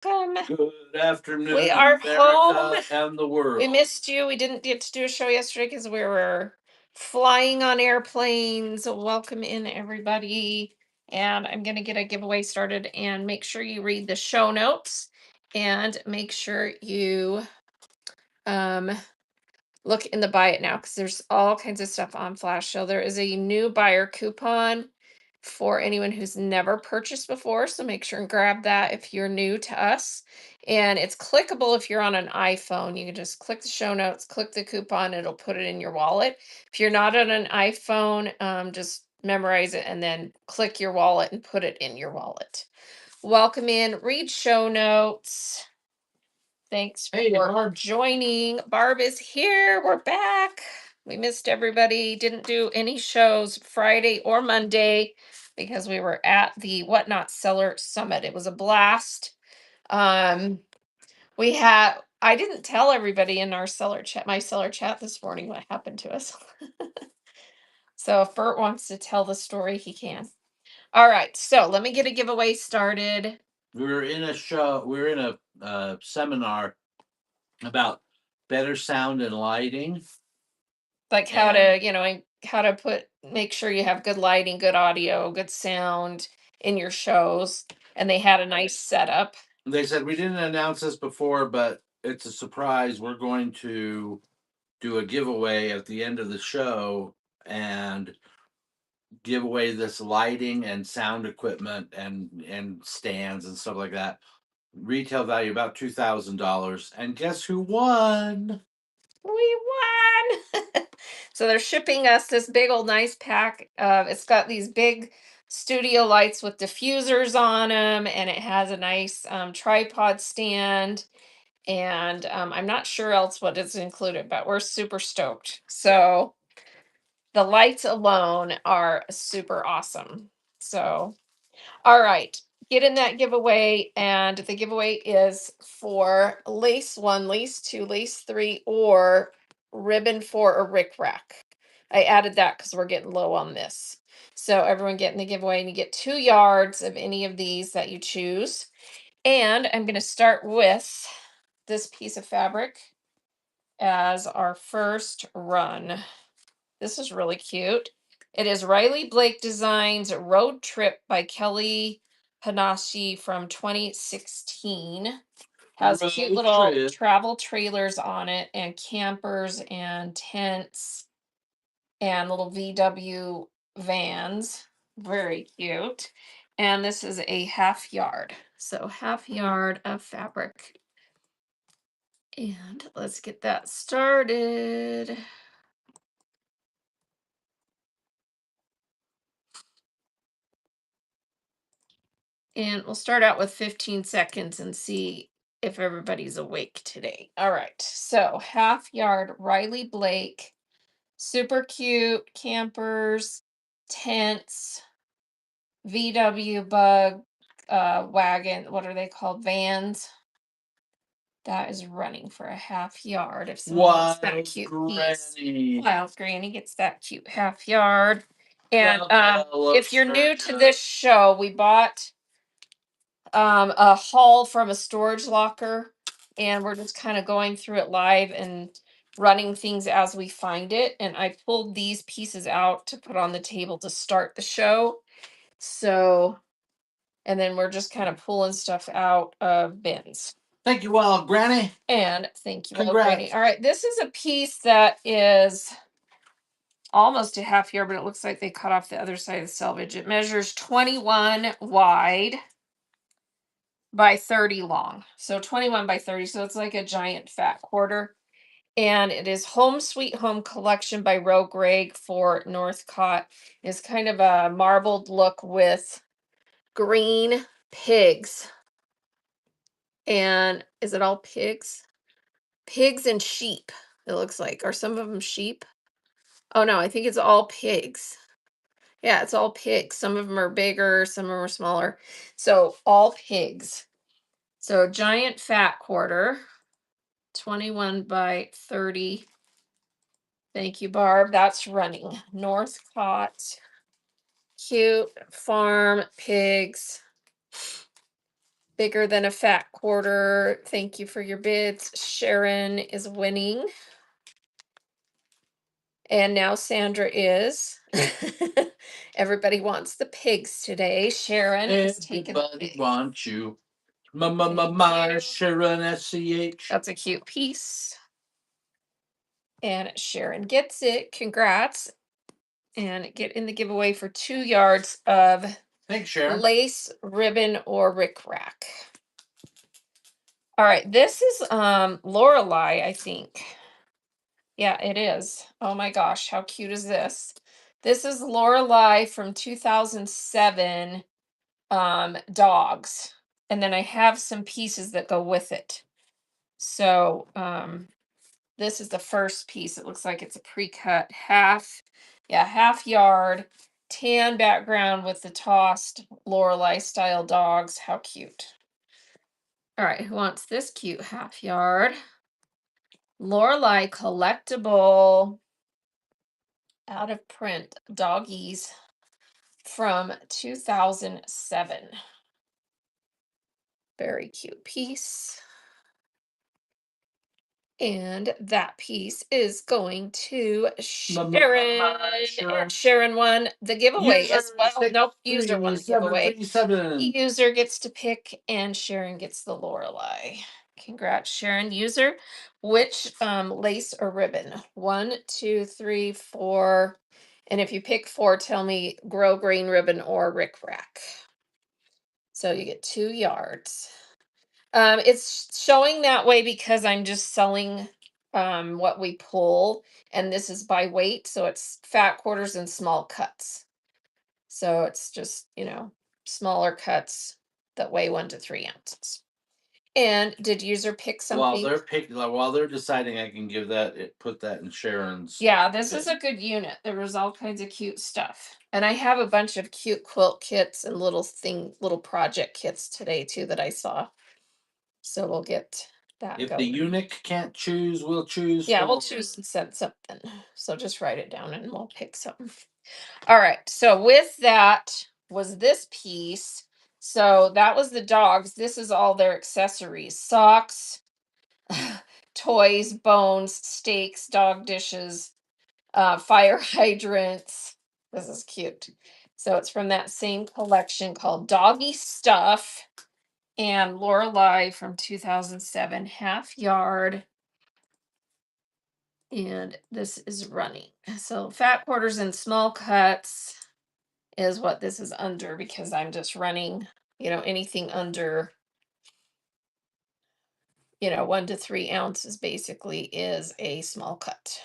welcome. Good afternoon, We are America home. and the world. We missed you. We didn't get to do a show yesterday because we were flying on airplanes. Welcome in, everybody. And I'm going to get a giveaway started and make sure you read the show notes and make sure you um, look in the buy it now because there's all kinds of stuff on flash sale. There is a new buyer coupon for anyone who's never purchased before, so make sure and grab that if you're new to us. And it's clickable if you're on an iPhone. You can just click the show notes, click the coupon, it'll put it in your wallet. If you're not on an iPhone, just memorize it and then click your wallet and put it in your wallet. Welcome in, read show notes. Thanks for joining. Barb is here. We're back. We missed everybody. Didn't do any shows Friday or Monday because we were at the Whatnot Seller Summit. It was a blast. I didn't tell everybody in our my seller chat this morning what happened to us. So if Bert wants to tell the story, he can. All right, so let me get a giveaway started. We were in a seminar about better sound and lighting. Like how to, how to make sure you have good lighting, good audio, good sound in your shows. And they had a nice setup. They said we didn't announce this before, but it's a surprise. We're going to do a giveaway at the end of the show and give away this lighting and sound equipment and stands and stuff like that. Retail value about $2,000. And guess who won? We won. So they're shipping us this big old nice pack. It's got these big studio lights with diffusers on them, and it has a nice tripod stand. And I'm not sure else what is included, but we're super stoked. So the lights alone are super awesome. So, all right, get in that giveaway. And the giveaway is for lace 1, lace 2, lace 3, or ribbon for a rick rack. I added that because we're getting low on this. So everyone get in the giveaway and you get 2 yards of any of these that you choose. And I'm going to start with this piece of fabric as our first run. This is really cute. It is Riley Blake Designs Road Trip by Kelly Panashi from 2016. Has cute little travel trailers on it and campers and tents and little VW vans. Very cute. And this is a half yard. So half yard of fabric. And let's get that started. And we'll start out with 15 seconds and see if everybody's awake today. All right. So half yard Riley Blake. Super cute campers, tents, VW bug, wagon. What are they called? Vans. That is running for a half yard. If someone wants that cute piece. Wild Granny gets that cute half yard. And if you're new to this show, we bought a haul from a storage locker, and we're just kind of going through it live and running things as we find it. And I pulled these pieces out to put on the table to start the show. So, and then we're just kind of pulling stuff out of bins. Thank you, Wild Granny. And thank you, Wild Granny. All right, this is a piece that is almost a half yard, but it looks like they cut off the other side of the selvage. It measures 21 wide by 30 long. So 21 by 30. So it's like a giant fat quarter. And it is Home Sweet Home Collection by Roe Gregg for Northcott. It's kind of a marbled look with green pigs. And is it all pigs? Pigs and sheep, it looks like. Are some of them sheep? Oh no, I think it's all pigs. Yeah, it's all pigs. Some of them are bigger, some of them are smaller. So all pigs. So giant fat quarter, 21 by 30. Thank you, Barb. That's running. Northcott. Cute farm pigs. bigger than a fat quarter. Thank you for your bids. Sharon is winning. And now Sandra is. Everybody wants the pigs today. Sharon is taking the Everybody pig. wants you. Thank you. Sharon SCH. That's a cute piece. And Sharon gets it. Congrats. And get in the giveaway for 2 yards of Thanks, Sharon. lace, ribbon, or rickrack. All right, this is Lorelei, I think. Yeah, it is. Oh my gosh, how cute is this? This is Lorelei from 2007 dogs. And then I have some pieces that go with it. So this is the first piece. It looks like it's a pre-cut half yard, tan background with the tossed Lorelei style dogs. How cute. All right, who wants this cute half yard? Lorelei collectible out of print doggies from 2007. Very cute piece. And that piece is going to Sharon. And Sharon won the giveaway as well. Nope, user won the giveaway. User gets to pick, and Sharon gets the Lorelei. Congrats, Sharon. User, which lace or ribbon? 1, 2, 3, 4. And if you pick 4, tell me grow green ribbon or rickrack. So you get 2 yards. It's showing that way because I'm just selling what we pull, and this is by weight, so it's fat quarters and small cuts. So it's just, smaller cuts that weigh 1 to 3 ounces. And did user pick something? While they're deciding, I can put that in Sharon's. Yeah, this is a good unit. There was all kinds of cute stuff. And I have a bunch of cute quilt kits and little project kits today too that I saw. So we'll get that If the going. eunuch can't choose, we'll choose. Yeah, we'll choose and send something. So just write it down and we'll pick something. All right. So with that was this piece. So that was the dogs. This is all their accessories: socks, toys, bones, steaks, dog dishes, fire hydrants. This is cute. So it's from that same collection called Doggy Stuff. And Lorelei from 2007, half yard. And this is running. So fat quarters and small cuts is what this is under, because I'm just running, anything under, 1 to 3 ounces basically is a small cut.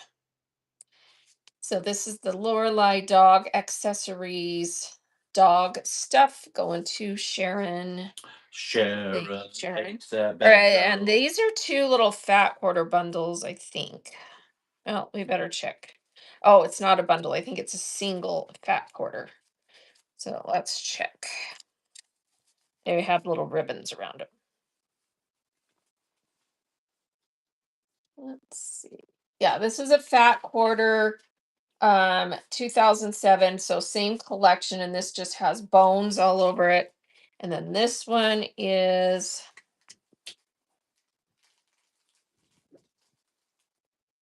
So this is the Lorelei dog accessories, dog stuff going to Sharon. Sharon Sharon. takes that All right, back. and these are 2 little fat quarter bundles, I think. Oh, we better check. Oh, it's not a bundle. I think it's a single fat quarter. So let's check. They have little ribbons around it. Let's see. Yeah, this is a fat quarter, 2007. So same collection, and this just has bones all over it. And then this one is,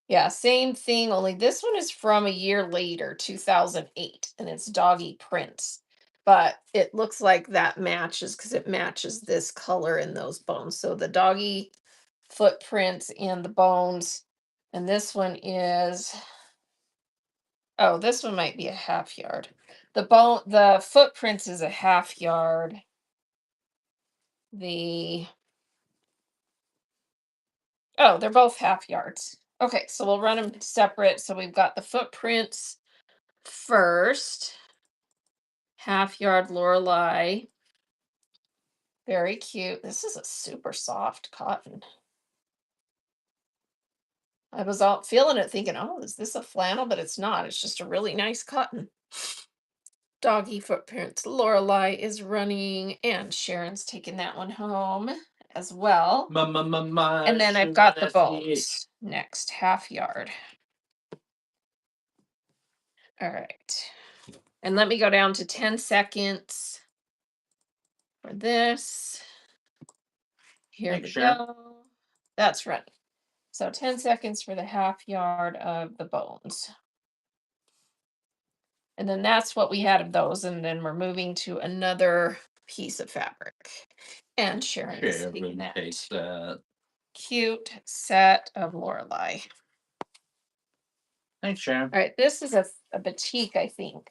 yeah, same thing, only this one is from a year later, 2008, and it's doggy prints. But it looks like that matches because it matches this color in those bones. So the doggy footprints and the bones. And this one is, oh, this one might be a half yard. The footprints is a half yard. The, oh, they're both half yards. Okay, so we'll run them separate. So we've got the footprints first. Half yard Lorelei. Very cute. This is a super soft cotton. I was all feeling it thinking, oh, is this a flannel? But it's not. It's just a really nice cotton. Doggy footprints. Lorelei is running, and Sharon's taking that one home as well. And then I've got the bones next, half yard. All right. And let me go down to 10 seconds for this. Here Thanks, we Sharon. go. That's right. So 10 seconds for the half yard of the bones. And then that's what we had of those. And then we're moving to another piece of fabric. And Sharon is taking Sharon that takes that. cute set of Lorelei. Thanks, Sharon. All right, this is a batik, I think.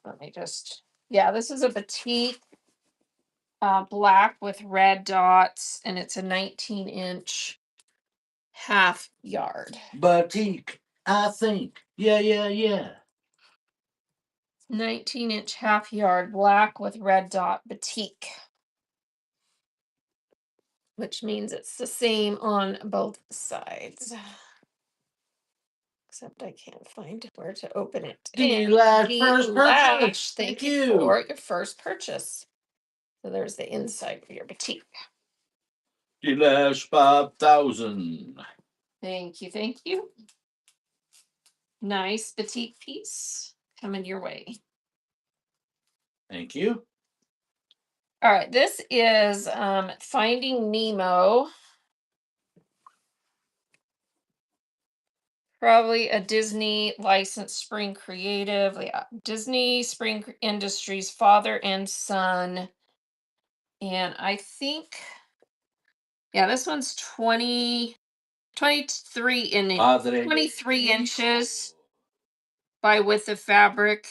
Let me just, yeah, this is a batik, black with red dots, and it's a 19-inch half yard. Batik, I think. Yeah, yeah, yeah. 19-inch half yard, black with red dot batik, which means it's the same on both sides. Except I can't find where to open it. Lash first purchase. Thank you for your first purchase. So there's the inside of your batik. Lash 5,000. Thank you, thank you. Nice batik piece coming your way. Thank you. All right, this is Finding Nemo. Probably a Disney licensed spring creative. Yeah, Disney Spring Industries, father and son. And I think, yeah, this one's 23 in Padre. 23 inches by width of fabric.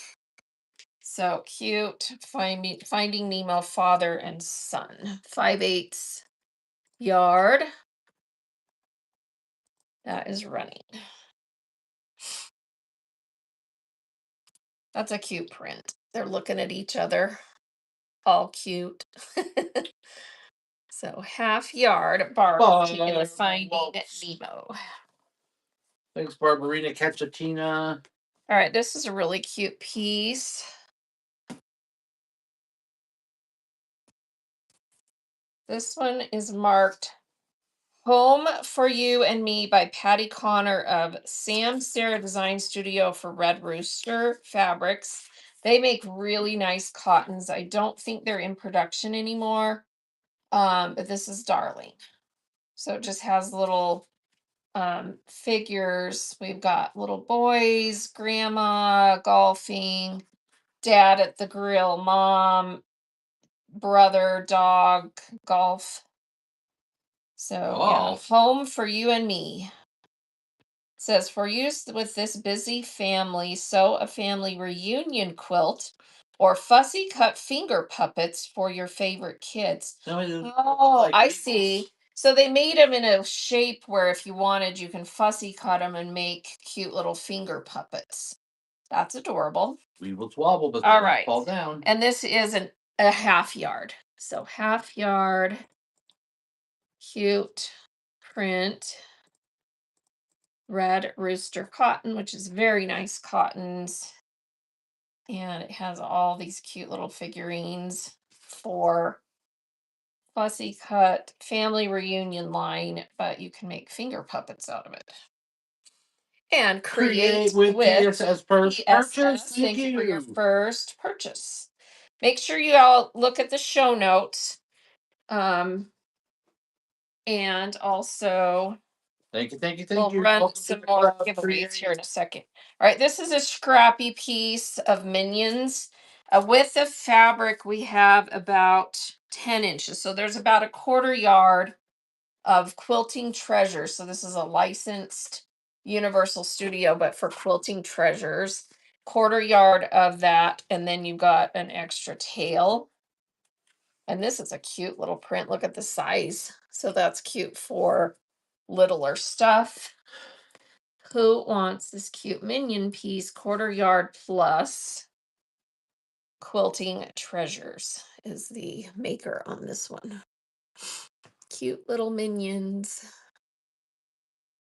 So cute. Finding Nemo, father and son. 5/8 yard. That is running. That's a cute print. They're looking at each other. All cute. So half yard, Barb taking the Finding Nemo. Thanks, Barbarina Cachatina. All right, this is a really cute piece. This one is marked Home for You and Me by Patty Connor of Sam Sarah Design Studio for Red Rooster Fabrics. They make really nice cottons. I don't think they're in production anymore. But this is darling. So it just has little figures. We've got little boys, grandma golfing, dad at the grill, mom, brother, dog, golf. So yeah, home for you and me. Says for use with this busy family, sew a family reunion quilt or fussy cut finger puppets for your favorite kids. Oh, I see. So they made them in a shape where if you wanted, you can fussy cut them and make cute little finger puppets. That's adorable. We will swabble, but All they right. fall down. And this is a half yard. So half yard, cute print, red rooster cotton, which is very nice cottons. And it has all these cute little figurines for fussy cut family reunion line, but you can make finger puppets out of it. And create with with PSS first purchase. Thank you for your first purchase. Make sure you all look at the show notes. And also Thank you, thank you, we'll thank you. run some more giveaways here in a second. All right, this is a scrappy piece of Minions. A width of fabric we have about 10 inches. So there's about a quarter yard of quilting treasures. So this is a licensed Universal Studio, but for quilting treasures. Quarter yard of that, and then you've got an extra tail. And this is a cute little print. Look at the size. So that's cute for littler stuff. Who wants this cute minion piece? Quarter yard plus. Quilting Treasures is the maker on this one. Cute little minions.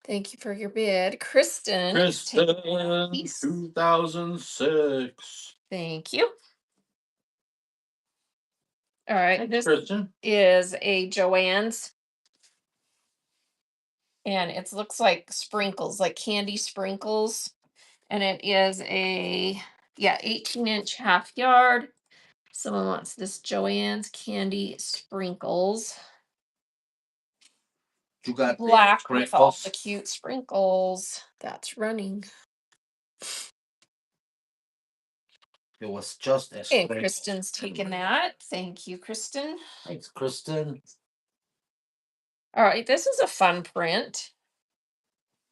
Thank you for your bid. Kristen is taking that piece. 2006. Thank you. All right. Thanks, This Kristen. is a Joann's. And it looks like sprinkles, like candy sprinkles. And it is a, yeah, 18-inch half yard. Someone wants this Joann's candy sprinkles. You got the black with all the sprinkles. cute sprinkles. That's running. It was just a And sprinkle. Kristen's taking that. Thank you, Kristen. Thanks, Kristen. All right, this is a fun print.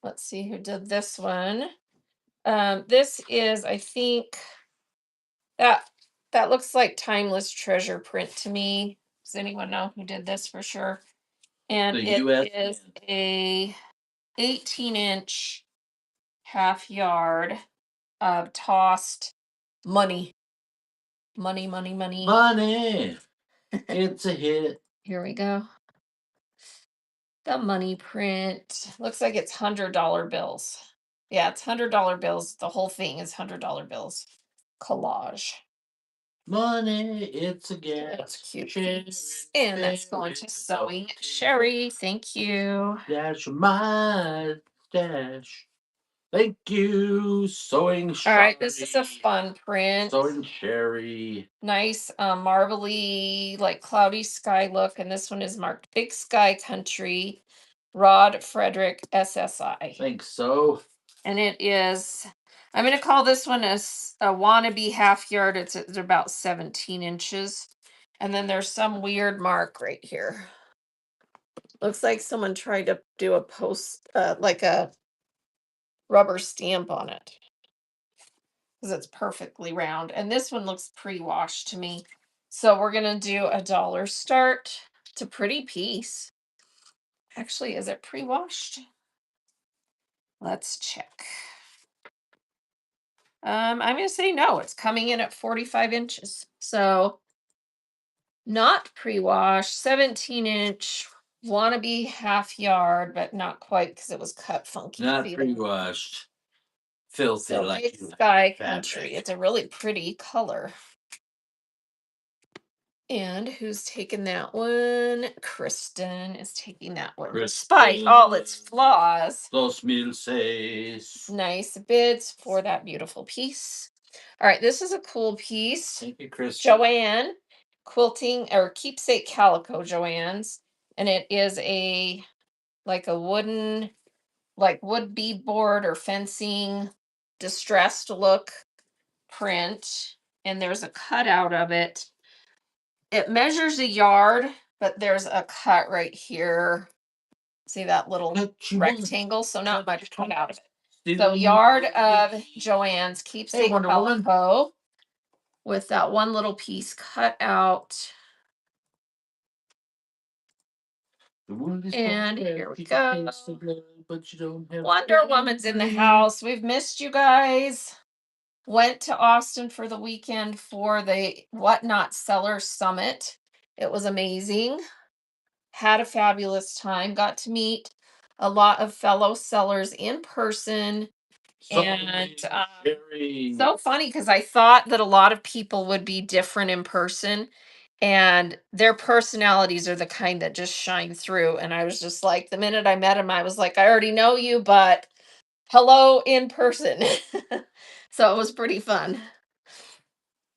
Let's see who did this one. This is, I think, that that looks like Timeless Treasure print to me. Does anyone know who did this for sure? And The it U.S. is a 18-inch half yard of tossed money. Money, money, money. Money. It's a hit. Here we go. The money print. Looks like it's $100 bills. Yeah, it's $100 bills. The whole thing is $100 bills. Collage. Money, it's a That's gas. cute. Sherry, And that's going to Sewing Sherry. Thank you. Dash my dash. Thank you, Sewing All right, this is a Sherry. fun print. Sewing Sherry. Nice, marbly, like cloudy sky look. And this one is marked Big Sky Country, Rod Frederick SSI. Thanks, so. And it is, I'm going to call this one a wannabe half yard. It's about 17 inches. And then there's some weird mark right here. Looks like someone tried to do a post, like a rubber stamp on it because it's perfectly round. And this one looks pre-washed to me. So we're going to do $1 start. It's a pretty piece. Actually, is it pre-washed? Let's check. I'm going to say no. It's coming in at 45 inches. So not pre-washed, 17-inch, wannabe half yard, but not quite because it was cut funky. Not pre-washed. Filthy So like Big you Sky have Country. fabric. It's a really pretty color. And who's taking that one? Kristen is taking that one. Despite all its flaws. Dos mil seis. Nice bids for that beautiful piece. All right, this is a cool piece. Thank you, Kristen. Joanne Quilting or Keepsake Calico Joanne's. And it is a like a wooden, like wood beadboard or fencing distressed look print. And there's a cutout of it. It measures a yard, but there's a cut right here. See that little rectangle? So not much cut out of it. So yard of Joanne's Keepsake Calico with that one little piece cut out. And here we go. Wonder Woman's in the house. We've missed you guys. Went to Austin for the weekend for the Whatnot Seller Summit. It was amazing. Had a fabulous time. Got to meet a lot of fellow sellers in person. And so funny because I thought that a lot of people would be different in person, and their personalities are the kind that just shine through. And I was just like, the minute I met him, I was like, I already know you, but hello in person. So it was pretty fun.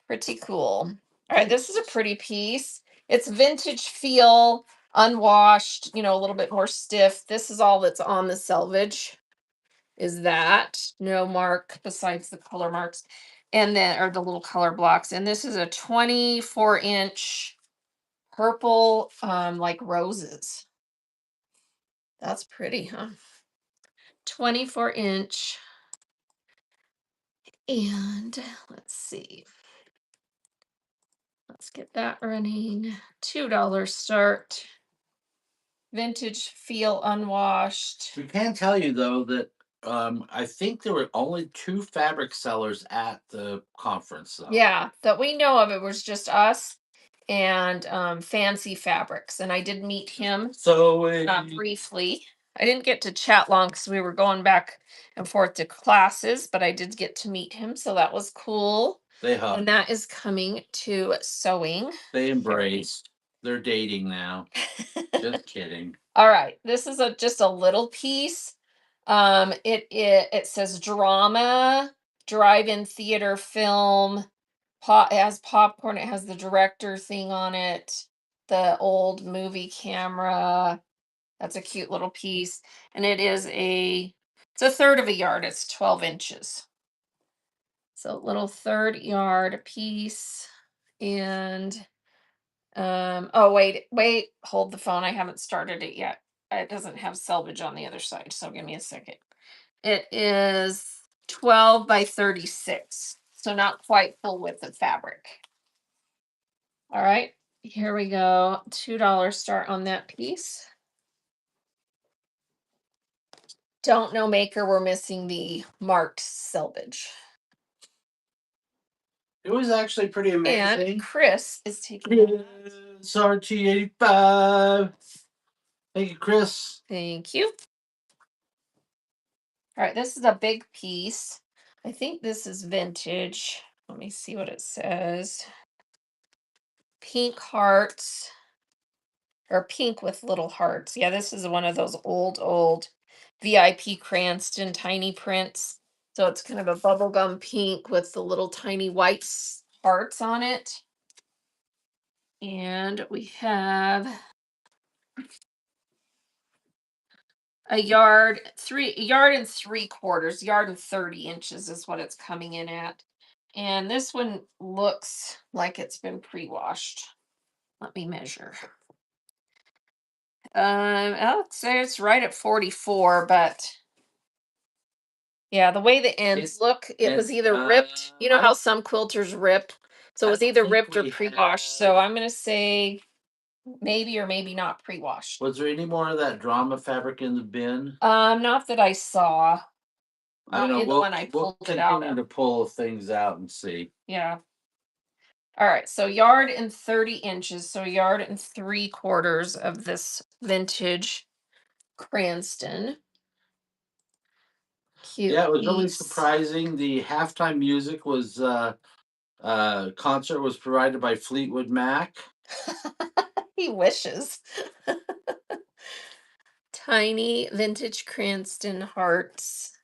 Pretty cool. All right, this is a pretty piece. It's vintage feel, unwashed, a little bit more stiff. This is all that's on the selvage. Is that no mark besides the color marks, and then or the little color blocks. And this is a 24-inch purple, like roses. That's pretty, huh? 24-inch. And let's see. Let's get that running. $2 start. Vintage feel unwashed. We can tell you though that I think there were only 2 fabric sellers at the conference. Though. Yeah, that we know of. It was just us and Fancy Fabrics, and I did meet him briefly. I didn't get to chat long because we were going back and forth to classes, but I did get to meet him, so that was cool. They hugged. And that is coming to Sewing. They embraced. They're dating now. Just kidding. All right, this is just a little piece. It says drama, drive-in theater film. It has popcorn. It has the director thing on it. The old movie camera. That's a cute little piece. And it's a third of a yard. It's 12 inches. So little third yard piece. And oh wait, hold the phone. I haven't started it yet. It doesn't have selvage on the other side, so give me a second. It is 12 by 36. So not quite full width of fabric. All right, here we go. $2 start on that piece. Don't know maker, we're missing the marked selvage. It was actually pretty And amazing. Chris is taking that. Chris RT85. Thank you, Chris. Thank you. All right, this is a big piece. I think this is vintage. Let me see what it says. Pink hearts, or pink with little hearts. Yeah, this is one of those old VIP Cranston tiny prints. So it's kind of a bubblegum pink with the little tiny white hearts on it. And we have a yard and 3/4, yard and 30 inches is what it's coming in at. And this one looks like it's been pre-washed. Let me measure. I'll say it's right at 44, but yeah, the way the ends look, it was either ripped. You know how some quilters rip? So it was either ripped or pre-washed. So I'm gonna say maybe or maybe not pre-washed. Was there any more of that drama fabric in the bin? Not that I saw. I don't know. Only the one I We'll pulled it out continue of. to pull things out and see. Yeah. All right, so yard and 30 inches, so yard and 3/4 of this vintage Cranston. Cute Yeah, it was really piece. surprising. The halftime music was concert was provided by Fleetwood Mac. He wishes. Tiny vintage Cranston hearts.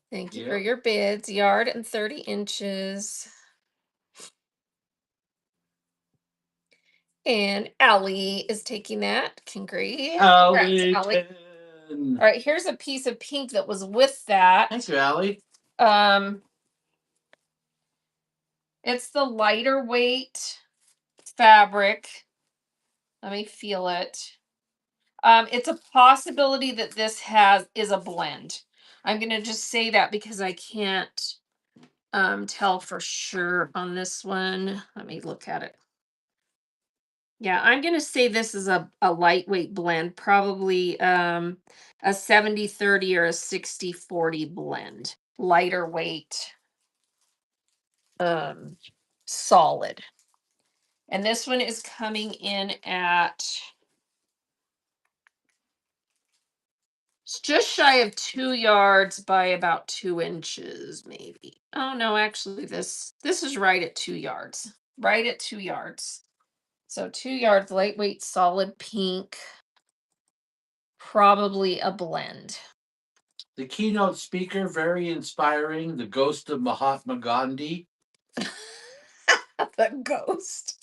Thank you for Yep. your bids. Yard and 30 inches. And Allie is taking that. Congrats, Allie. All right, here's a piece of pink that was with that. Thank you, Allie. Um, it's the lighter weight fabric. Let me feel it. It's a possibility that this is a blend. I'm gonna just say that because I can't tell for sure on this one. Let me look at it. Yeah, I'm gonna say this is a lightweight blend, probably a 70/30 or a 60/40 blend. Lighter weight, um, solid. And this one is coming in at just shy of 2 yards by about 2 inches, maybe. Oh no, actually this is right at 2 yards. Right at 2 yards. So 2 yards, lightweight, solid pink. Probably a blend. The keynote speaker, very inspiring. The ghost of Mahatma Gandhi. The ghost.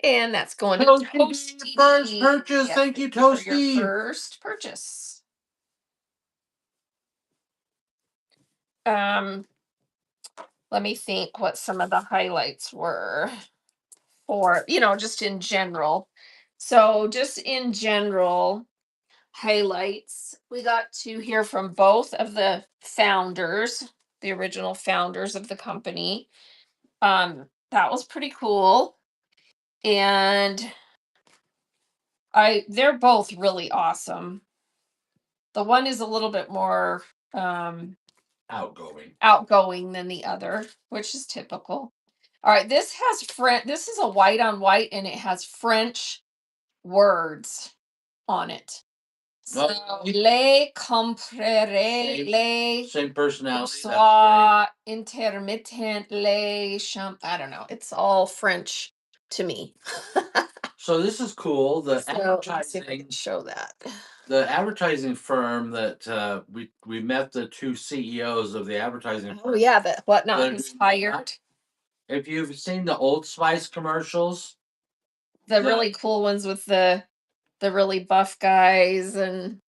And that's going to Toasty. First purchase. Yeah, Thank you, for your Toasty. first purchase. Um, let me think what some of the highlights were for, just in general. So just in general, highlights. We got to hear from both of the founders, the original founders of the company. That was pretty cool. And they're both really awesome. The one is a little bit more outgoing than the other, which is typical. All right, this is a white on white and it has French words on it. So les comprere les Same personality. soit intermittent les I don't know. It's all French to me. So this is cool. Let's see if I can show that. The advertising firm that we met the two CEOs of the advertising. Oh yeah, that Whatnot They're who's doing hired. If you've seen the Old Spice commercials, the really cool ones with the really buff guys, and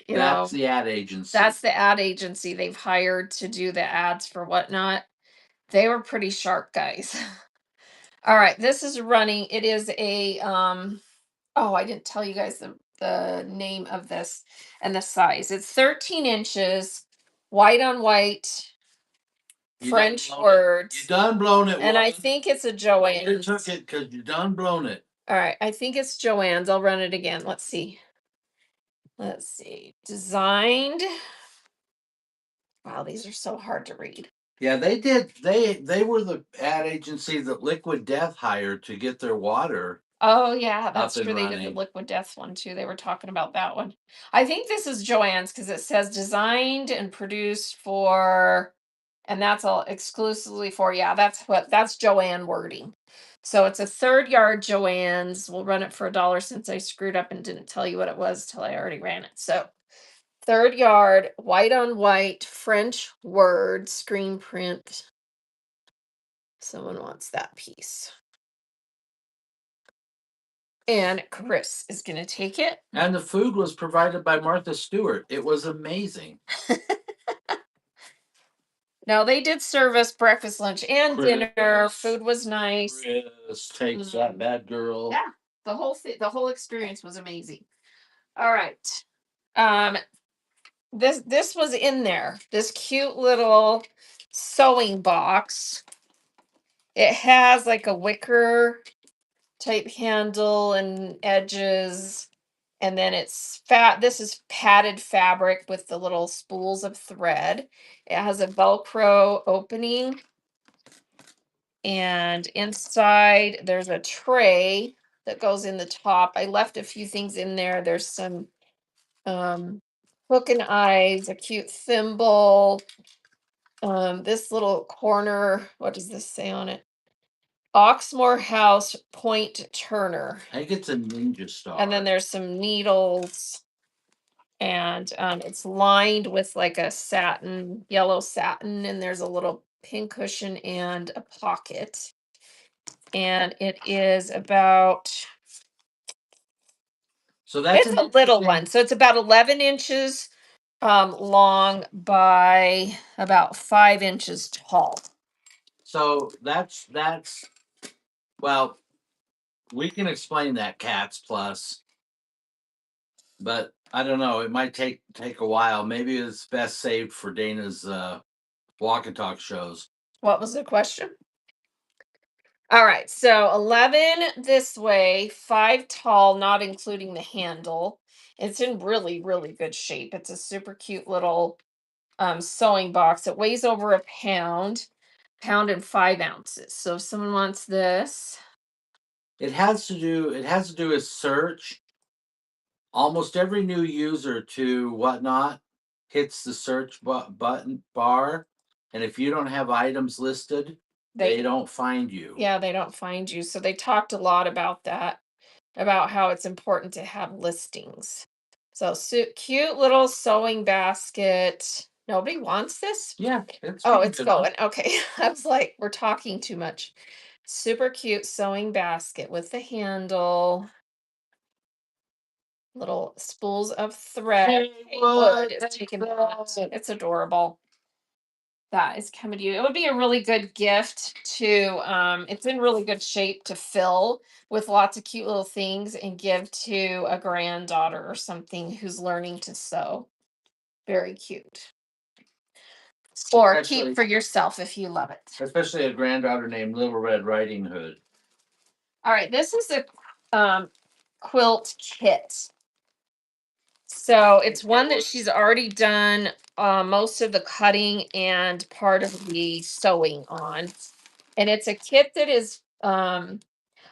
That's the ad agency. that's the ad agency they've hired to do the ads for whatnot. They were pretty sharp guys. All right, this is running. It is a oh, I didn't tell you guys the name of this and the size. It's 13 inches, white on white, French words. You done blown it. And I think it's a You Joann's. took it because you done blown it. All right, I think it's Joann's. I'll run it again. Let's see. Let's see. Designed. Wow, these are so hard to read. Yeah, they did. They were the ad agency that Liquid Death hired to get their water. Oh yeah, that's and true. They did the running. Liquid Death one too. They were talking about that one. I think this is Joann's because it says designed and produced for, and that's all exclusively for, yeah, that's Joann wording. So it's a third yard Joann's. We'll run it for $1 since I screwed up and didn't tell you what it was till I already ran it. So third yard, white on white, French word, screen print. Someone wants that piece. And Chris is going to take it. And the food was provided by Martha Stewart. It was amazing. No, they did serve us breakfast, lunch, and Chris. dinner. Food was nice. Chris takes that bad girl. Yeah, the whole experience was amazing. All right. This was in there. This cute little sewing box. It has like a wicker type handle and edges, and then it's fat. This is padded fabric with the little spools of thread. It has a Velcro opening, and inside there's a tray that goes in the top. I left a few things in there. There's some hook and eyes, a cute thimble, this little corner, what does this say on it? Oxmoor House Point Turner. I think it's a ninja star. And then there's some needles, and it's lined with like a satin, yellow satin, and there's a little pin cushion and a pocket. And it is about, so that's it's a little one. So it's about 11 inches long by about 5 inches tall. So that's well, we can explain that, Cats Plus, but I don't know. It might take a while. Maybe it's best saved for Dana's walk and talk shows. What was the question? All right, so 11 this way, 5 tall, not including the handle. It's in really, really good shape. It's a super cute little sewing box. It weighs over a pound and 5 ounces. So if someone wants this, It has to do with search. Almost every new user to Whatnot hits the search button bar, and if you don't have items listed, they don't find you. Yeah, they don't find you. So they talked a lot about that, about how it's important to have listings. So cute little sewing basket. Nobody wants this? Yeah, Oh, it's going. Okay. I was like, we're talking too much. Super cute sewing basket with the handle. Little spools of thread. Hey, Wood, It's taking that. It's adorable. That is coming to you. It would be a really good gift to, it's in really good shape to fill with lots of cute little things and give to a granddaughter or something who's learning to sew. Very cute. Or keep for yourself if you love it. Especially a granddaughter named Little Red Riding Hood. All right, this is a quilt kit. So it's one that she's already done most of the cutting and part of the sewing on. And it's a kit that is, I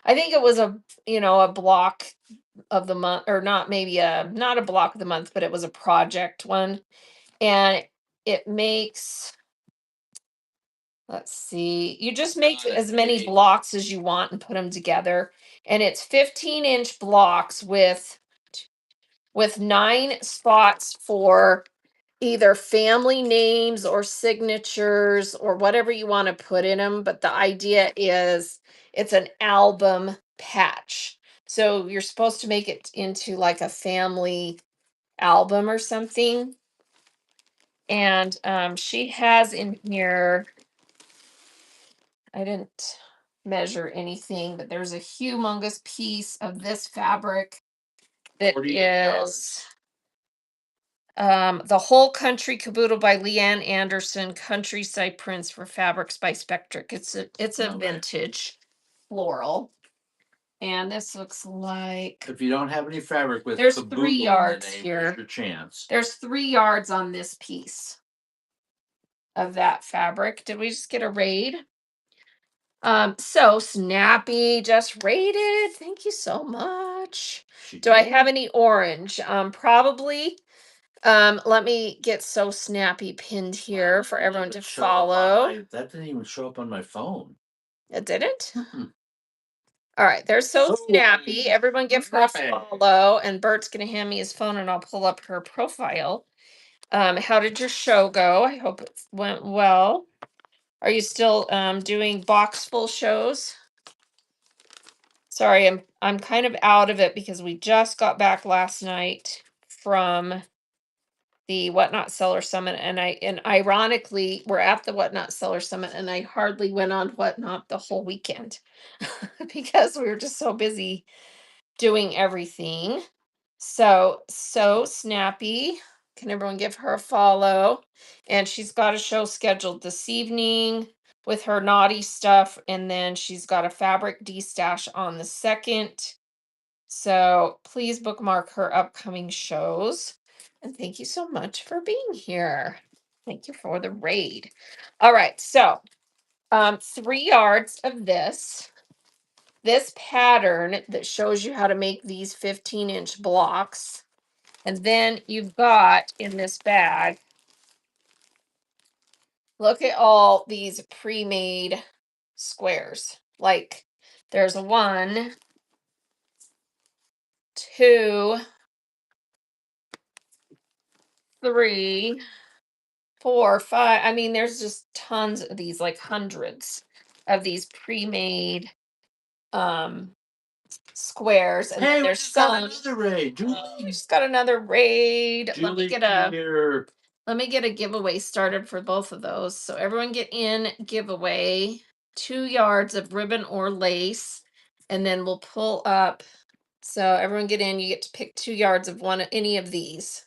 think it was a block of the month, or not, maybe not a block of the month, but it was a project one. And it makes, let's see, you just make as many blocks as you want and put them together. And it's 15-inch blocks with 9 spots for either family names or signatures or whatever you want to put in them. But the idea is it's an album patch. So you're supposed to make it into like a family album or something. And she has in here, I didn't measure anything, but there's a humongous piece of this fabric that 48 is The Whole Country Caboodle by Leanne Anderson, Countryside Prints for Fabrics by Spectric. It's a Okay. vintage floral. And this looks like If you don't have any fabric with there's 3 caboodle in the yards name, here. here's your chance. There's 3 yards on this piece of that fabric. Did we just get a raid? So Snappy just raided. Thank you so much. She Do I did. have any orange? Probably. Let me get So Snappy pinned here Wow, for that didn't everyone even to show up on follow. that didn't even show up on my phone. It didn't? Mm-mm. All right, there's So So Snappy. Everyone give her a snappy. follow, and Bert's gonna hand me his phone and I'll pull up her profile. How did your show go? I hope it went well. Are you still doing box full shows? Sorry, I'm kind of out of it because we just got back last night from the Whatnot Seller Summit, and ironically, we're at the Whatnot Seller Summit, and I hardly went on Whatnot the whole weekend because we were just so busy doing everything. So Snappy. Can everyone give her a follow? And she's got a show scheduled this evening with her naughty stuff, and then she's got a fabric destash on the 2nd. So please bookmark her upcoming shows. And thank you so much for being here. Thank you for the raid. All right, so 3 yards of this pattern that shows you how to make these 15-inch blocks. And then you've got in this bag, look at all these pre-made squares. Like there's a 1, 2, 3, 4, 5. I mean, there's just tons of these, like hundreds of these pre-made um squares. And Hey, we there's just got some. another raid. We Julie. just got another raid. Julie here. Let me get a giveaway started for both of those. So everyone get in giveaway 2 yards of ribbon or lace, and then we'll pull up. So everyone get in. You get to pick 2 yards of any of these.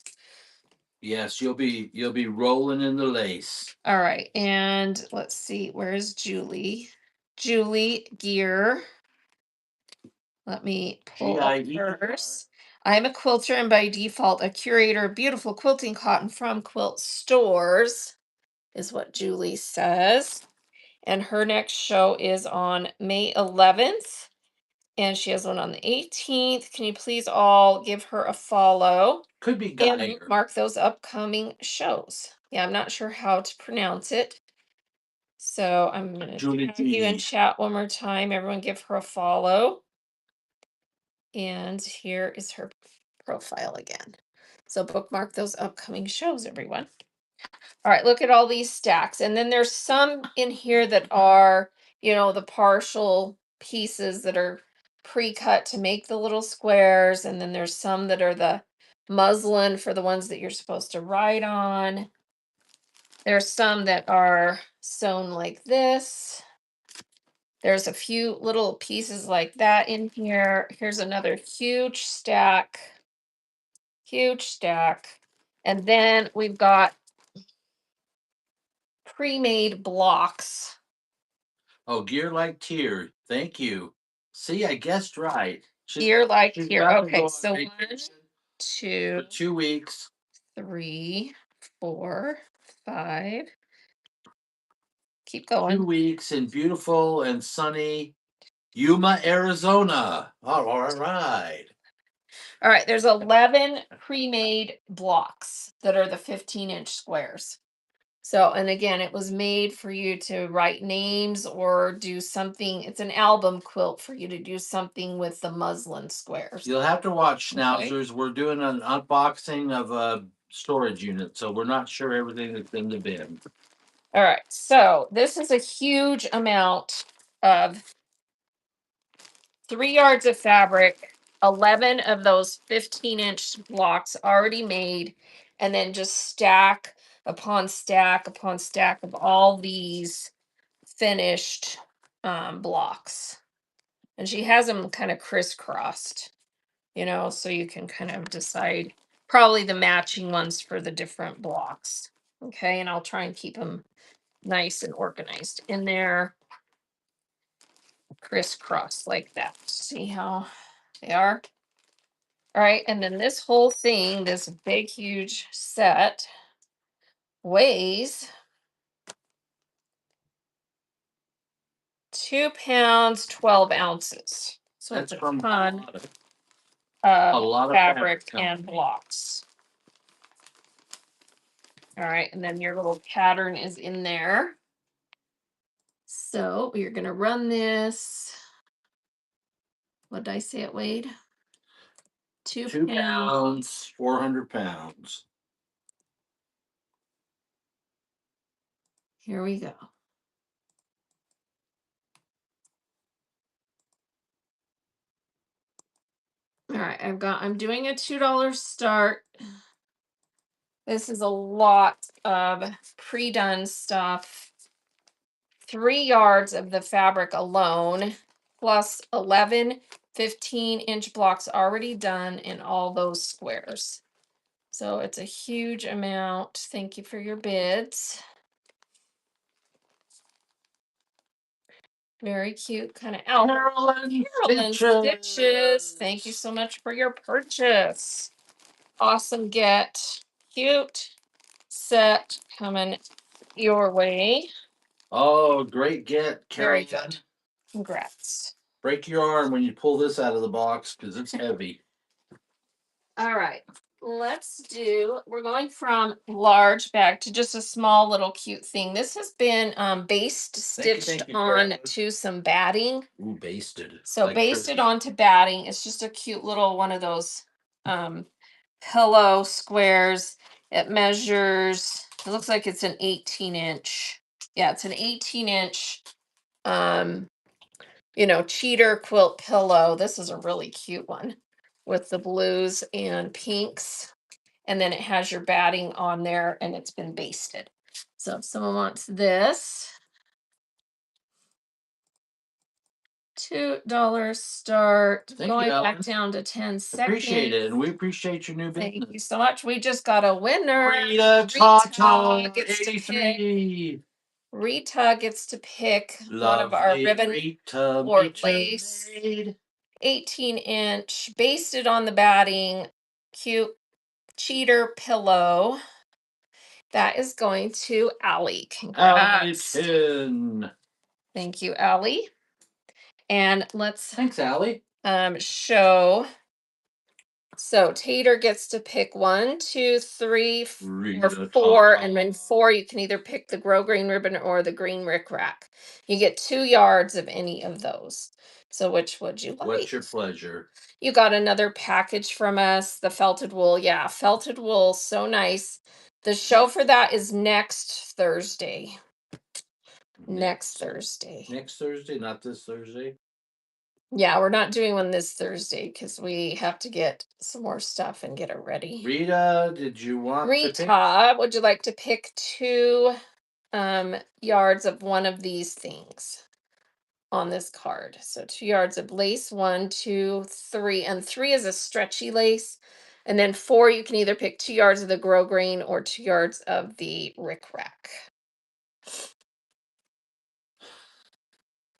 Yes, you'll be rolling in the lace. All right, and let's see. Where's Julie? Julie Gear. Let me pull up GIE. hers. I'm a quilter and by default a curator of beautiful quilting cotton from quilt stores, is what Julie says. And her next show is on May 11th. And she has one on the 18th. Can you please all give her a follow Could be and Geiger. mark those upcoming shows? Yeah, I'm not sure how to pronounce it. So I'm going to tag you in chat one more time. Everyone give her a follow. And here is her profile again. So bookmark those upcoming shows, everyone. All right, look at all these stacks. And then there's some in here that are, the partial pieces that are pre-cut to make the little squares. And then there's some that are the muslin for the ones that you're supposed to write on. There's some that are sewn like this. There's a few little pieces like that in here. Here's another huge stack. Huge stack. And then we've got pre-made blocks. Oh, gear like tear. Thank you. See, I guessed right. Gear like she's tear. about to go Okay, on so 1, vacation 2, for 2 weeks. 3, 4, 5. Keep 2 going. weeks in beautiful and sunny Yuma, Arizona. All right. All right, there's 11 pre-made blocks that are the 15-inch squares. So, and again, it was made for you to write names or do something. It's an album quilt for you to do something with the muslin squares. You'll have to watch Okay. Schnauzers. We're doing an unboxing of a storage unit, so we're not sure everything that's in the bin. All right, so this is a huge amount of 3 yards of fabric, 11 of those 15-inch blocks already made, and then just stack upon stack of all these finished blocks. And she has them kind of crisscrossed, so you can kind of decide probably the matching ones for the different blocks. Okay, and I'll try and keep them nice and organized in there, crisscross like that. See how they are? All right, and then this whole thing, this big, huge set, weighs 2 pounds, 12 ounces. So That's it's a from ton a of lot of fabric fabric. and blocks. All right, and then your little pattern is in there. So you're going to run this. What did I say it weighed? 2 pounds. pounds, 400 pounds. Here we go. All right, I'm doing a $2 start. This is a lot of pre-done stuff. 3 yards of the fabric alone, plus 11 15-inch blocks already done in all those squares. So it's a huge amount. Thank you for your bids. Very cute, kind of Carolyn stitches. Thank you so much for your purchase. Awesome get. Cute set coming your way. Oh, great get, Very Carrie. good. Congrats. Break your arm when you pull this out of the box because it's heavy. All right. We're going from large bag to just a small little cute thing. This has been stitched on to some batting. Ooh, basted. So Like basted turkey. onto batting. It's just a cute little one of those pillow squares. It measures, it looks like it's an 18-inch. Yeah, it's an 18-inch cheater quilt pillow. This is a really cute one with the blues and pinks. And then it has your batting on there and it's been basted. So if someone wants this, $2 start. Thank Going you, Ellen. back down to 10 seconds. Appreciate it. And we appreciate your new business. Thank you so much. We just got a winner. Rita Tata, 83. Rita gets to pick one of our Lovely ribbon Rita or Meacher lace. Maid. 18-inch, basted on the batting, cute cheater pillow. That is going to Allie. Congrats. Allington. Thank you, Allie. And let's Thanks, Allie. show. So Tater gets to pick 1, 2, 3, or Rita 4, Tata. and then 4 you can either pick the Grow Green ribbon or the green rick rack. You get 2 yards of any of those. So which would you like? What's your pleasure? You got another package from us, the felted wool. Yeah, felted wool, so nice. The show for that is next Thursday. Next Thursday. Next Thursday, not this Thursday. Yeah, we're not doing one this Thursday because we have to get some more stuff and get it ready. Rita, did you want to pick? Rita, would you like to pick 2 yards of one of these things on this card? So 2 yards of lace, 1, 2, 3, and 3 is a stretchy lace. And then 4, you can either pick 2 yards of the Grow Green or 2 yards of the Rick Rack.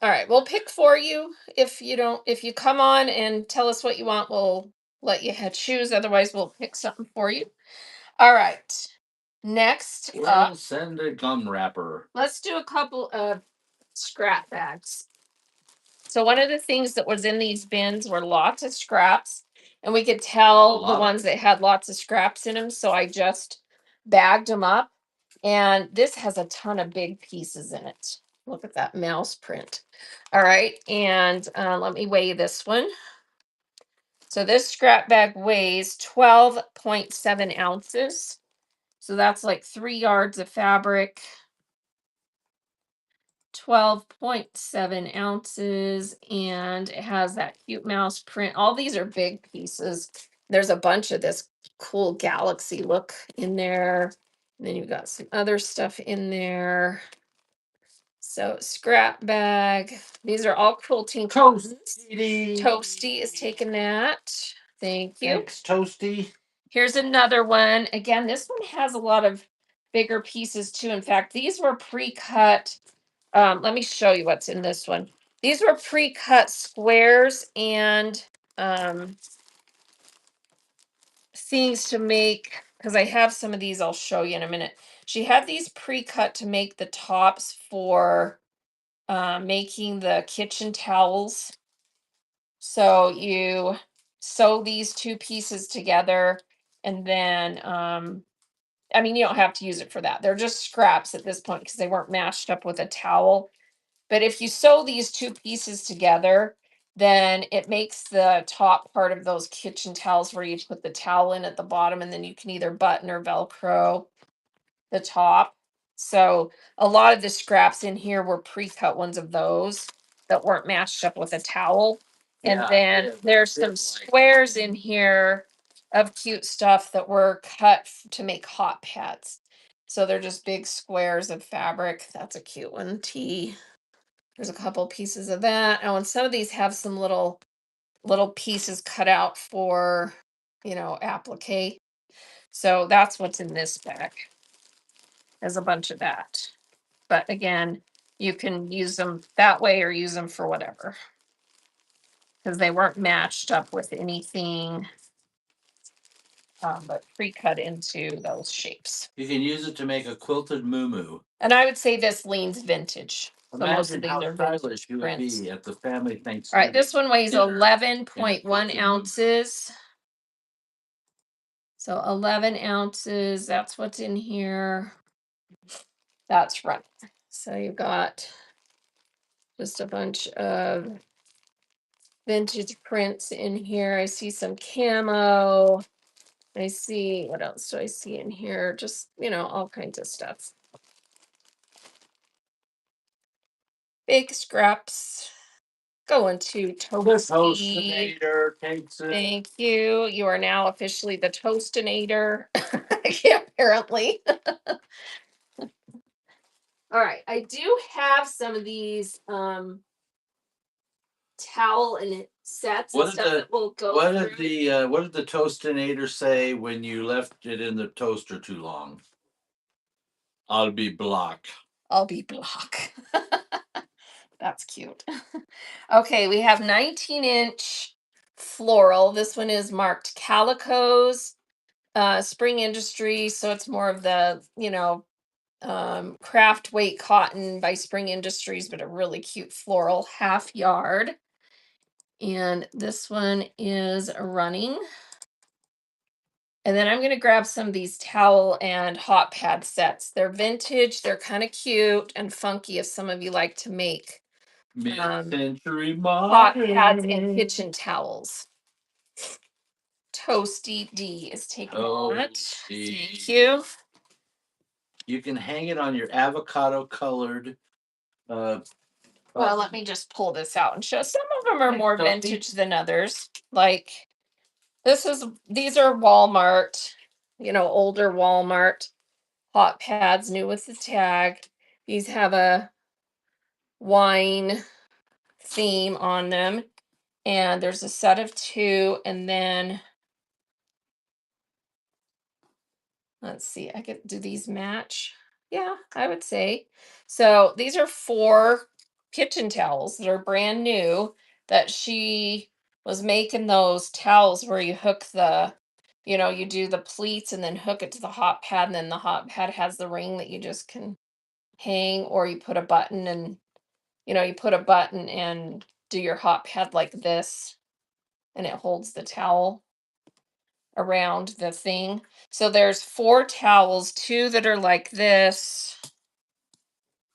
All right, we'll pick for you. If you come on and tell us what you want, we'll let you choose. Otherwise, we'll pick something for you. All right. Next up, We'll send a gum wrapper. let's do a couple of scrap bags. So one of the things that was in these bins were lots of scraps, and we could tell the ones that had lots of scraps in them. So I just bagged them up, and this has a ton of big pieces in it. Look at that mouse print. All right, and let me weigh this one. So this scrap bag weighs 12.7 ounces. So that's like 3 yards of fabric 12.7 ounces, and it has that cute mouse print. All these are big pieces. There's a bunch of this cool galaxy look in there. And then you've got some other stuff in there. So scrap bag. These are all quilting cottons. Toasty is taking that. Thank you. Thanks, Toasty. Here's another one. Again, this one has a lot of bigger pieces too. In fact, these were pre-cut. Let me show you what's in this one. These were pre-cut squares and things to make, because I have some of these I'll show you in a minute. She had these pre-cut to make the tops for making the kitchen towels. So you sew these two pieces together, and then I mean, you don't have to use it for that. They're just scraps at this point because they weren't matched up with a towel. But if you sew these two pieces together, then it makes the top part of those kitchen towels where you put the towel in at the bottom, and then you can either button or Velcro the top. So a lot of the scraps in here were pre-cut ones of those that weren't matched up with a towel. And then there's some squares in here of cute stuff that were cut to make hot pads. So they're just big squares of fabric. That's a cute one. There's a couple pieces of that. Oh, and some of these have some little pieces cut out for, applique. So that's what's in this bag. There's a bunch of that. But again, you can use them that way or use them for whatever. Because they weren't matched up with anything but pre-cut into those shapes. You can use it to make a quilted moo. And I would say this leans vintage. So most of Imagine these how are stylish vintage you would prints. be at the family All Thanksgiving. right, this one weighs dinner in a 11.1 quilted moo. ounces. So 11 ounces, that's what's in here. That's right. So you've got just a bunch of vintage prints in here. I see some camo. I see, what else do I see in here? Just, all kinds of stuff. Big scraps going to Toasty. Toastinator takes it. Thank you. You are now officially the Toastinator. Apparently. All right. I do have some of these towel and sets and What did stuff the that will go what through. did the what did the Toastinator say when you left it in the toaster too long? I'll be block. I'll be block. That's cute. Okay, we have 19-inch floral. This one is marked Calicoes, Spring Industry. So it's more of the, craft weight cotton by Spring Industries, but a really cute floral half yard. And this one is running. And then I'm going to grab some of these towel and hot pad sets. They're vintage, they're kind of cute and funky if some of you like to make Mid-century hot pads and modern. kitchen towels. Toasty D is taking that. Thank you. You can hang it on your avocado colored. Well, let me just pull this out and show. Some of them are more vintage than others. Like these are Walmart, older Walmart hot pads, new with the tag. These have a wine theme on them. And there's a set of two, and then let's see, do these match? Yeah, I would say. So these are 4 kitchen towels that are brand new that she was making those towels where you hook you do the pleats and then hook it to the hot pad, and then the hot pad has the ring that you just can hang, or you put a button and do your hot pad like this, and it holds the towel around the thing. So there's 4 towels, 2 that are like this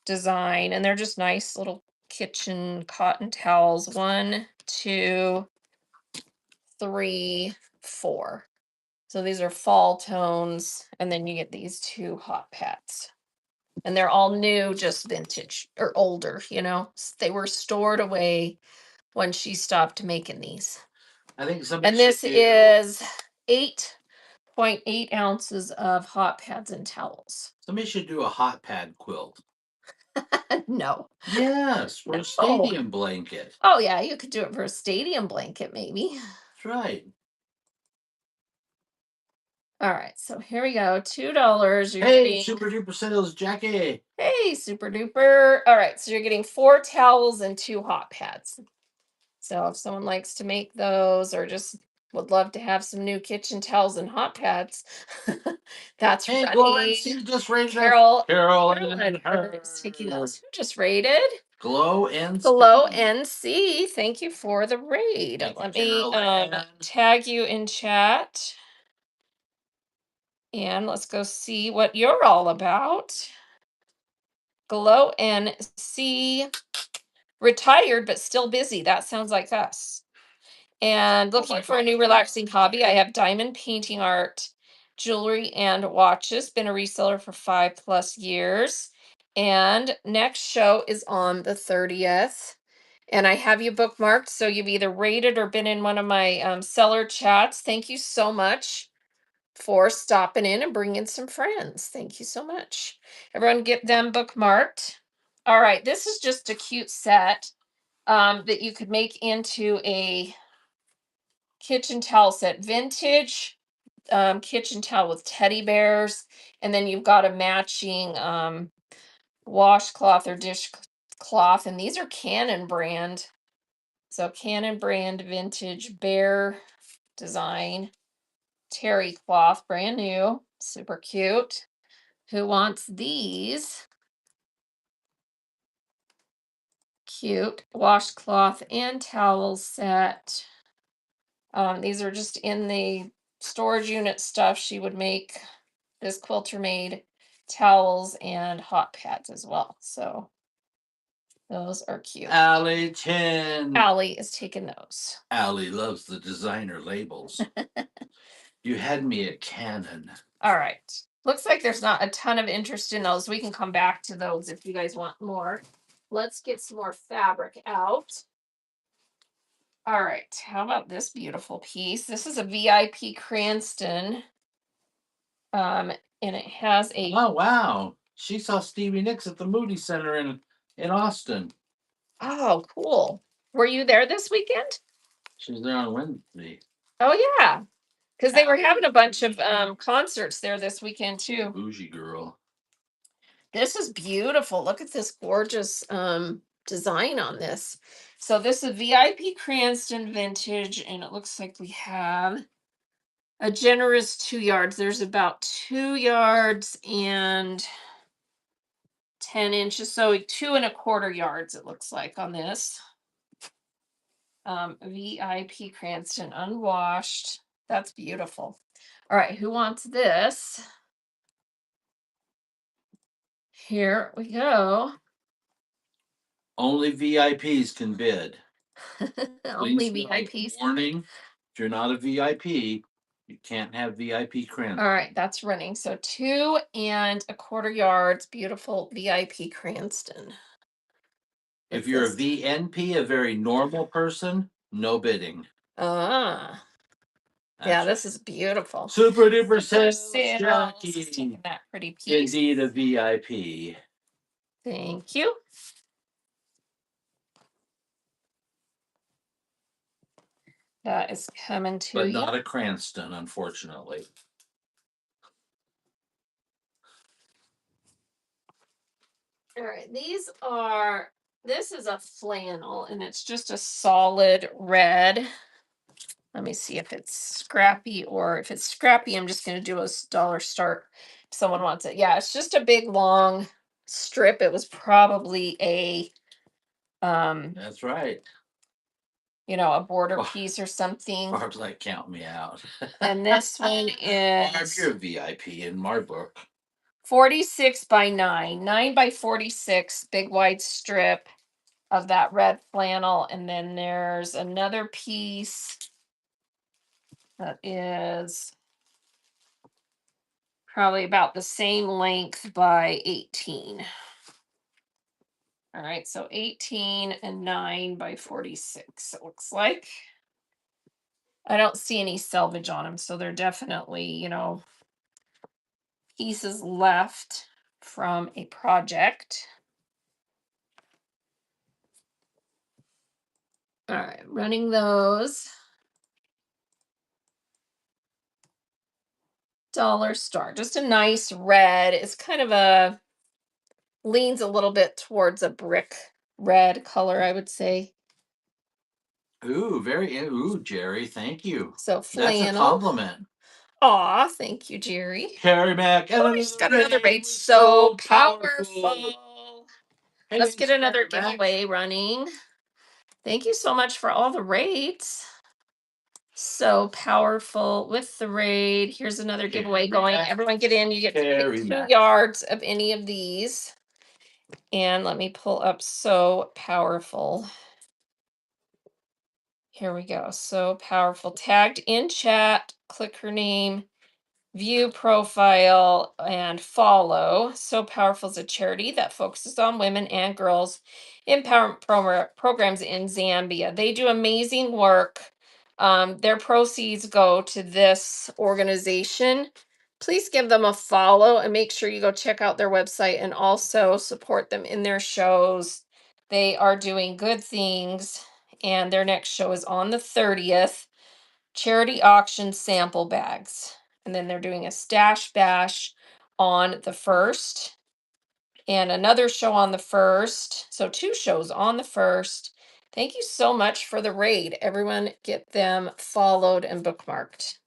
design, and they're just nice little kitchen cotton towels. 1, 2, 3, 4. So these are fall tones, and then you get these 2 hot pads. And they're all new, just vintage or older, you know. They were stored away when she stopped making these. I think And this is 8.8 ounces of hot pads and towels. somebody should do a hot pad quilt. No. Yes, for a stadium blanket. Oh yeah, you could do it for a stadium blanket, maybe. That's right. All right, so here we go. $2. You're Hey, getting super duper sales, Jackie. Hey, super duper. All right, so you're getting 4 towels and 2 hot pads. So if someone likes to make those or just would love to have some new kitchen towels and hot pads, that's Hey, ready. Glow just rated us. Carol, Carolyn is taking those. Who just rated? Glow and Hello, Speed. NC. Thank you for the raid. Thank you, Let me Carolyn. tag you in chat. And let's go see what you're all about. Glow NC, retired but still busy. That sounds like us. And looking for a new relaxing hobby. I have diamond painting art, jewelry, and watches. Been a reseller for 5+ years. And next show is on the 30th. And I have you bookmarked, so you've either rated or been in one of my seller chats. Thank you so much for stopping in and bringing some friends. Thank you so much. Everyone get them bookmarked. All right, this is just a cute set that you could make into a kitchen towel set. Vintage kitchen towel with teddy bears. And then you've got a matching washcloth or dishcloth. And these are Canon brand. So Canon brand vintage bear design. Terry cloth, brand new. Super cute. Who wants these? Cute washcloth and towel set. These are just in the storage unit stuff. She would make, this quilter made towels and hot pads as well. So those are cute. Allie Chin. Allie is taking those. Allie loves the designer labels. You had me at Canon. All right. Looks like there's not a ton of interest in those. We can come back to those if you guys want more. Let's get some more fabric out. All right. How about this beautiful piece? This is a VIP Cranston. And it has a Oh wow. She saw Stevie Nicks at the Moody Center in Austin. Oh, cool. Were you there this weekend? She was there on Wednesday. Oh yeah. Because they were having a bunch of concerts there this weekend too. Bougie girl. This is beautiful. Look at this gorgeous design on this. So this is VIP Cranston vintage, and it looks like we have a generous 2 yards. There's about 2 yards and 10 inches, so 2¼ yards it looks like on this. VIP Cranston unwashed. That's beautiful. All right, who wants this? Here we go. Only VIPs can bid. Only Please note, VIPs. warning, if you're not a VIP, you can't have VIP Cranston. All right, that's running. So 2¼ yards, beautiful VIP Cranston. If you're a VNP, a very normal person, no bidding. Ah, yeah, this is beautiful. Super duper sales, Jackie. Jackie. That pretty piece. Indeed a VIP. Thank you. That is coming to But you. not a Cranston, unfortunately. All right, this is a flannel and it's just a solid red. Let me see if it's scrappy, or if it's scrappy, I'm just going to do a dollar start if someone wants it. Yeah, it's just a big long strip. It was probably a That's right. a border piece or something. Barb's like, count me out. And this one Barb, is you're a VIP in my book. 46 by 9, 9 by 46, big wide strip of that red flannel. And then there's another piece that is Probably about the same length by 18. All right, so 18 and 9 by 46, it looks like. I don't see any selvage on them, so they're definitely, pieces left from a project. All right, running those. Dollar Star, just a nice red. It's kind of leans a little bit towards a brick red color, I would say. Ooh, Jerry, thank you. So That's a flannel. compliment. Aw, thank you, Jerry. Carry back Oh, and I just got another another raid raid. was So so powerful. powerful. Hey, Let's get another Carry back. giveaway running. Thank you so much for all the raids. So powerful with the raid. Here's another giveaway going. Everyone get in. You get to pick 2 yards of any of these. And let me pull up So Powerful. Here we go. So Powerful. Tagged in chat. Click her name. View profile and follow. So Powerful is a charity that focuses on women and girls empowerment programs in Zambia. They do amazing work. Their proceeds go to this organization. Please give them a follow and make sure you go check out their website and also support them in their shows. They are doing good things, and their next show is on the 30th. Charity auction sample bags. And then they're doing a stash bash on the 1st and another show on the 1st. So 2 shows on the 1st. Thank you so much for the raid. Everyone get them followed and bookmarked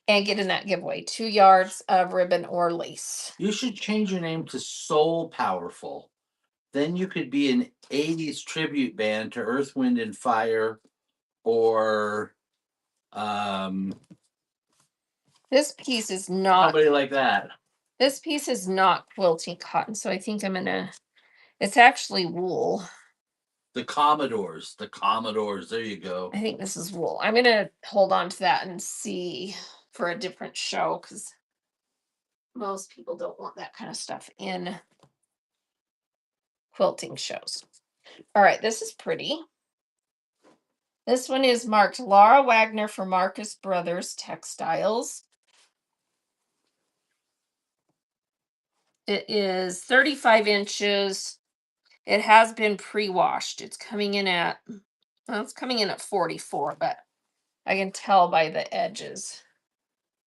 and get in that giveaway. 2 yards of ribbon or lace. You should change your name to Soul Powerful. Then you could be an 80s tribute band to Earth, Wind, and Fire or This piece is not somebody like that. This piece is not quilting cotton, so I think I'm gonna. It's actually wool. The Commodores. There you go. I think this is wool. I'm gonna hold on to that and see for a different show because most people don't want that kind of stuff in quilting shows. All right, this is pretty. This one is marked Laura Wagner for Marcus Brothers Textiles. It is 35 inches. It has been pre-washed. It's coming in at, well, it's coming in at 44, but I can tell by the edges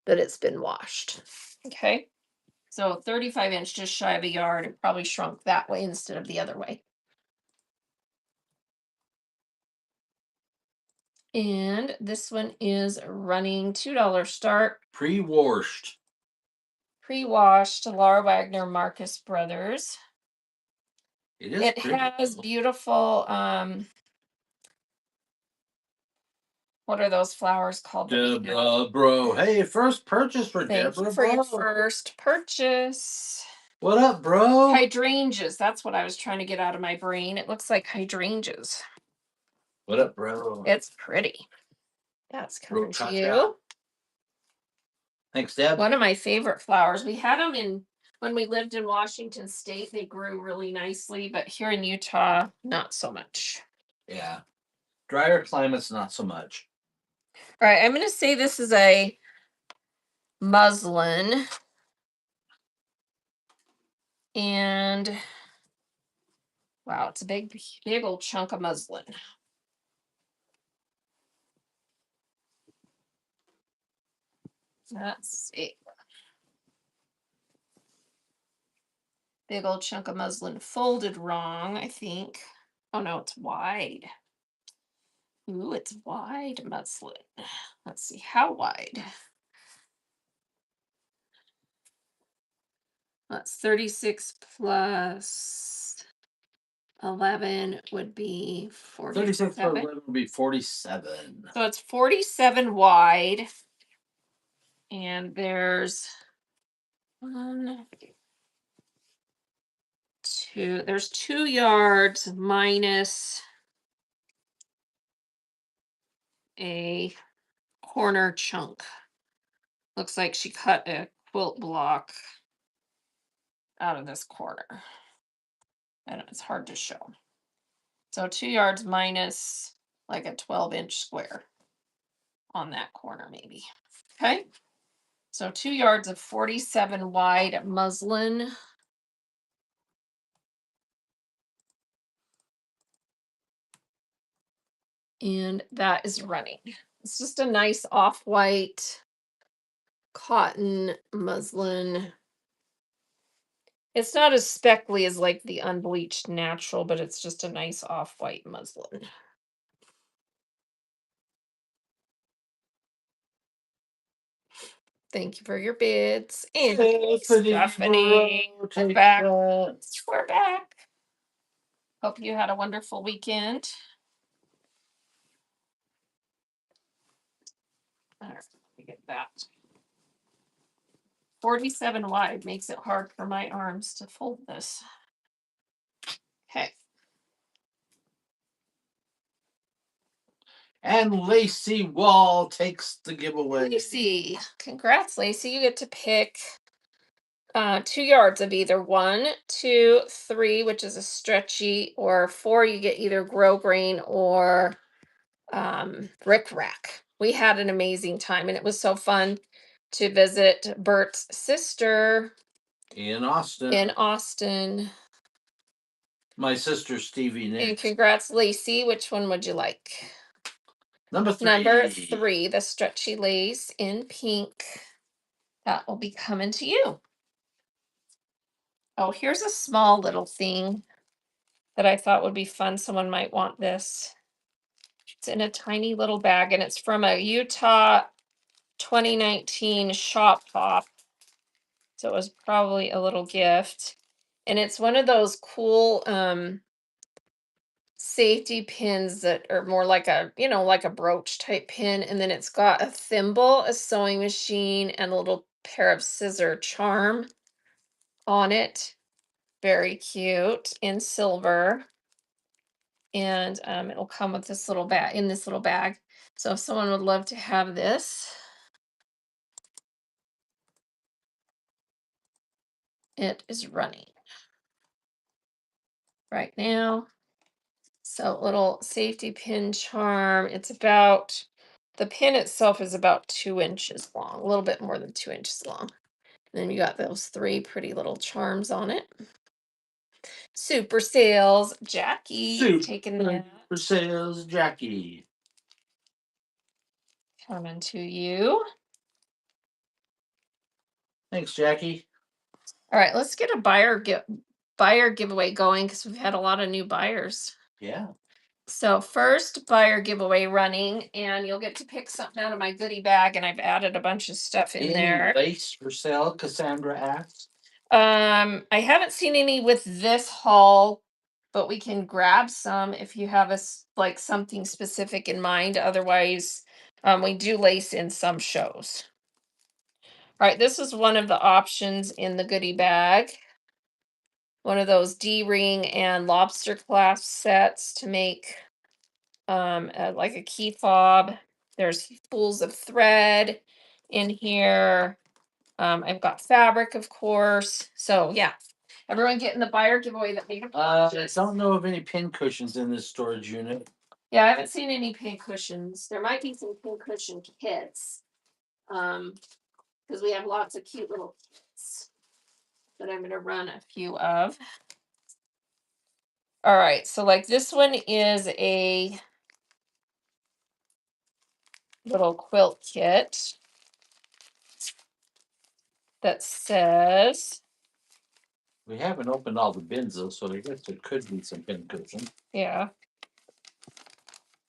that it's been washed. Okay. So 35-inch, just shy of a yard. It probably shrunk that way instead of the other way. And this one is running $2 start. Pre-washed. Pre-washed, Laura Wagner, Marcus Brothers. It has beautiful, what are those flowers called? Deborah Bro. Hey, first purchase for Thank Deborah you for your Bro. first purchase. What up, bro? Hydrangeas. That's what I was trying to get out of my brain. It looks like hydrangeas. What up, bro? It's pretty. That's coming to Cha-cha. you. Thanks, Deb. One of my favorite flowers. We had them when we lived in Washington State. They grew really nicely, but here in Utah, not so much. Yeah. Drier climates, not so much. All right, I'm going to say this is a muslin. And wow, it's a big old chunk of muslin. Let's see. Big old chunk of muslin folded wrong, I think. Oh no, it's wide. Ooh, it's wide muslin. Let's see, how wide? That's 36 plus 11 would be 36 plus 47. 11 would be 47. So it's 47 wide. And there's 1, 2, there's 2 yards minus a corner chunk. Looks like she cut a quilt block out of this corner. And it's hard to show. So 2 yards minus like a 12-inch square on that corner maybe. Okay. So 2 yards of 47 wide muslin. And that is running. It's just a nice off-white cotton muslin. It's not as speckly as like the unbleached natural, but it's just a nice off-white muslin. Thank you for your bids. And Stephanie, we're back. We're back. Hope you had a wonderful weekend. All right, let me get that. 47 wide makes it hard for my arms to fold this. Okay. And Lacey Wall takes the giveaway. Lacey, congrats, Lacey. You get to pick 2 yards of either 1, 2, 3, which is a stretchy, or 4, you get either grosgrain or Rick Rack. We had an amazing time, and it was so fun to visit Bert's sister In Austin. in Austin. My sister Stevie And Nicks. congrats, Lacey. Which one would you like? Number 3. Number 3, the stretchy lace in pink. That will be coming to you. Oh, here's a small little thing that I thought would be fun. Someone might want this. It's in a tiny little bag, and it's from a Utah 2019 shop hop. So it was probably a little gift. And it's one of those cool safety pins that are more like a, like a brooch type pin. And then it's got a thimble, a sewing machine, and a little pair of scissor charm on it. Very cute in silver. And it'll come with this little bag, in this little bag. So if someone would love to have this, it is running right now. So little safety pin charm. It's about, the pin itself is about 2 inches long, a little bit more than 2 inches long. And then you got those 3 pretty little charms on it. Super sales, Jackie taking that. Super sales, Jackie. Coming to you. Thanks, Jackie. All right, let's get a buyer giveaway going because we've had a lot of new buyers. Yeah. So first buyer giveaway running, and you'll get to pick something out of my goodie bag, and I've added a bunch of stuff in there. Lace for sale, Cassandra asks. I haven't seen any with this haul, but we can grab some if you have like something specific in mind. Otherwise, we do lace in some shows. All right, this is one of the options in the goodie bag. One of those D-ring and lobster clasp sets to make like a key fob. There's spools of thread in here. I've got fabric, of course. So yeah, everyone getting the buyer giveaway that we have. I don't know of any pin cushions in this storage unit. Yeah, I haven't seen any pin cushions. There might be some pin cushion kits. Because we have lots of cute little kits that I'm gonna run a few of. All right, so like this one is a little quilt kit that says, We haven't opened all the bins though, so I guess there could be some pin cushion. yeah.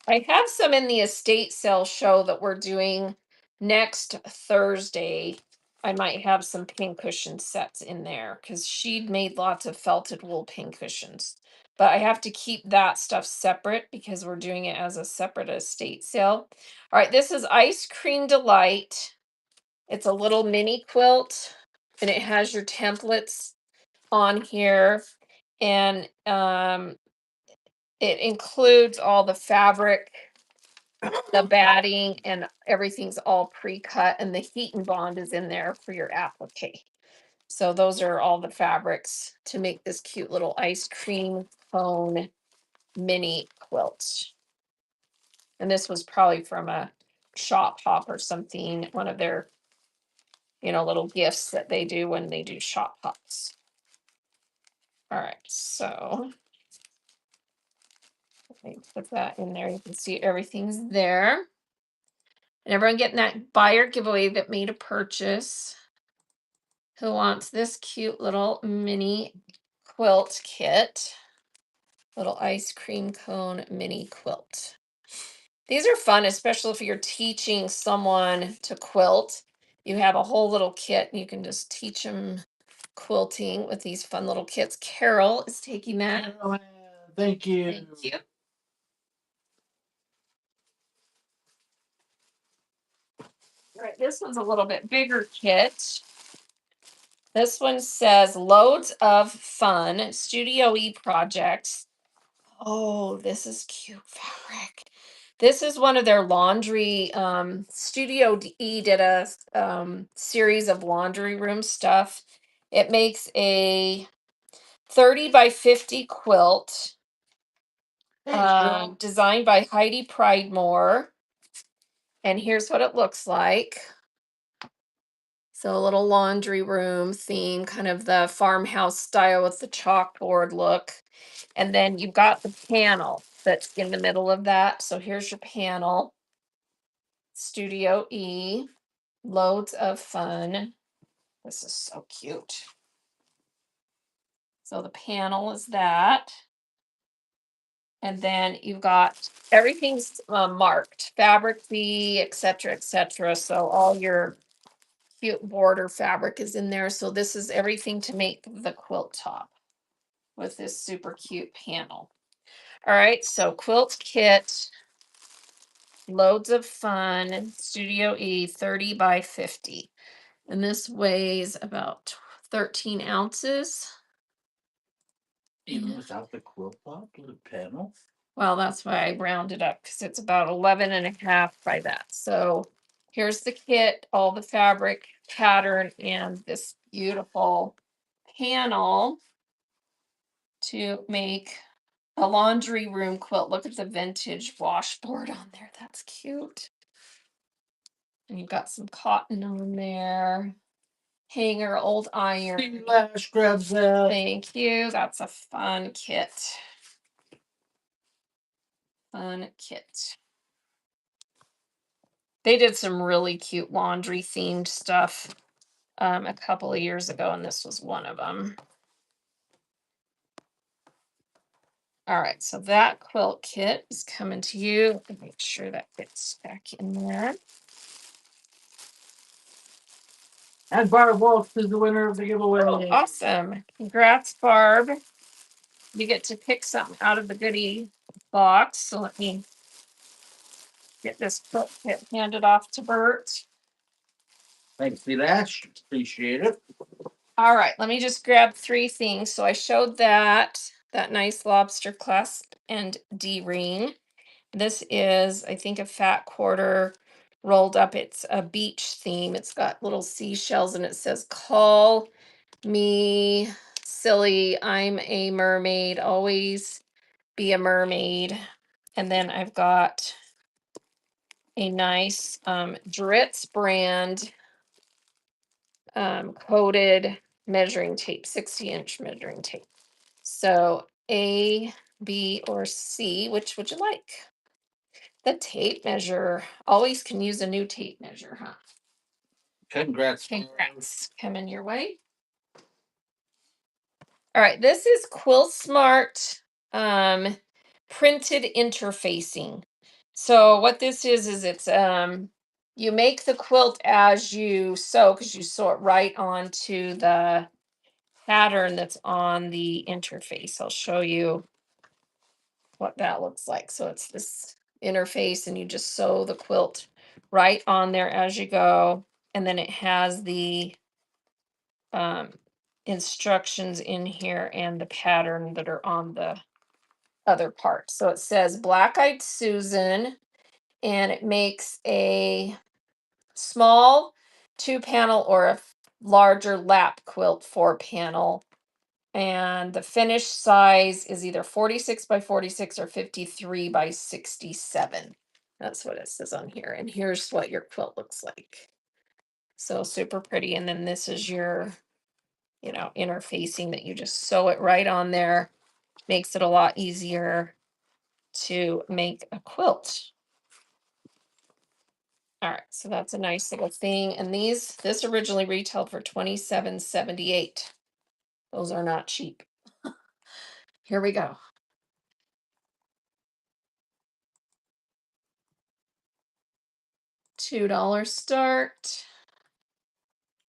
I have some in the estate sale show that we're doing next Thursday. I might have some pin cushion sets in there because she'd made lots of felted wool pin cushions. But I have to keep that stuff separate because we're doing it as a separate estate sale. All right, this is Ice Cream Delight. It's a little mini quilt, and it has your templates on here. And it includes all the fabric the batting and everything's all pre-cut, and the heat and bond is in there for your applique. So those are all the fabrics to make this cute little ice cream cone mini quilt. And this was probably from a shop hop or something, one of their, little gifts that they do when they do shop hops. All right, so let me put that in there. You can see everything's there. And everyone getting that buyer giveaway that made a purchase who wants this cute little mini quilt kit, little ice cream cone mini quilt. These are fun, especially if you're teaching someone to quilt. You have a whole little kit and you can just teach them quilting with these fun little kits. Carol is taking that. Carolyn, thank you. Thank you. All right, this one's a little bit bigger kit. This one says loads of fun Studio E projects. Oh, this is cute fabric. This is one of their laundry. E did a series of laundry room stuff. It makes a 30 by 50 quilt designed by Heidi Pridemore. And here's what it looks like. So a little laundry room theme, kind of the farmhouse style with the chalkboard look. And then you've got the panel that's in the middle of that. So here's your panel. Studio E. Loads of fun. This is so cute. So the panel is that. And then you've got everything's marked, fabric fee, etc., etc. So all your cute border fabric is in there. So this is everything to make the quilt top with this super cute panel. All right, so quilt kit, loads of fun, Studio E 30 by 50. And this weighs about 13 ounces. Even without the quilt top with the panel? Well, that's why I rounded up because it's about 11 and a half by that. So here's the kit, all the fabric pattern, and this beautiful panel to make a laundry room quilt. Look at the vintage washboard on there. That's cute. And you've got some cotton on there. Hanger, old iron. Lash grabs that. Thank you. That's a fun kit. Fun kit. They did some really cute laundry themed stuff a couple of years ago, and this was one of them. All right, so that quilt kit is coming to you. Make sure that fits back in there. And Barb Walsh is the winner of the giveaway. Oh, awesome. Congrats, Barb. You get to pick something out of the goodie box. So let me get this quilt kit handed off to Bert. Thanks, Lash. Appreciate it. All right, let me just grab three things. So I showed that nice lobster clasp and D-ring. This is, I think, a fat quarter rolled up. It's a beach theme. It's got little seashells and it says, "Call me silly, I'm a mermaid, always be a mermaid." And then I've got a nice Dritz brand coated measuring tape, 60-inch measuring tape. So A, B, or C, which would you like? The tape measure. Always can use a new tape measure, huh? Congrats. Congrats. Coming your way. All right, this is Quill Smart printed interfacing. So what this is it's you make the quilt as you sew, because you sew it right onto the pattern that's on the interface. I'll show you what that looks like. So it's this interface and you just sew the quilt right on there as you go. And then it has the um, instructions in here and the pattern that are on the other part. So it says Black Eyed Susan and it makes a small 2-panel or a larger lap quilt 4-panel. And the finished size is either 46 by 46 or 53 by 67. That's what it says on here. And here's what your quilt looks like. So super pretty. And then this is your, interfacing that you just sew it right on there. Makes it a lot easier to make a quilt. All right, so that's a nice little thing. And this originally retailed for $27.78. Those are not cheap. Here we go. $2 start.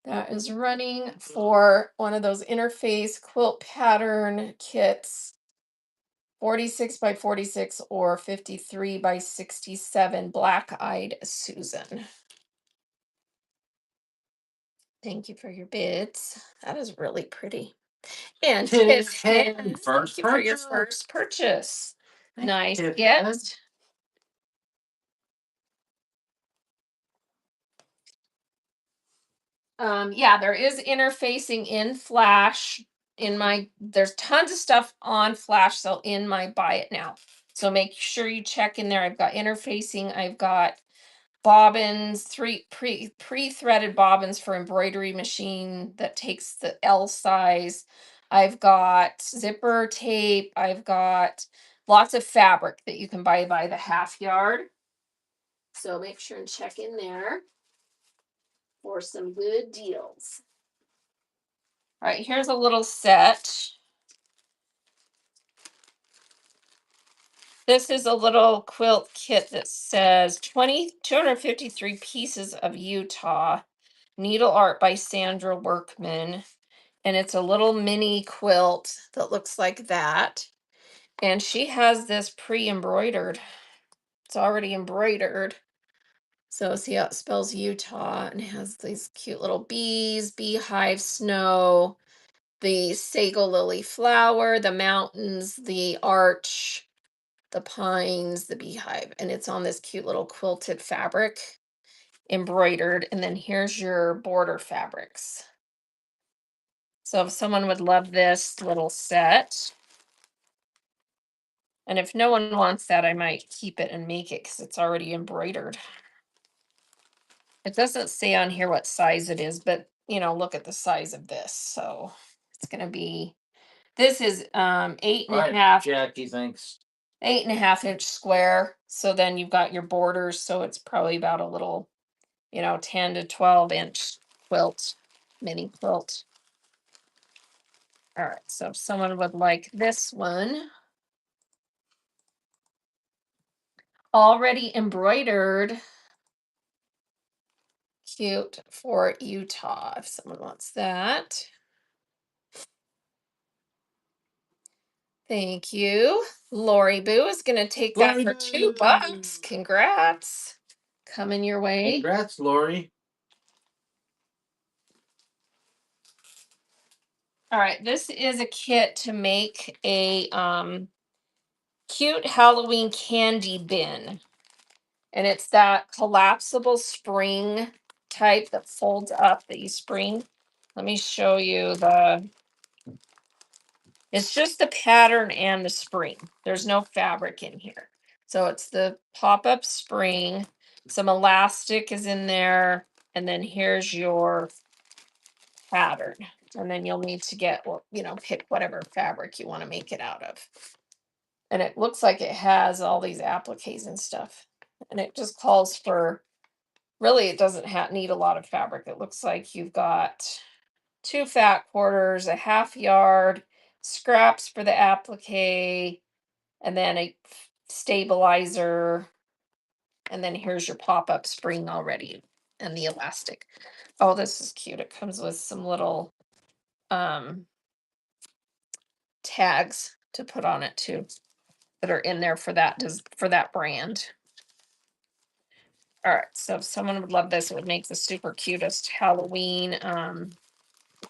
That is running for one of those interface quilt pattern kits, 46 by 46 or 53 by 67, Black-Eyed Susan. Thank you for your bids. That is really pretty. And Tiffany, First thank you for your purchase. first purchase. Nice Tiffany. gift. Yeah, there is interfacing in Flash. There's tons of stuff on Flash, so in my buy it now. So make sure you check in there. I've got interfacing. I've got bobbins, three pre-threaded bobbins for embroidery machine that takes the L size. I've got zipper tape. I've got lots of fabric that you can buy by the half yard. So make sure and check in there for some good deals. All right, here's a little set. This is a little quilt kit that says 253 pieces of Utah. Needle art by Sandra Workman. And it's a little mini quilt that looks like that. And she has this pre-embroidered. It's already embroidered. So see how it spells Utah, and it has these cute little bees, beehive, snow, the sago lily flower, the mountains, the arch, the pines, the beehive, and it's on this cute little quilted fabric, embroidered. And then here's your border fabrics. So if someone would love this little set, and if no one wants that, I might keep it and make it because it's already embroidered. It doesn't say on here what size it is, but look at the size of this. So it's gonna be, this is eight and a half. Jackie thinks 8.5 inch square. So then you've got your borders. So it's probably about a little, 10 to 12 inch quilt, mini quilt. All right. So if someone would like this one, already embroidered, cute for Utah, if someone wants that. Thank you. Lori Boo is going to take that for $2. Congrats. Coming your way. Congrats, Lori. All right, this is a kit to make a cute Halloween candy bin. And it's that collapsible spring type that folds up that you spring. Let me show you it's just the pattern and the spring. There's no fabric in here. So it's the pop-up spring, some elastic is in there, and then here's your pattern. And then you'll need to get, pick whatever fabric you want to make it out of. And it looks like it has all these appliques and stuff. And it just calls for, really, it doesn't need a lot of fabric. It looks like you've got 2 fat quarters, a half yard, scraps for the applique, and then a stabilizer. And then here's your pop-up spring already and the elastic. Oh, this is cute. It comes with some little tags to put on it too that are in there for that brand. All right, so if someone would love this, it would make the super cutest Halloween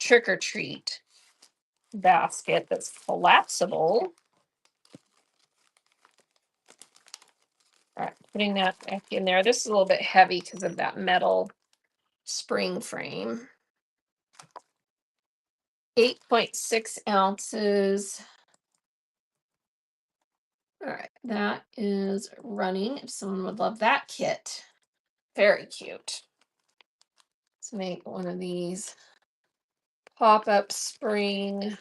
trick or treat basket that's collapsible. All right, putting that back in there. This is a little bit heavy because of that metal spring frame. 8.6 ounces. All right, that is running. If someone would love that kit, very cute. Let's make one of these pop-up spring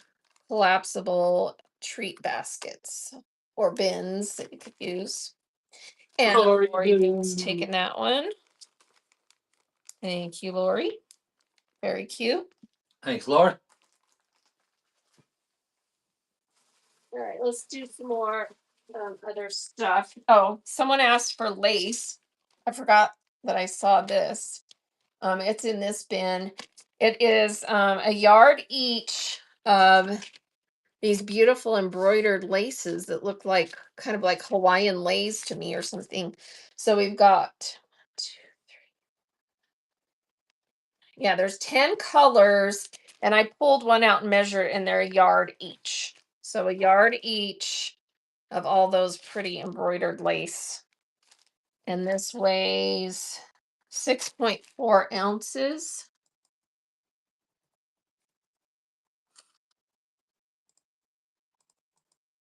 collapsible treat baskets or bins that you could use. And Lori Lori's Boo. taking that one. Thank you, Lori. Very cute. Thanks, Laura. All right, let's do some more other stuff. Oh, someone asked for lace. I forgot that I saw this. It's in this bin. It is a yard each of these beautiful embroidered laces that look like kind of like Hawaiian lace to me or something. So we've got yeah, there's 10 colors, and I pulled one out and measured, and they're a yard each. So a yard each of all those pretty embroidered lace. And this weighs 6.4 ounces.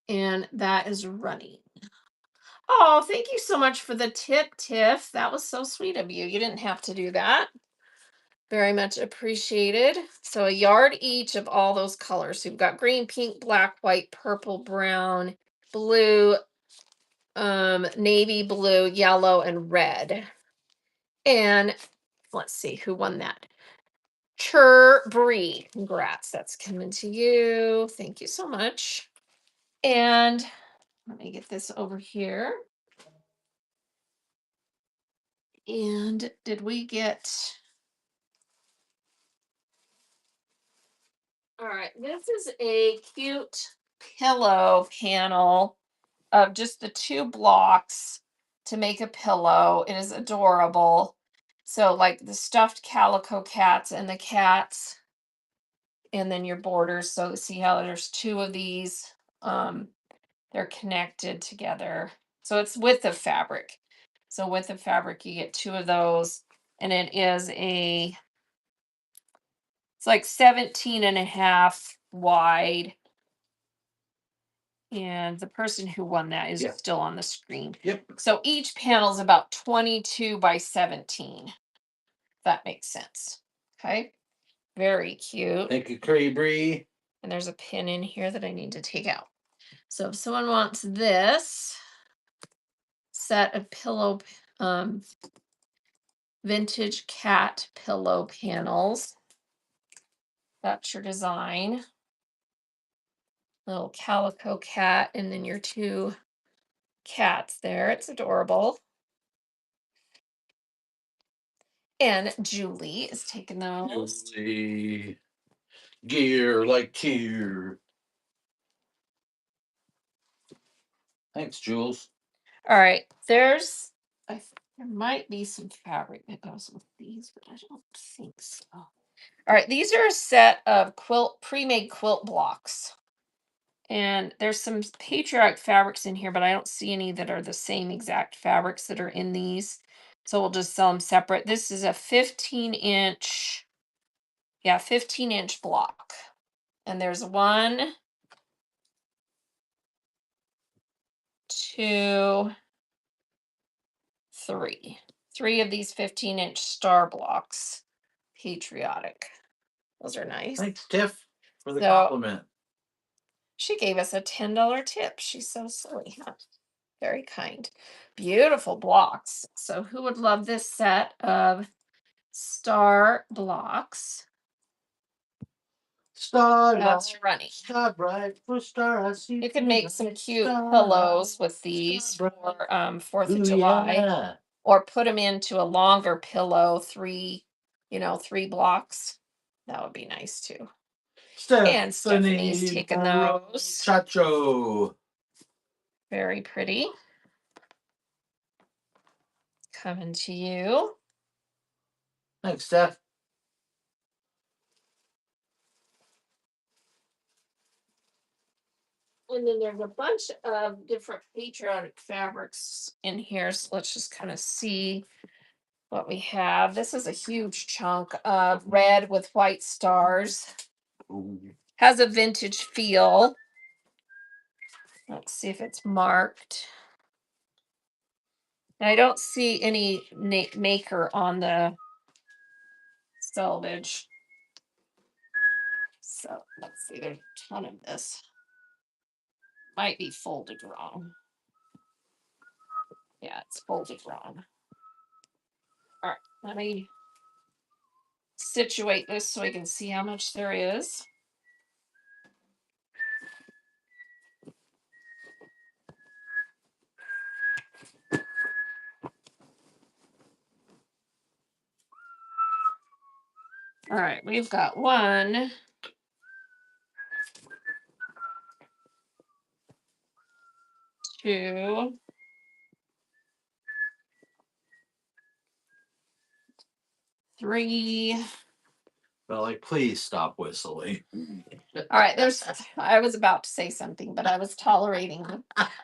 And that is running. Oh, thank you so much for the tip, Tiff. That was so sweet of you. You didn't have to do that. Very much appreciated. So a yard each of all those colors. So you've got green, pink, black, white, purple, brown, blue, navy blue, yellow, and red. And let's see who won that. Bree. Congrats. That's coming to you. Thank you so much. And let me get this over here. And did we get all right, this is a cute pillow panel of just the two blocks to make a pillow. It is adorable. So, like the stuffed calico cats and the cats, and then your borders. So, see how there's two of these? Um, they're connected together. So, it's with the fabric. So, with the fabric, you get two of those, and it's like 17 and a half wide. And the person who won that is still on the screen. Yep. So each panel is about 22 by 17. That makes sense. Okay. Very cute. Thank you, Curry Bree. And there's a pin in here that I need to take out. So if someone wants this set of pillow, vintage cat pillow panels, that's your design. Little calico cat, and then your two cats there. It's adorable. And Julie is taking those. Julie. Gear like tear. Thanks, Jules. All right, there might be some fabric that goes with these, but I don't think so. All right, these are a set of pre-made quilt blocks. And there's some patriarch fabrics in here, but I don't see any that are the same exact fabrics that are in these. So we'll just sell them separate. This is a 15-inch, 15-inch block. And there's 1, 2, 3 of these 15-inch star blocks. Patriotic. Those are nice. Thanks, Tiff, for the compliment. She gave us a $10 tip. She's so silly, huh? Very kind. Beautiful blocks. So who would love this set of star blocks? Star That's running. Star bright for star I see. You can make some cute pillows with these for 4th of July. Yeah. Or put them into a longer pillow, 3 blocks. That would be nice too. And Stephanie's taken those. Chacho. Very pretty. Coming to you. Thanks, Steph. And then there's a bunch of different patriotic fabrics in here. So let's just kind of see what we have. This is a huge chunk of red with white stars. Ooh. Has a vintage feel. Let's see if it's marked. And I don't see any maker on the selvage. So let's see, there's a ton of this. Might be folded wrong. Yeah, it's folded wrong. All right, let me situate this so we can see how much there is. All right, we've got 1, 2, 3. But like, please stop whistling. All right, I was about to say something, but I was tolerating it.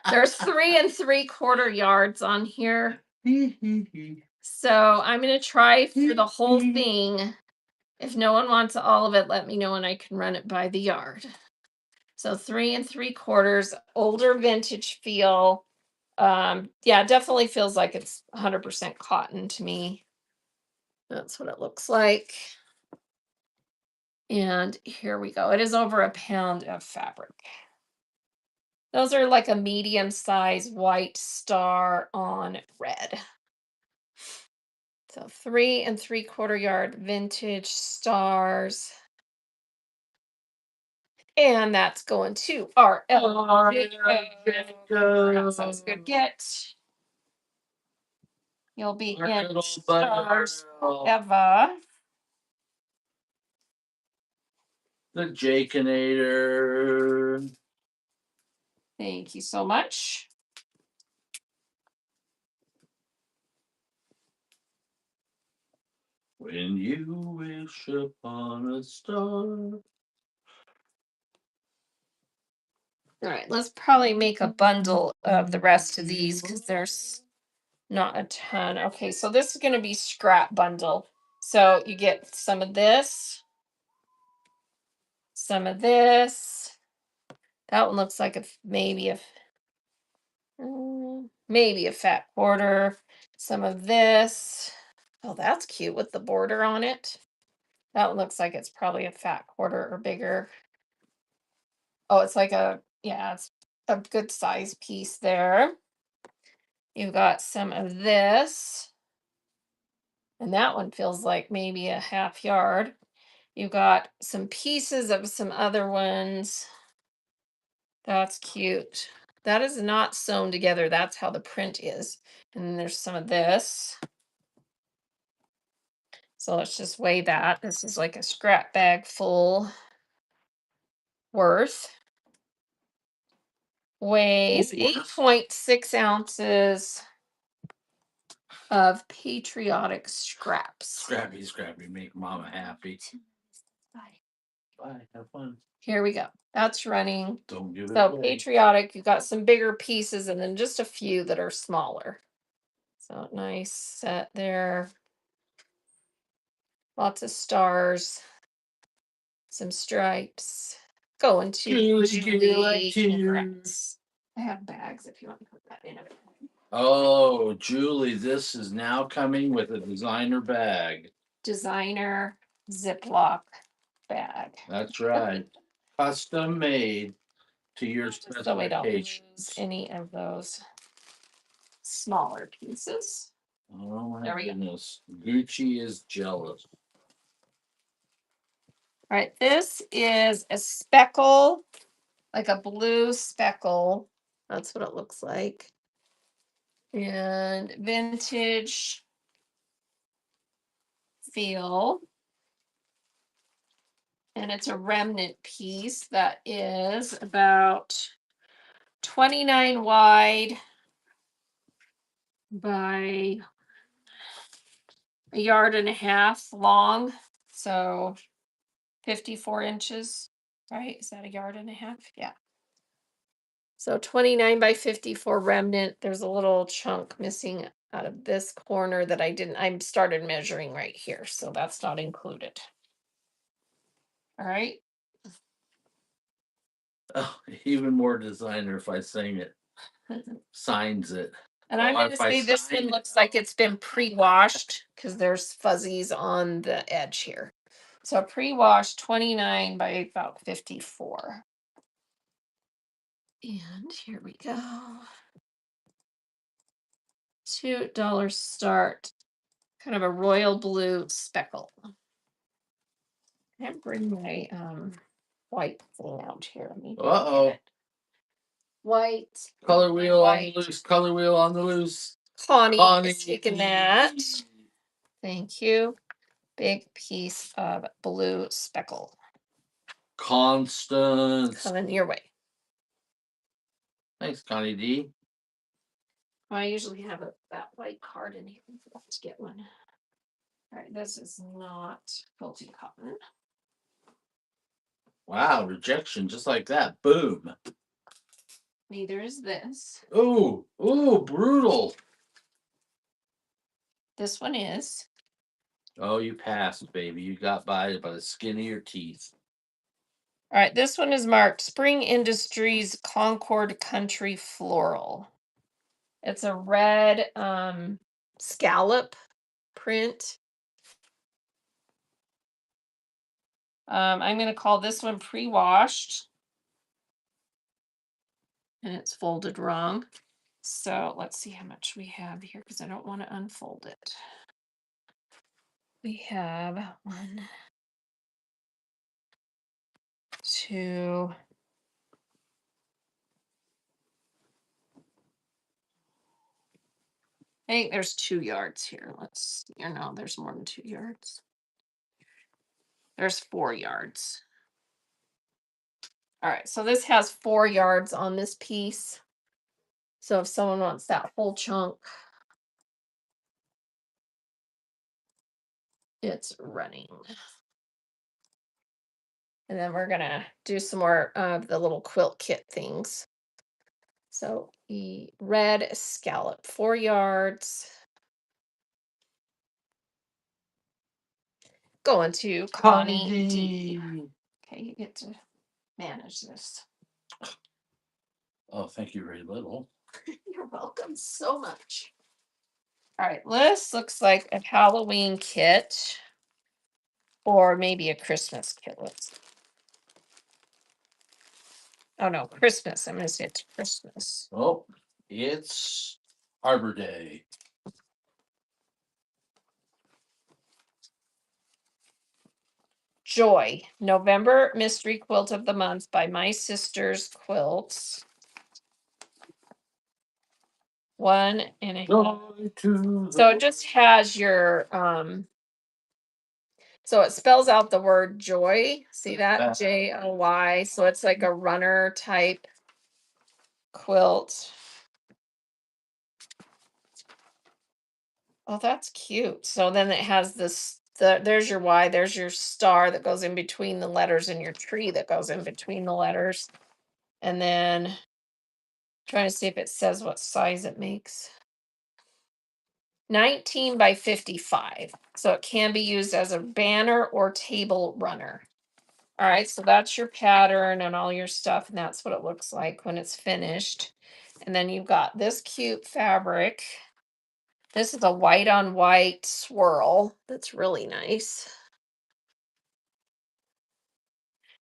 There's 3 3/4 yards on here. So I'm going to try for the whole thing. If no one wants all of it, let me know and I can run it by the yard. So 3 3/4, older vintage feel. Yeah, definitely feels like it's 100% cotton to me. That's what it looks like. And here we go. It is over a pound of fabric. Those are like a medium size white star on red. So 3 3/4 yard vintage stars. And that's going to our Sounds good. Get. You'll be in stars forever. The Jakinator. Thank you so much. When you wish upon a star. All right, let's probably make a bundle of the rest of these because there's not a ton. Okay, so this is going to be scrap bundle. So you get some of this, some of this. That one looks like maybe a fat quarter. Some of this. Oh, that's cute with the border on it. That one looks like it's probably a fat quarter or bigger. Oh, it's like it's a good size piece there. You've got some of this. And that one feels like maybe a half yard. You've got some pieces of some other ones. That's cute. That is not sewn together. That's how the print is. And then there's some of this. So let's just weigh that. This is like a scrap bag full worth. Weighs 8.6 ounces of patriotic scraps. Scrappy, make mama happy. Bye, have fun. Here we go. That's running. Don't give it So away. patriotic, you've got some bigger pieces and then just a few that are smaller. So nice set there. Lots of stars. Some stripes. Going to Julie. I have bags if you want to put that in it. Oh, Julie, this is now coming with a designer bag. Designer Ziploc bag. That's right. Custom made to your So we don't lose specifications. any of those smaller pieces. Oh my There we go. goodness. Gucci is jealous. All right, this is a speckle, like a blue speckle. That's what it looks like. And vintage feel. And it's a remnant piece that is about 29 wide by a yard and a half long. So 54 inches, right? Is that a yard and a half? Yeah. So 29 by 54 remnant. There's a little chunk missing out of this corner that I started measuring right here. So that's not included. All right. Oh, even more designer if I sing it, signs it. And I'm going to If I say this one sign it. looks like it's been pre-washed because there's fuzzies on the edge here. So pre-washed 29 by about 54. And here we go. $2 start. Kind of a royal blue speckle. I can't bring my white thing out here. Let me Uh-oh. get it. White. Color wheel on the White. loose. Color wheel on the loose. Connie Connie. is taking that. Thank you. Big piece of blue speckle. Constance. Coming your way. Thanks, Connie D. I usually have that white card in here. Let's get one. All right, this is not quilting cotton. Wow, rejection just like that. Boom. Neither is this. Ooh, brutal. This one is. Oh, you passed, baby. You got by the skin of your teeth. All right, this one is marked Spring Industries Concord Country Floral. It's a red scallop print. I'm going to call this one pre-washed. And it's folded wrong. So let's see how much we have here because I don't want to unfold it. We have 1, 2. I think there's 2 yards here. Let's see. Or no, there's more than 2 yards. There's 4 yards. All right, so this has 4 yards on this piece. So if someone wants that whole chunk, it's running. And then we're gonna do some more of the little quilt kit things. So the red scallop, 4 yards. Going to Connie D. Okay, you get to manage this. Oh, thank you very little. You're welcome so much. All right, this looks like a Halloween kit or maybe a Christmas kit. Oh no, Christmas. I'm going to say it's Christmas. Oh, it's Arbor Day. Joy, November Mystery Quilt of the Month by My Sister's Quilts. 1.5. So it just has your so it spells out the word joy. See that? Joy. So it's like a runner type quilt. Oh, that's cute. So then it has there's your Y, there's your star that goes in between the letters and your tree that goes in between the letters. And then trying to see if it says what size it makes. 19 by 55. So it can be used as a banner or table runner. All right, so that's your pattern and all your stuff, and that's what it looks like when it's finished. And then you've got this cute fabric. This is a white on white swirl that's really nice.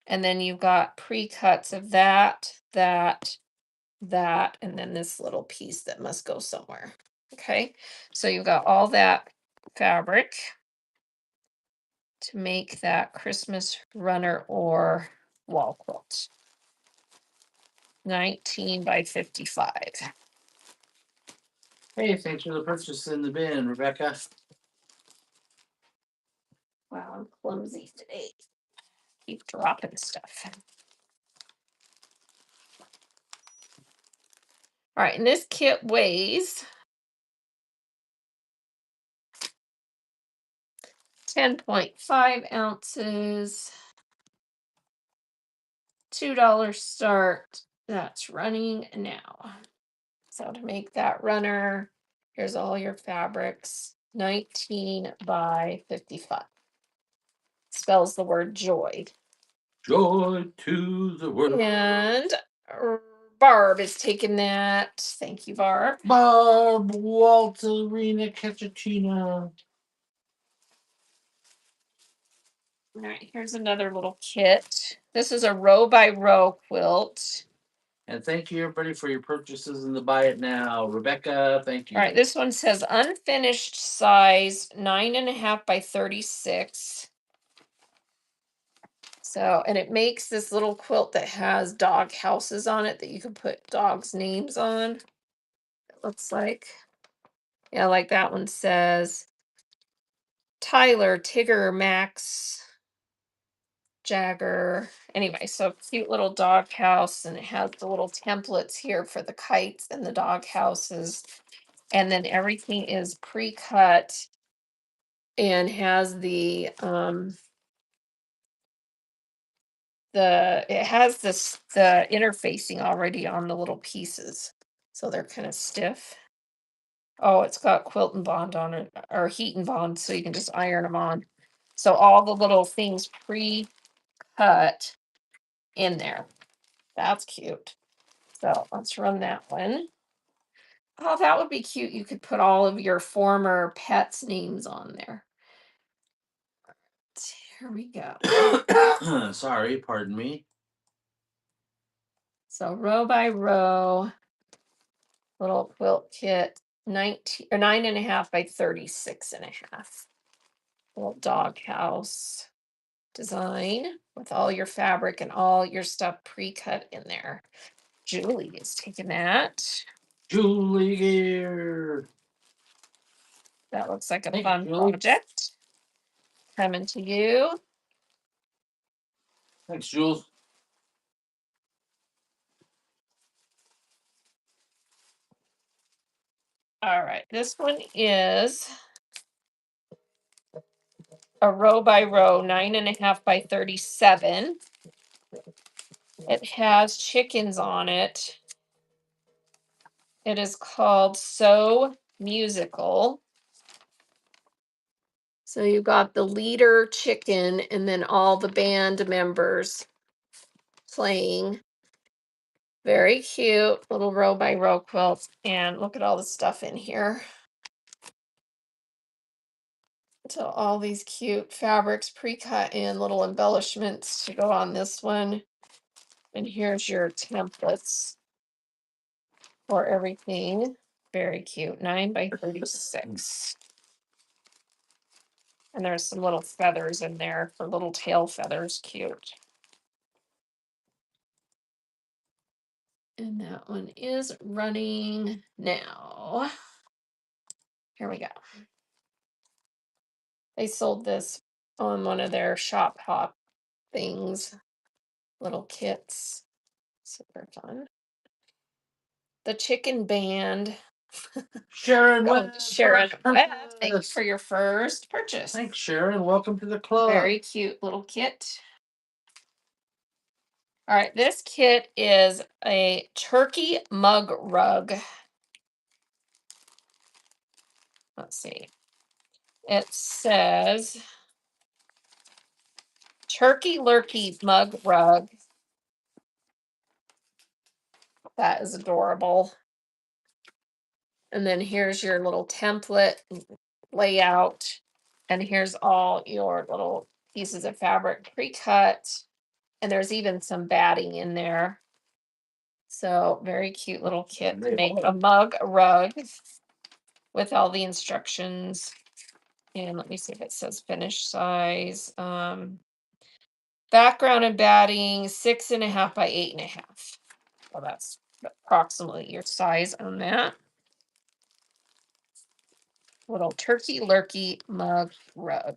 And then you've got pre-cuts of that, and then this little piece that must go somewhere. Okay, so you've got all that fabric to make that Christmas runner or wall quilt. 19 by 55. Hey, thanks for the purchase in the bin, Rebecca. Wow, I'm clumsy today. Keep dropping stuff. All right, and this kit weighs 10.5 ounces. $2 start. That's running now. So to make that runner, here's all your fabrics. 19 by 55. Spells the word joy. Joy to the world. And Barb is taking that. Thank you, Barb. Barb Walterina Cachatina. All right, here's another little kit. This is a row by row quilt. And thank you, everybody, for your purchases in the Buy It Now. Rebecca, thank All right, you. this one says unfinished size 9.5 by 36. So, and it makes this little quilt that has dog houses on it that you can put dogs' names on. It looks like. Yeah, like that one says Tyler, Tigger, Max, Jagger. Anyway, so cute little dog house, and it has the little templates here for the kites and the dog houses. And then everything is pre-cut and has it has the interfacing already on the little pieces. So they're kind of stiff. Oh, it's got quilt and bond on it, or heat and bond, so you can just iron them on. So all the little things pre-cut in there. That's cute. So let's run that one. Oh, that would be cute. You could put all of your former pets' names on there. Here we go. Sorry, pardon me. So row by row, little quilt kit, 19 or 9.5 by 36.5. Little dog house design with all your fabric and all your stuff pre-cut in there. Julie is taking that. Julie Gear. That looks like a Thanks, fun Julie. project. Coming to you. Thanks, Jules. All right, this one is a row by row, 9.5 by 37. It has chickens on it. It is called So Musical. So you got the leader chicken and then all the band members playing. Very cute little row by row quilt. And look at all the stuff in here. So all these cute fabrics pre-cut in little embellishments to go on this one. And here's your templates for everything. Very cute. 9 by 36. And there's some little feathers in there for little tail feathers. Cute. And that one is running now. Here we go. They sold this on one of their shop hop things, little kits. Super fun. The chicken band. Sharon Going Webb. to Sharon Webb. Thank you Purchase. for your first purchase. Thanks, Sharon. Welcome to the club. Very cute little kit. All right, this kit is a turkey mug rug. Let's see. It says turkey lurkey mug rug. That is adorable. And then here's your little template layout. And here's all your little pieces of fabric pre-cut. And there's even some batting in there. So very cute little kit to make a mug rug with all the instructions. And let me see if it says finished size. Background and batting 6.5 by 8.5. Well, that's approximately your size on that. Little turkey lurkey mug rug.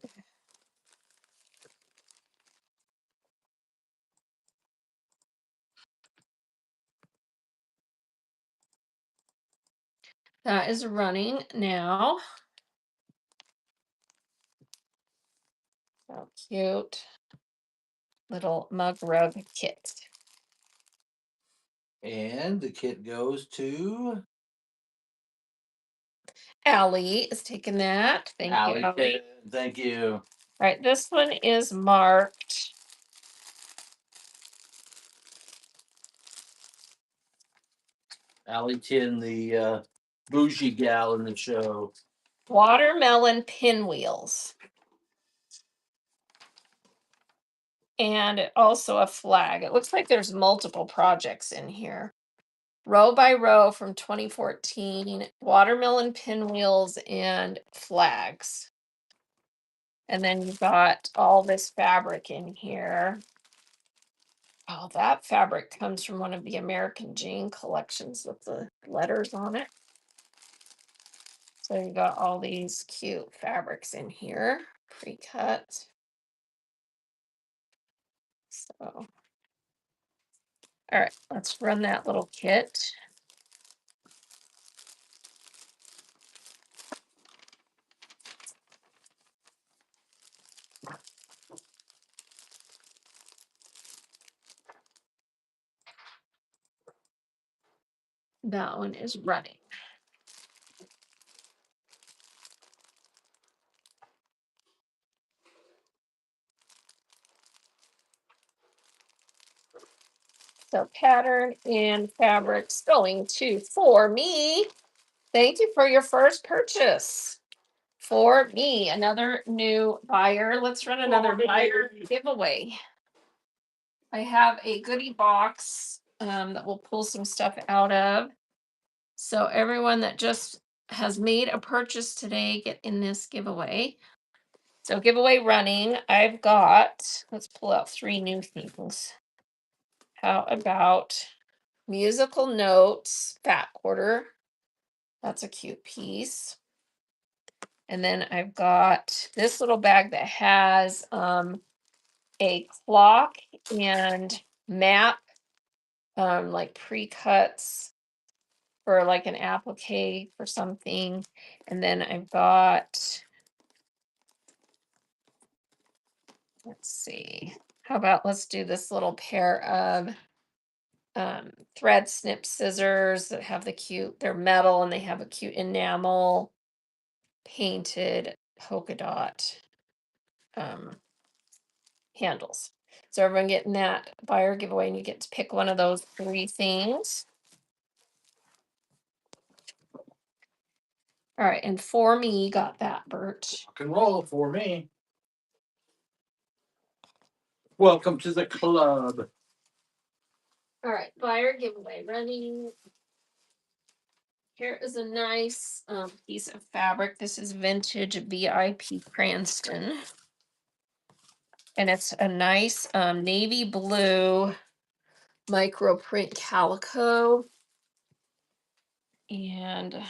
That is running now. So cute. Little mug rug kit. And the kit goes to Allie is taking that. Thank you, Allie. Allie. Thank you. All right, this one is marked Allie Tin, the bougie gal in the show. watermelon pinwheels. And also a flag. It looks like there's multiple projects in here. Row by row from 2014, watermelon pinwheels and flags. And then you've got all this fabric in here. Oh, that fabric comes from one of the American Jane collections with the letters on it. So you got all these cute fabrics in here, pre-cut. So, all right, let's run that little kit. That one is running. So pattern and fabrics going to for me. Thank you for your first purchase. For me, another new buyer. Let's run another buyer giveaway. I have a goodie box that we'll pull some stuff out of. So everyone that just has made a purchase today, get in this giveaway. So giveaway running, I've got, let's pull out 3 new things. How about musical notes, fat quarter? That's a cute piece. And then I've got this little bag that has a clock and map, like pre-cuts for like an applique for something. And then I've got, let's see, how about let's do this little pair of thread snip scissors that have the cute, they're metal and they have a cute enamel painted polka dot um, handles. So everyone getting that buyer giveaway, and you get to pick one of those 3 things. All right, and for me, got that, Bert. Rock and roll for me. Welcome to the club. All right, buyer giveaway running. Here is a nice piece of fabric. This is vintage VIP Cranston. And it's a nice navy blue micro print calico. And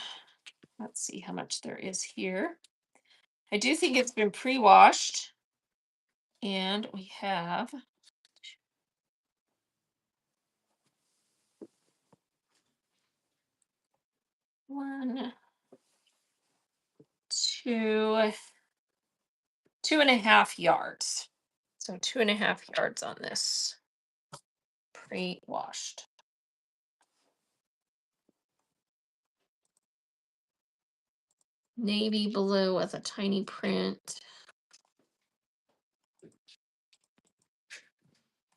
let's see how much there is here. I do think it's been pre-washed. And we have 1, 2, 2.5 yards. So 2.5 yards on this pre-washed. Navy blue with a tiny print.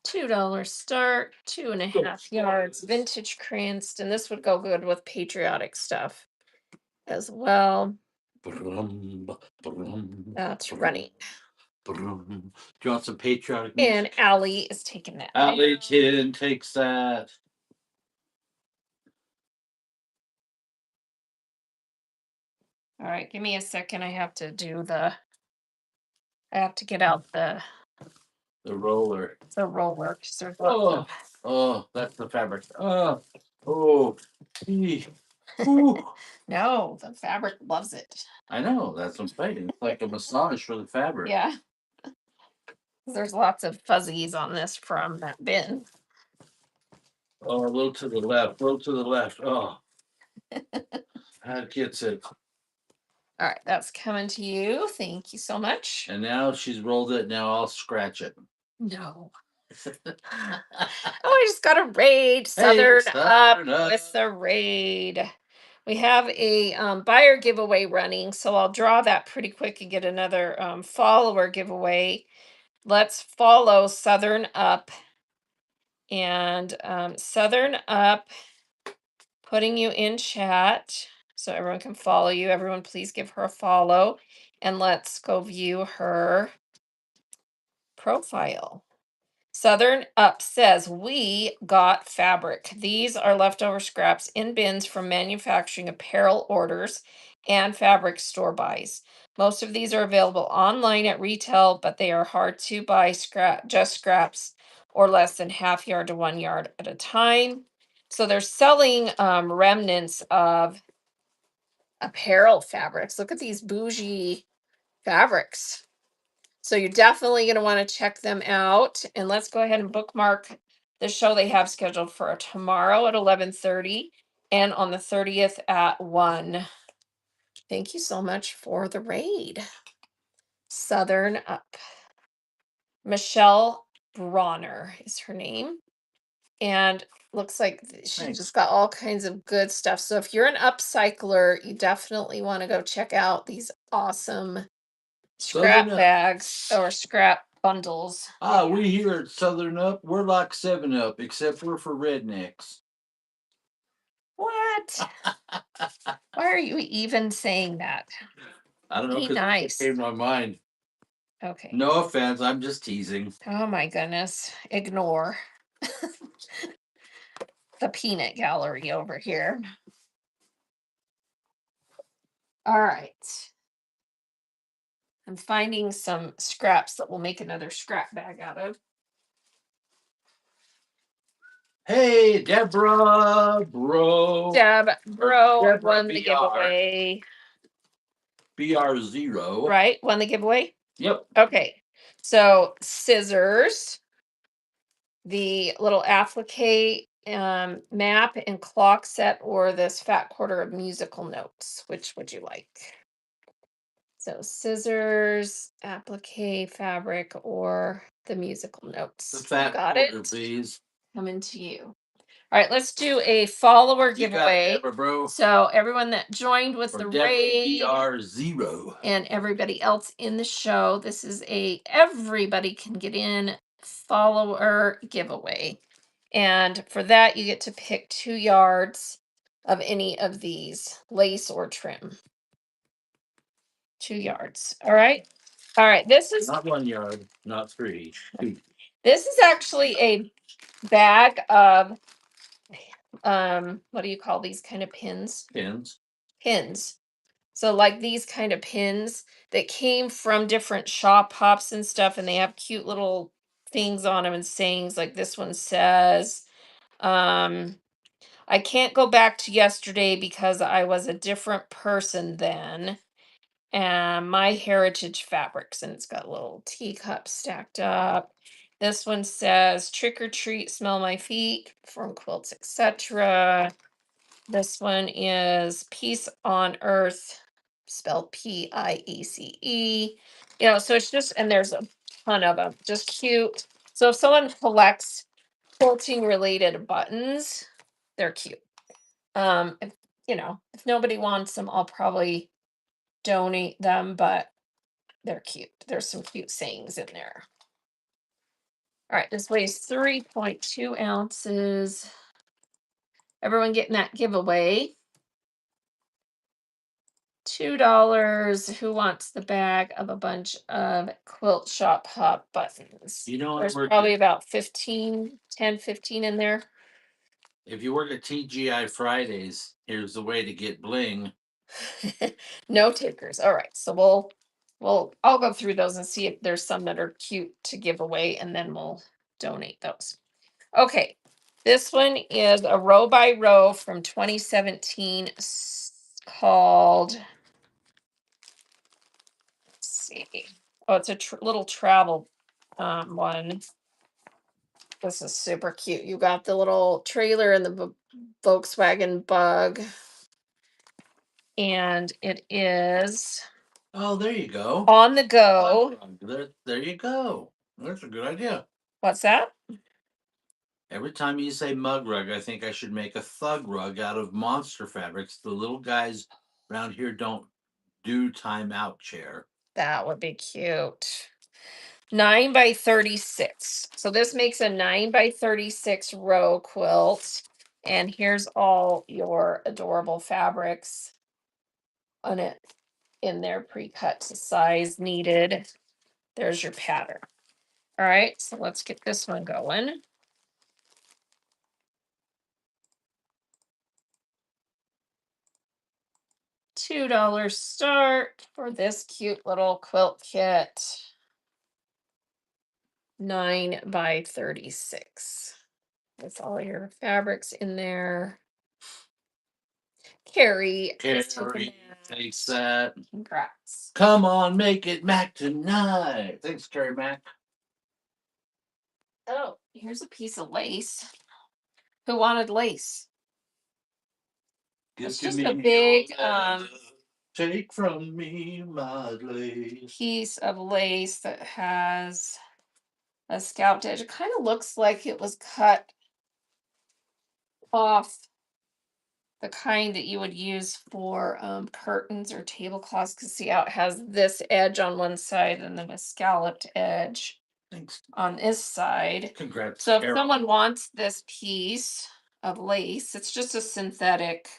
$2 start, 2.5 yards, vintage Cranston. This would go good with patriotic stuff as well. Brum, brum, That's brum, running. brum. Do you want some patriotic music? And Allie is taking that. Allie Tin takes that. All right, give me a second. I have to get out The roller. the roller because there's lots Oh, of. oh, that's the fabric. Oh, ee, ooh. No, the fabric loves it. I know, that's what I'm saying. It's like a massage for the fabric. Yeah. There's lots of fuzzies on this from that bin. Oh, a little to the left, a little to the left. Oh, that gets it. All right, that's coming to you. Thank you so much. And now she's rolled it. Now I'll scratch it. No. Oh, I just got a raid. Hey, Southern up Southern up. with the raid. We have a buyer giveaway running, so I'll draw that pretty quick and get another follower giveaway. Let's follow Southern Up and Southern Up, putting you in chat so everyone can follow you. Everyone, please give her a follow, and let's go view her profile. Southern Up says, "We got fabric. These are leftover scraps in bins from manufacturing apparel orders and fabric store buys. Most of these are available online at retail, but they are hard to buy just scraps or less than half yard to 1 yard at a time." So they're selling remnants of apparel fabrics. Look at these bougie fabrics. So you're definitely going to want to check them out. And let's go ahead and bookmark the show they have scheduled for tomorrow at 11:30 and on the 30th at 1. Thank you so much for the raid. Southern Up. Michelle Bronner is her name. And looks like she Thanks. just got all kinds of good stuff. So if you're an upcycler, you definitely want to go check out these awesome Southern scrap up. bags or scrap bundles. We here at Southern Up, we're like 7 Up, except we're for rednecks. What? Why are you even saying that? I don't know, Be because it nice. came to my mind. Okay. No offense, I'm just teasing. Oh my goodness. Ignore the peanut gallery over here. All right. I'm finding some scraps that we'll make another scrap bag out of. Hey, Deborah, bro. Deb, bro, Deborah won the BR. giveaway. BR0. Right? Won the giveaway? Yep. Okay. So scissors, the little applique map and clock set, or this fat quarter of musical notes. Which would you like? So scissors, applique, fabric, or the musical notes. The You fat got quarter, it. please. Coming to you. All right, let's do a follower You got it, giveaway. Deborah, bro. So everyone that joined with Or the Deborah raid BR0. and everybody else in the show, this is a everybody can get in follower giveaway. And for that, you get to pick 2 yards of any of these, lace or trim. 2 yards. All right. All right. This is Not 1 yard, not 3. 2 this is actually a bag of what do you call these kind of pins? pins. Pins. So like these kind of pins that came from different shop hops and stuff, and they have cute little things on them and sayings. Like this one says, um, "I can't go back to yesterday because I was a different person then." And my heritage fabrics, and it's got little teacups stacked up. This one says, "Trick or treat, smell my feet," from Quilts, etc. This one is "Peace on Earth," spelled Piece. So it's just, and there's a ton of them, just cute. So if someone collects quilting related buttons, they're cute. If if nobody wants them, I'll probably donate them, but they're cute. There's some cute sayings in there. All right, this weighs 3.2 ounces. Everyone getting that giveaway. $2. Who wants the bag of a bunch of quilt shop hop buttons? You know what? There's probably about 10, 15 in there. If you work at TGI Fridays, here's the way to get bling. No takers. All right. So I'll go through those and see if there's some that are cute to give away, and then we'll donate those. Okay. This one is a row by row from 2017 called, let's see. Oh, it's a little travel one. This is super cute. You got the little trailer and the Volkswagen Bug, and it is Oh, there you go. on the go. There you go. That's a good idea. What's that? Every time you say mug rug, I think I should make a thug rug out of monster fabrics. The little guys around here don't do timeout chair. That would be cute. 9 by 36. So this makes a 9 by 36 row quilt. And here's all your adorable fabrics on it in there, pre-cut to size needed. There's your pattern. All right, so let's get this one going. $2 start for this cute little quilt kit. 9 by 36. With all your fabrics in there. Carrie is taking Carrie that. takes that. Congrats. Come on, make it Mac tonight. Thanks, Carrie Mac. Oh, here's a piece of lace. Who wanted lace? Give It's to just me a your big love. Take from me my lace. piece of lace that has a scalloped edge. It kind of looks like it was cut off the kind that you would use for curtains or tablecloths. Because see how it has this edge on one side and then a scalloped edge Thanks. on this side. Congrats, So if Carol. someone wants this piece of lace, it's just a synthetic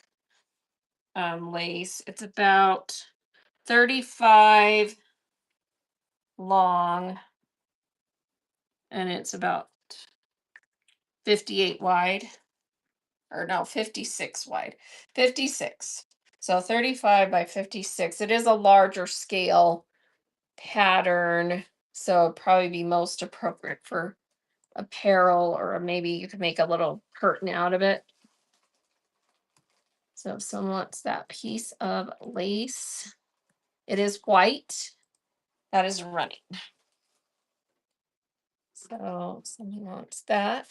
lace. It's about 35 long and it's about 58 wide, or no, 56 wide. 56. So 35 by 56. It is a larger scale pattern, so it'd probably be most appropriate for apparel, or maybe you could make a little curtain out of it. So if someone wants that piece of lace, it is white. That is running. So if someone wants that.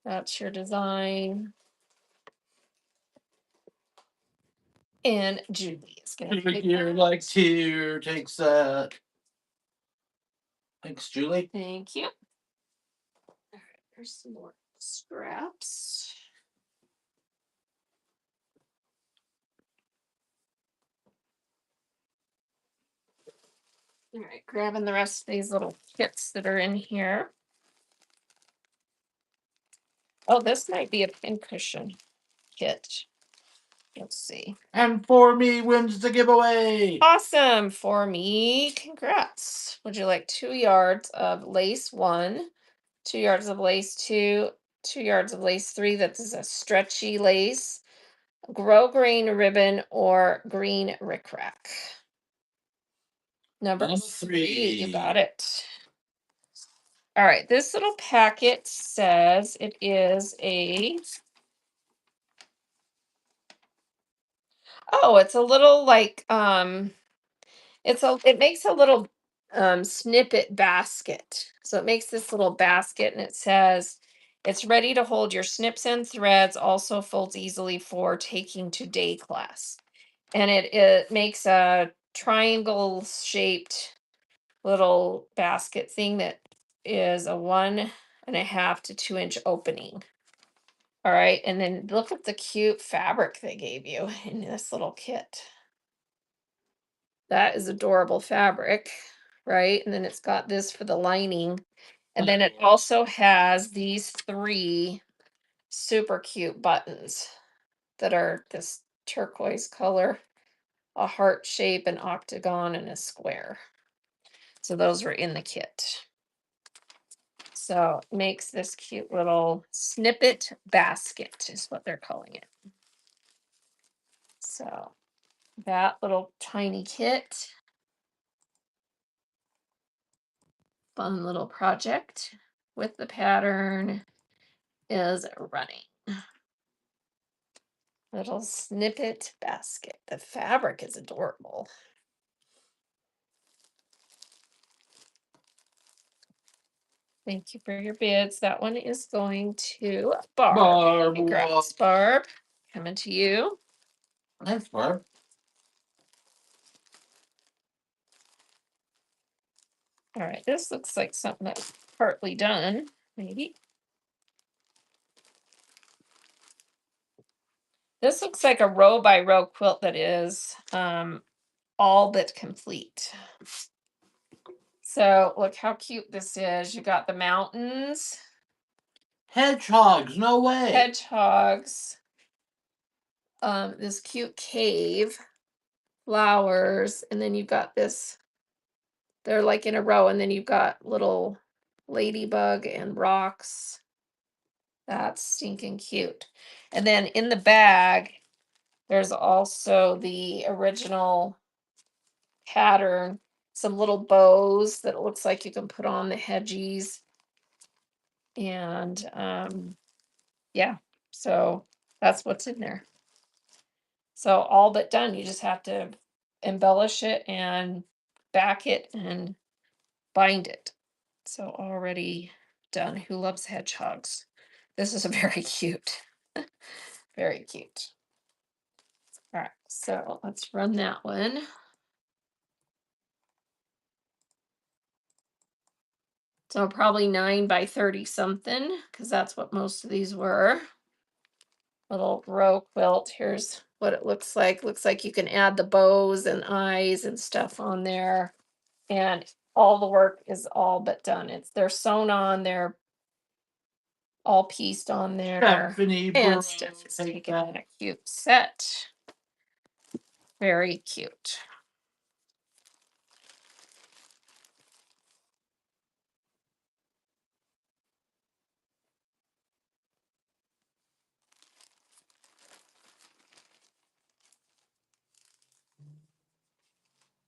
That's your design. And Julie is going to pick You're that. like tear takes that. Thanks, Julie. Thank you. All right, there's some more scraps. All right, grabbing the rest of these little kits that are in here. Oh, this might be a pincushion kit. Let's see. And for me wins the giveaway. Awesome for me. Congrats. Would you like 2 yards of lace one, 2 yards of lace two, 2 yards of lace three? That's a stretchy lace, grow green ribbon, or green rickrack. Number three, you got it. All right, this little packet says it is a, oh, it's a little like, it makes a little snippet basket. So it makes this little basket and it says it's ready to hold your snips and threads, also folds easily for taking to day class. And it makes a triangle shaped little basket thing that is a 1.5 to 2 inch opening. All right, and then look at the cute fabric they gave you in this little kit. That is adorable fabric, right? And then it's got this for the lining. And then it also has these three super cute buttons that are this turquoise color, a heart shape, an octagon, and a square. So those were in the kit. So it makes this cute little snippet basket, is what they're calling it. So that little tiny kit, fun little project with the pattern is running. Little snippet basket. The fabric is adorable. Thank you for your bids. That one is going to Barb. Barb. Congrats, Barb. Coming to you. Thanks, Barb. All right, this looks like something that's partly done, maybe. This looks like a row by row quilt that is all but complete. So look how cute this is. You got the mountains, Hedgehogs, no way. hedgehogs, this cute cave, flowers, and then you've got this, they're like in a row, and then you've got little ladybug and rocks. That's stinking cute. And then in the bag, there's also the original pattern, some little bows that it looks like you can put on the hedgies. And yeah, so that's what's in there. So all but done. You just have to embellish it and back it and bind it. So already done. Who loves hedgehogs? This is a very cute, very cute. All right, so let's run that one. So probably 9 by 30 something, because that's what most of these were. Little row quilt. Here's what it looks like. Looks like you can add the bows and eyes and stuff on there. And all the work is all but done. They're sewn on, they're all pieced on there. Stephanie And Burrow, Steph is take taking that. a cute set. Very cute.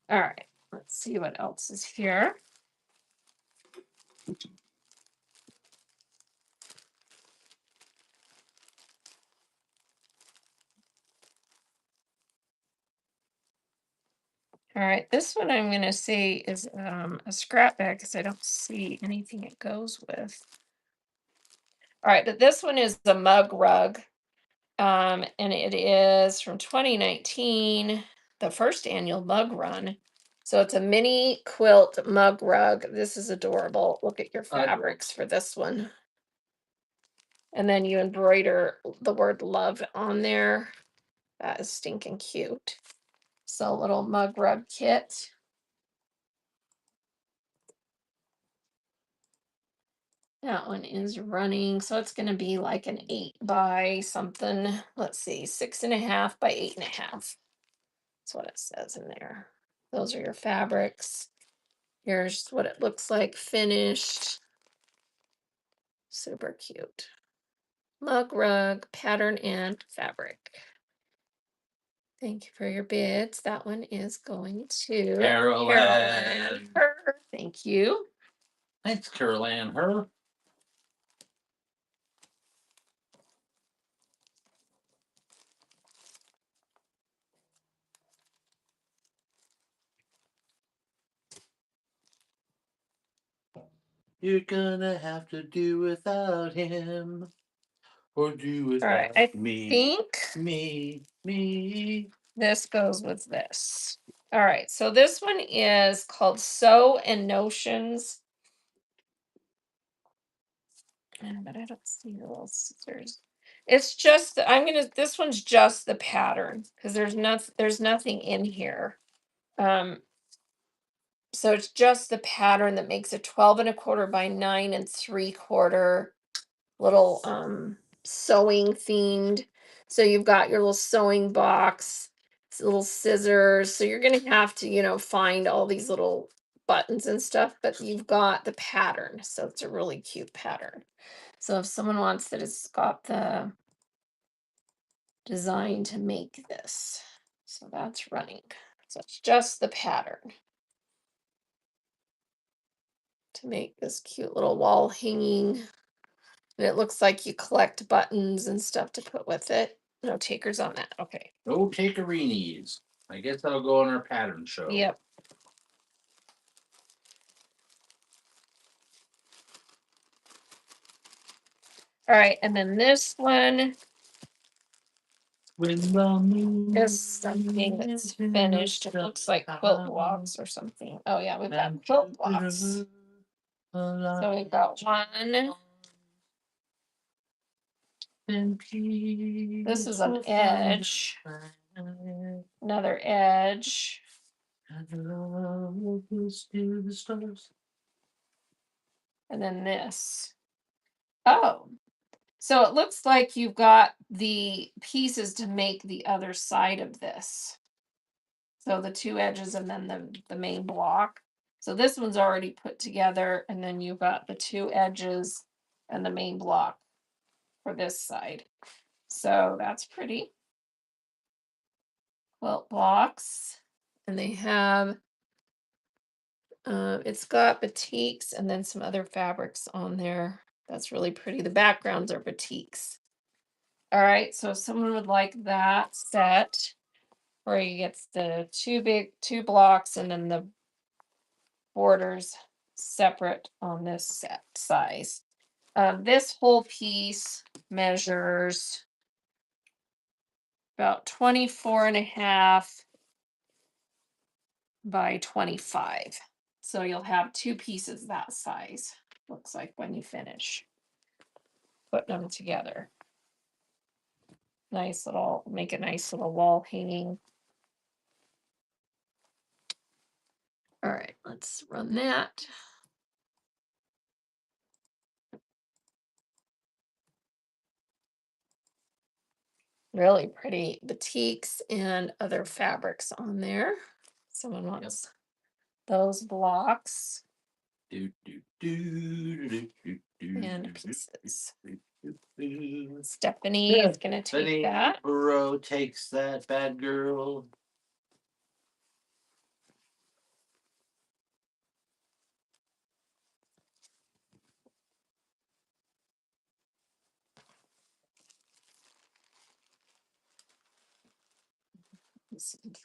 All right, let's see what else is here. All right, this one I'm going to say is a scrap bag because I don't see anything it goes with. All right, but this one is the mug rug. And it is from 2019, the first annual mug run. So it's a mini quilt mug rug. This is adorable. Look at your fabrics for this one. And then you embroider the word love on there. That is stinking cute. So little mug rug kit. That one is running. So it's going to be like an 8 by something. Let's see, 6.5 by 8.5. That's what it says in there. Those are your fabrics. Here's what it looks like finished. Super cute. Mug rug, pattern, and fabric. Thank you for your bids. That one is going to Carolyn. Her. Thank you. Thanks, Carolyn. Her. You're gonna have to do without him, or do All right, without I me. think Me. this goes with this. All right, so this one is called Sew and Notions. But I don't see the little scissors. It's just this one's just the pattern because there's nothing in here. Um, so it's just the pattern that makes it 12.25 by 9 3/4 little sewing themed. So you've got your little sewing box, little scissors. So you're gonna have to, find all these little buttons and stuff, but you've got the pattern. So it's a really cute pattern. So if someone wants that, it's got the design to make this. So that's running. So it's just the pattern to make this cute little wall hanging. And it looks like you collect buttons and stuff to put with it. No takers on that. Okay. No takerinis. I guess that'll go on our pattern show. Yep. All right. And then this one Is something that's finished. It looks like quilt blocks or something. Oh yeah, we've got quilt blocks. So we've got one. This is an edge. Another edge. And then this. Oh, so it looks like you've got the pieces to make the other side of this. So the two edges and then the main block. So this one's already put together, and then you've got the two edges and the main block for this side. So that's pretty. Quilt blocks. And they have it's got batiks and then some other fabrics on there. That's really pretty. The backgrounds are batiks. All right, so if someone would like that set, where you get the two blocks and then the borders separate on this set size. This whole piece measures about 24 and a half by 25. So you'll have two pieces that size, looks like when you finish putting them together. Nice little, make a nice little wall hanging. All right, let's run that. Really pretty batiks and other fabrics on there. Someone wants those blocks Do, do, do, do, do, do, and do, pieces. do. Stephanie is going to take that. Burrow takes that bad girl.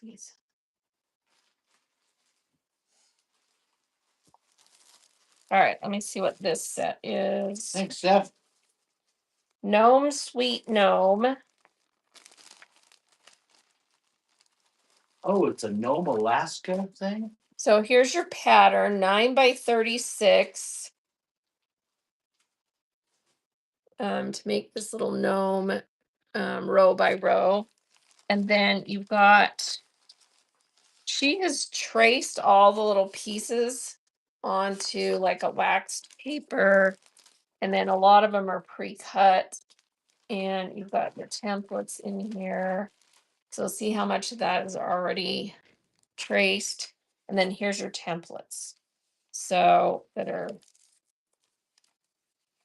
Please. All right, let me see what this set is. Thanks, Steph. Gnome, sweet gnome. Oh, it's a Nome, Alaska thing? So here's your pattern, 9 by 36. To make this little gnome row by row. And then you've got, she has traced all the little pieces onto like a waxed paper. And then a lot of them are pre-cut. And you've got your templates in here. So see how much of that is already traced. And then here's your templates. So that are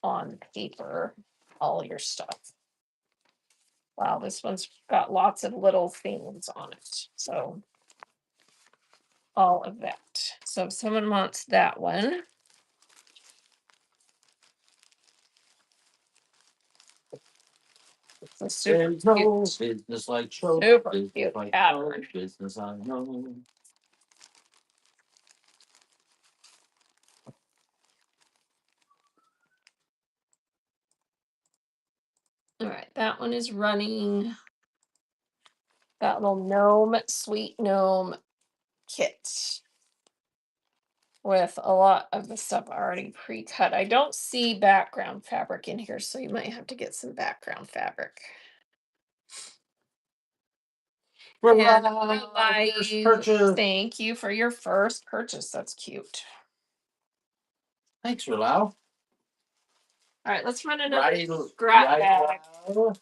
on paper, all your stuff. Wow, this one's got lots of little things on it. So all of that. So if someone wants that one, it's a super There's no cute, business like show. super Business cute like pattern. no business I know. All right, that one is running. That little gnome, sweet gnome kit with a lot of the stuff already pre-cut. I don't see background fabric in here, so you might have to get some background fabric. And First purchase. thank you for your first purchase. That's cute. Thanks, Relau. All right, let's run another scrap bag. All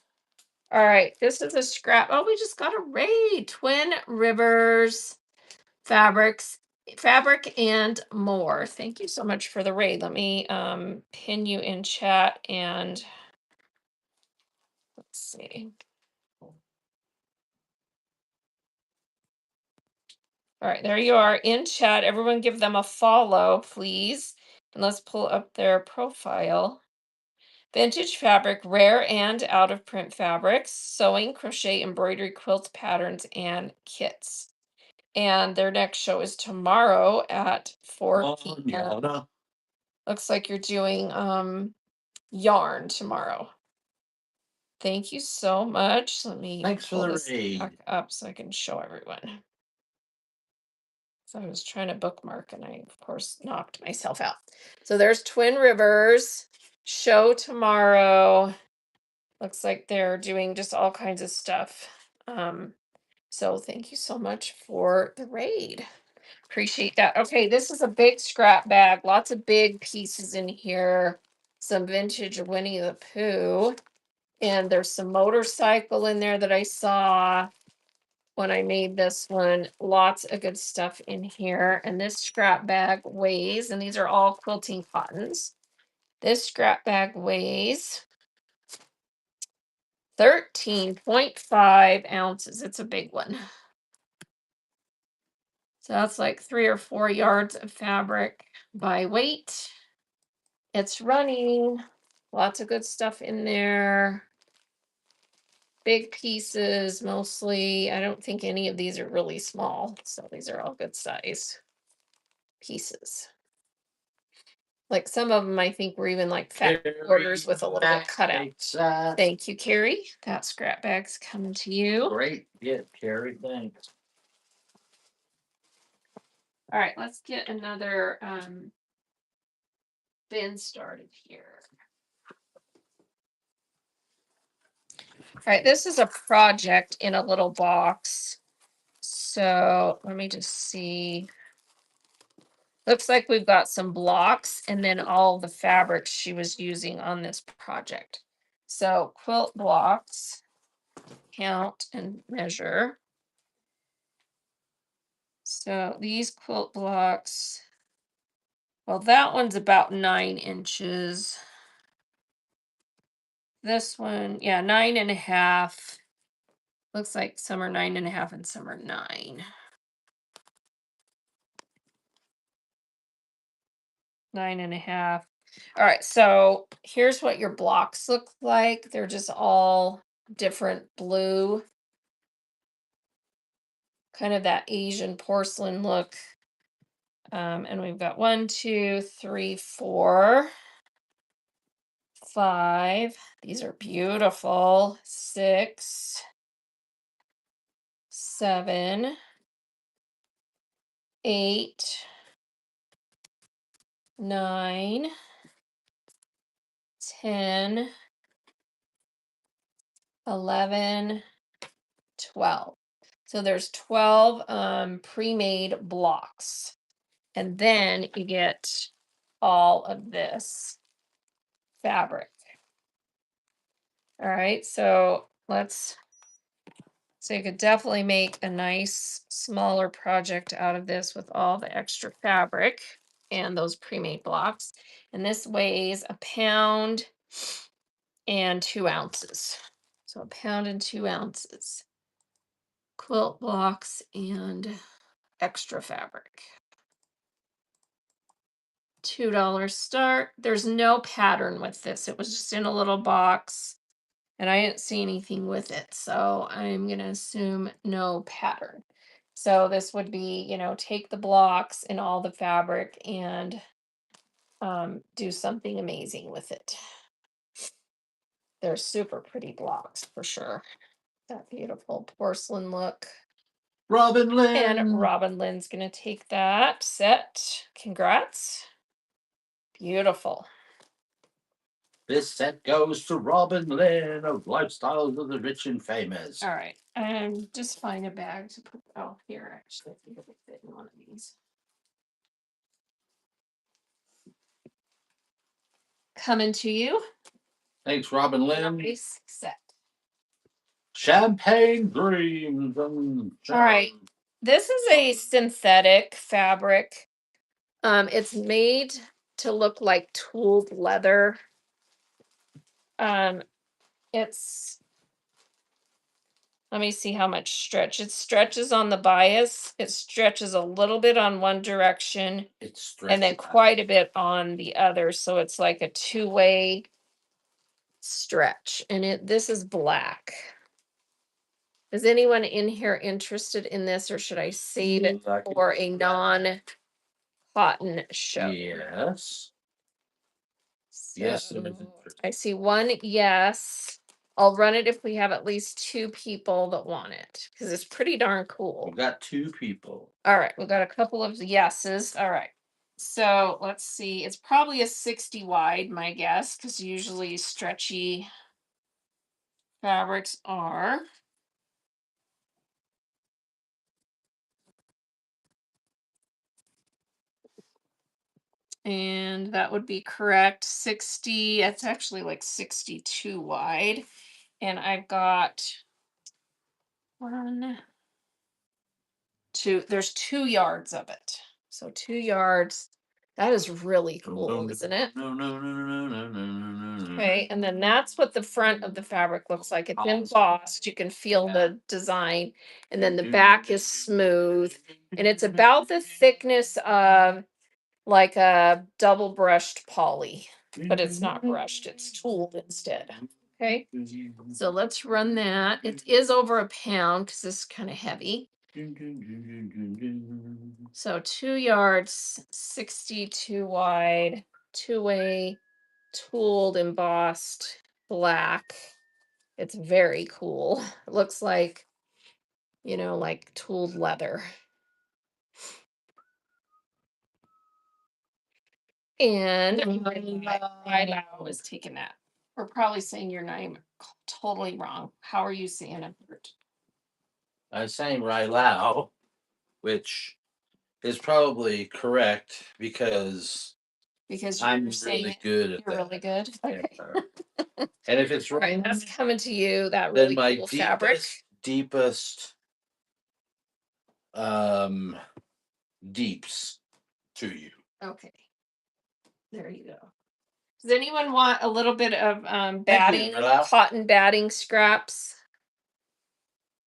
right, this is a scrap. Oh, we just got a raid. Twin Rivers fabric and more. Thank you so much for the raid. Let me pin you in chat and let's see. All right, there you are in chat. Everyone give them a follow, please. And let's pull up their profile. Vintage fabric, rare and out of print fabrics, sewing, crochet, embroidery, quilt patterns, and kits. And their next show is tomorrow at 4 p.m. Yeah. Looks like you're doing yarn tomorrow. Thank you so much. Let me Thanks for pull the this back raid. up so I can show everyone. So I was trying to bookmark and I, of course, knocked myself out. So there's Twin Rivers show tomorrow. Looks like they're doing just all kinds of stuff. So thank you so much for the raid. Appreciate that. Okay, this is a big scrap bag. Lots of big pieces in here. Some vintage Winnie the Pooh. And there's some motorcycle in there that I saw when I made this one. Lots of good stuff in here. And this scrap bag weighs, and these are all quilting cottons. This scrap bag weighs 13.5 ounces. It's a big one. So that's like 3 or 4 yards of fabric by weight. It's running. Lots of good stuff in there. Big pieces mostly. I don't think any of these are really small. So these are all good size pieces. Like some of them I think were even like fat quarters with a little bit cut out. Thank you, Carrie. That scrap bag's coming to you. Great. Yeah, Carrie, thanks. All right, let's get another bin started here. All right, this is a project in a little box. So let me just see. Looks like we've got some blocks and then all the fabrics she was using on this project. So quilt blocks, count and measure. So these quilt blocks, well, that one's about 9 inches. This one, yeah, 9.5. Looks like some are 9.5 and some are 9. 9.5. All right, so here's what your blocks look like. They're just all different blue, kind of that Asian porcelain look. And we've got 1, 2, 3, 4, 5. These are beautiful. 6, 7, 8, 9, 10, 11, 12. So there's 12 pre-made blocks. And then you get all of this fabric. All right, so you could definitely make a nice smaller project out of this with all the extra fabric and those pre-made blocks. And this weighs 1 pound and 2 ounces. So 1 pound and 2 ounces. Quilt blocks and extra fabric. $2 start. There's no pattern with this. It was just in a little box and I didn't see anything with it. So I'm going to assume no pattern. So this would be, take the blocks and all the fabric and do something amazing with it. They're super pretty blocks for sure. That beautiful porcelain look. Robin And Lynn. Robin Lynn's going to take that set. Congrats. Beautiful. This set goes to Robin Lynn of Lifestyles of the Rich and Famous. All right. Just find a bag to put. Oh, here, actually, I think it'll fit in one of these. Coming to you. Thanks, Robin Lynn. Nice set. Champagne Dreams. All right. This is a synthetic fabric. It's made to look like tooled leather. It's Let me see how much stretch. It stretches on the bias. It stretches a little bit on one direction and then quite a bit on the other. So it's like a two-way stretch. And this is black. Is anyone in here interested in this, or should I save it for a non-cotton show? Yes. So Yes, it is interesting. I see one yes. I'll run it if we have at least 2 people that want it, because it's pretty darn cool. We got 2 people. All right, we've got a couple of yeses. All right. So let's see. It's probably a 60 wide, my guess, because usually stretchy fabrics are. And that would be correct. 60, it's actually like 62 wide. And I've got one, two, there's 2 yards of it. So 2 yards. That is really cool, isn't it? No, no, no, no, no, no, no, no. Okay, and then that's what the front of the fabric looks like. It's embossed. You can feel the design. And then the back is smooth. And it's about the thickness of like a double brushed poly, but it's not brushed, it's tooled instead. Okay, so let's run that. It is over a pound because this is kind of heavy. So 2 yards, 62 wide, 2-way, tooled, embossed, black. It's very cool. It looks like, like tooled leather. And Lau is taking that. We're probably saying your name totally wrong. How are you saying it, Bert? I was saying Rilao, which is probably correct because Because I'm you're saying really it, good at you're that. really good. Okay. And if it's All right, wrong, that's coming to you. That then really my cool fabric. deepest um deeps to you. Okay, there you go. Does anyone want a little bit of Thank you, batting, Rilao. cotton batting scraps?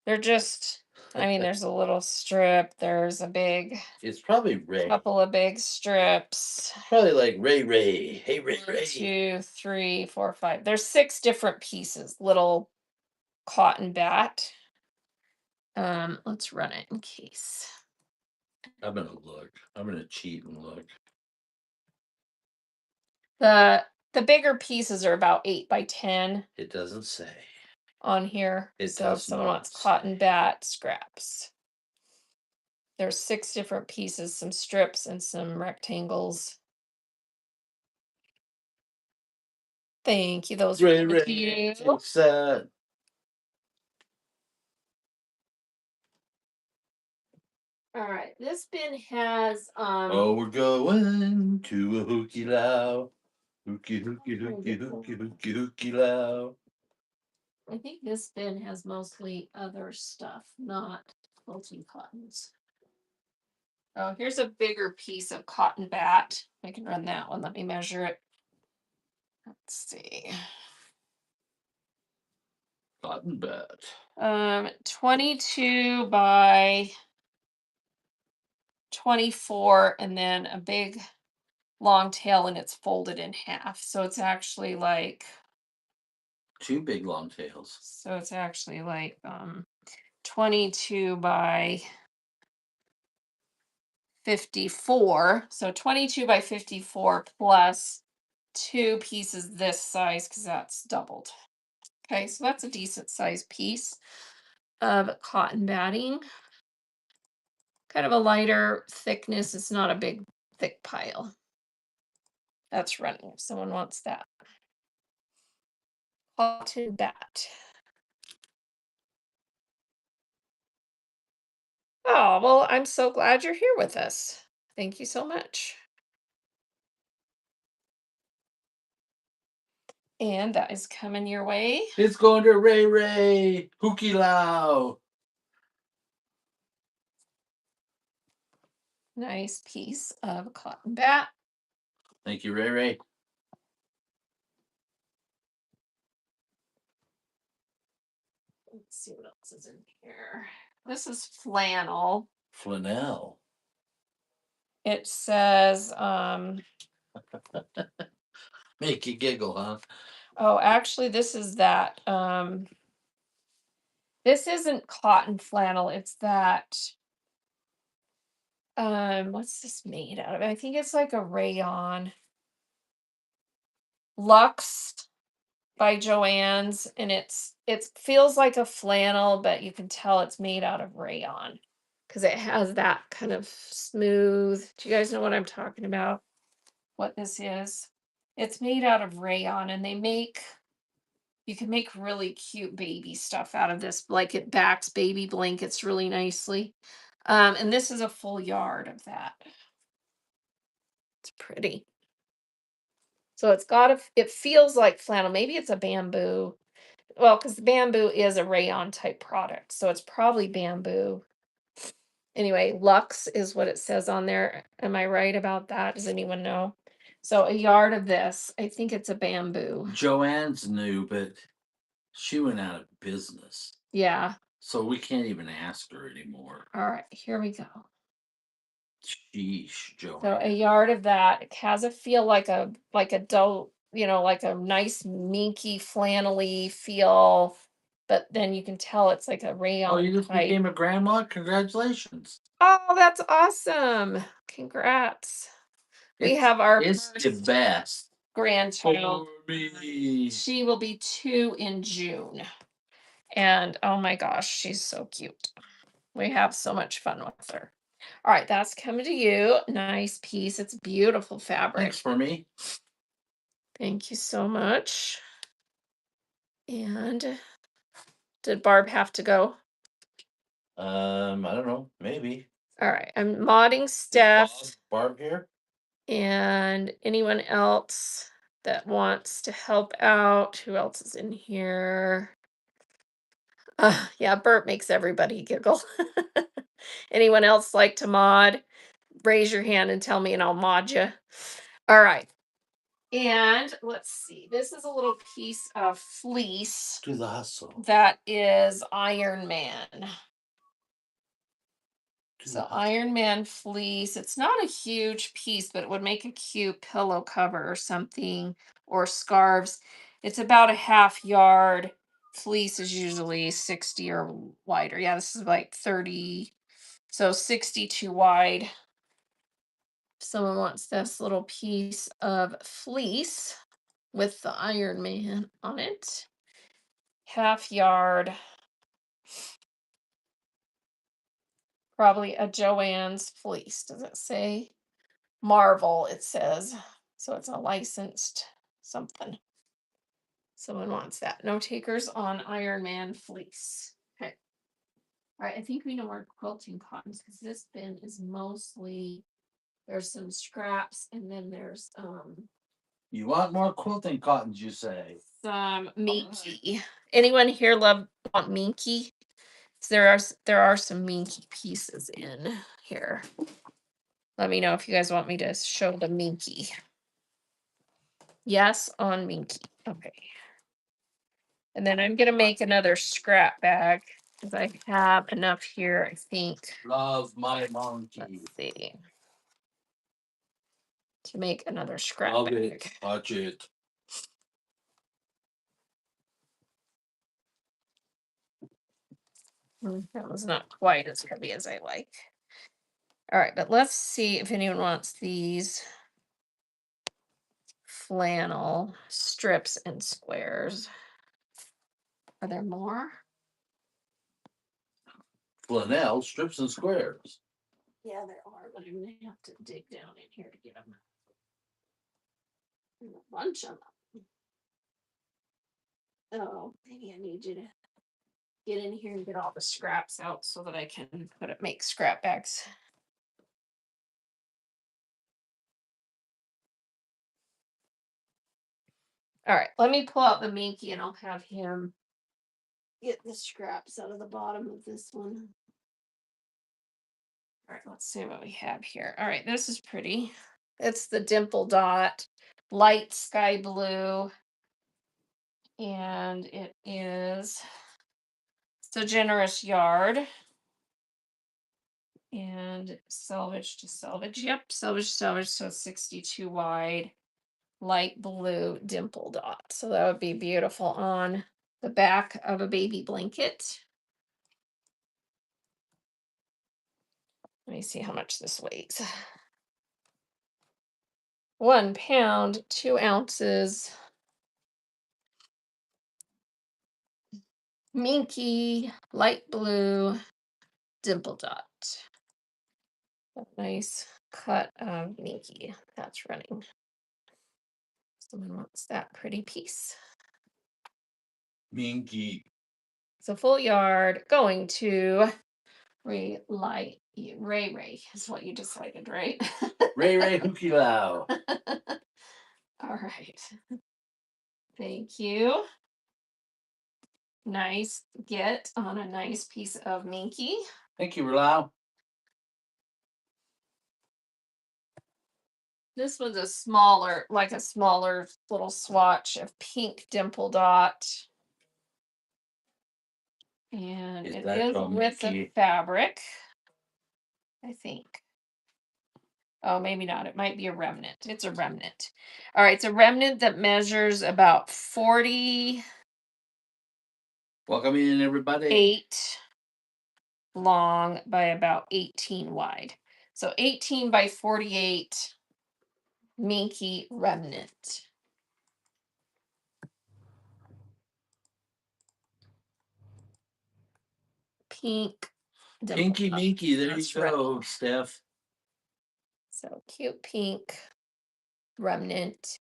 They're just, there's a little strip. There's a big It's probably Ray. couple of big strips. Probably like Ray Ray. Hey Ray One, Ray. 2, 3, 4, 5. There's 6 different pieces, little cotton bat. Let's run it in case. I'm gonna look. I'm gonna cheat and look. The bigger pieces are about 8 by 10 It doesn't say. on here. It So if does someone not wants say. cotton bat scraps. There's 6 different pieces, some strips and some rectangles. Thank you. Those are Ray coming to Ray. you. It's All right. This bin has oh, we're going to a hooky lao. Hooky hooky hooky hooky hooky hooky lao. I think this bin has mostly other stuff, not quilting cottons. Oh, here's a bigger piece of cotton bat. I can run that one. Let me measure it. Let's see. Cotton bat. 22 by 24, and then a big long tail, and it's folded in half. So it's actually like 2 big long tails. 22 by 54. So 22 by 54 plus 2 pieces this size because that's doubled. Okay, so that's a decent sized piece of cotton batting. Kind of a lighter thickness. It's not a big, thick pile. That's running if someone wants that. Cotton bat. Oh, well, I'm so glad you're here with us. Thank you so much. And that is coming your way. It's going to Ray Ray. Hooky lao. Nice piece of cotton bat. Thank you, Ray Ray. Let's see what else is in here. This is flannel. Flannel. It says, Make you giggle, huh? oh, actually, this is that. This isn't cotton flannel. It's that. What's this made out of? I think it's like a rayon. Luxe by Joann's, and it feels like a flannel, but you can tell it's made out of rayon because it has that kind of smooth. Do you guys know what I'm talking about? What this is? It's made out of rayon, and you can make really cute baby stuff out of this. Like it backs baby blankets really nicely. And this is a full yard of that. It's pretty. So it feels like flannel. Maybe it's a bamboo. Well, because the bamboo is a rayon type product. So it's probably bamboo. Anyway, Lux is what it says on there. Am I right about that? Does anyone know? So a yard of this, I think it's a bamboo. Joanne's new, but she went out of business. Yeah. So we can't even ask her anymore. All right, here we go. Sheesh, So a Joanne. yard of that. It has a feel like a dough, like a nice minky flannelly feel, but then you can tell it's like a Oh, rayon you just type. became a grandma? Congratulations. Oh, that's awesome. Congrats. We It's have our it's the first best grandchild. for me. She will be 2 in June. And oh my gosh, she's so cute. We have so much fun with her. All right, that's coming to you. Nice piece. It's beautiful fabric. Thanks for me. Thank you so much. And did Barb have to go? I don't know. Maybe. All right, I'm modding Bob, Steph Barb here. and anyone else that wants to help out. Who else is in here? Yeah, Bert makes everybody giggle. Anyone else like to mod? Raise your hand and tell me, and I'll mod you. All right. And let's see. This is a little piece of fleece Do the hustle. that is Iron Man. Do the So hustle. Iron Man fleece. It's not a huge piece, but it would make a cute pillow cover or something, or scarves. It's about a half yard. Fleece is usually 60 or wider. Yeah, this is like 30. So 62 wide. If someone wants this little piece of fleece with the Iron Man on it, half yard, probably a Joann's fleece. Does it say Marvel? It says. So it's a licensed something. Someone wants that. No takers on Iron Man fleece. Okay. All right. I think we know our quilting cottons because this bin is mostly there's some scraps and then there's You want more quilting cottons, you say? some minky. Anyone here want minky? So there are some minky pieces in here. Let me know if you guys want me to show the minky. Yes on minky. Okay. And then I'm gonna make another scrap bag because I have enough here, I think. Love my monkey. Let's see. To make another scrap Love bag. it. Watch it. That was not quite as heavy as I like. All right, but let's see if anyone wants these flannel strips and squares. Are there more? Flannel strips and squares. Yeah, there are, but I'm gonna have to dig down in here to get them. There's a bunch of them. Oh, maybe I need you to get in here and get all the scraps out so that I can make scrap bags. All right, let me pull out the minky and I'll have him get the scraps out of the bottom of this one. All right, let's see what we have here. All right, this is pretty. It's the dimple dot, light sky blue, and it is So Generous Yard. And selvage to selvage. Yep, selvage to selvage. So 62 wide, light blue dimple dot. So that would be beautiful on the back of a baby blanket. Let me see how much this weighs. 1 pound, 2 ounces. Minky light blue dimple dot. A nice cut of Minky that's running. Someone wants that pretty piece. Minky. It's a full yard going to Ray Light. Ray is what you decided, right? Ray Ray Hookie Lao. All right. Thank you. Nice get on a nice piece of Minky. Thank you, Lao. This was a smaller little swatch of pink dimple dot. And Is it that is called with the Minky? fabric, I think. Oh, maybe not. It might be a remnant. It's a remnant. All right, it's a remnant that measures about 48 Welcome in, everybody. long by about 18 wide. So 18 by 48 Minky remnant. Pink dimple Pinky dot. Minky. There That's you right. go, Steph. So cute pink remnant.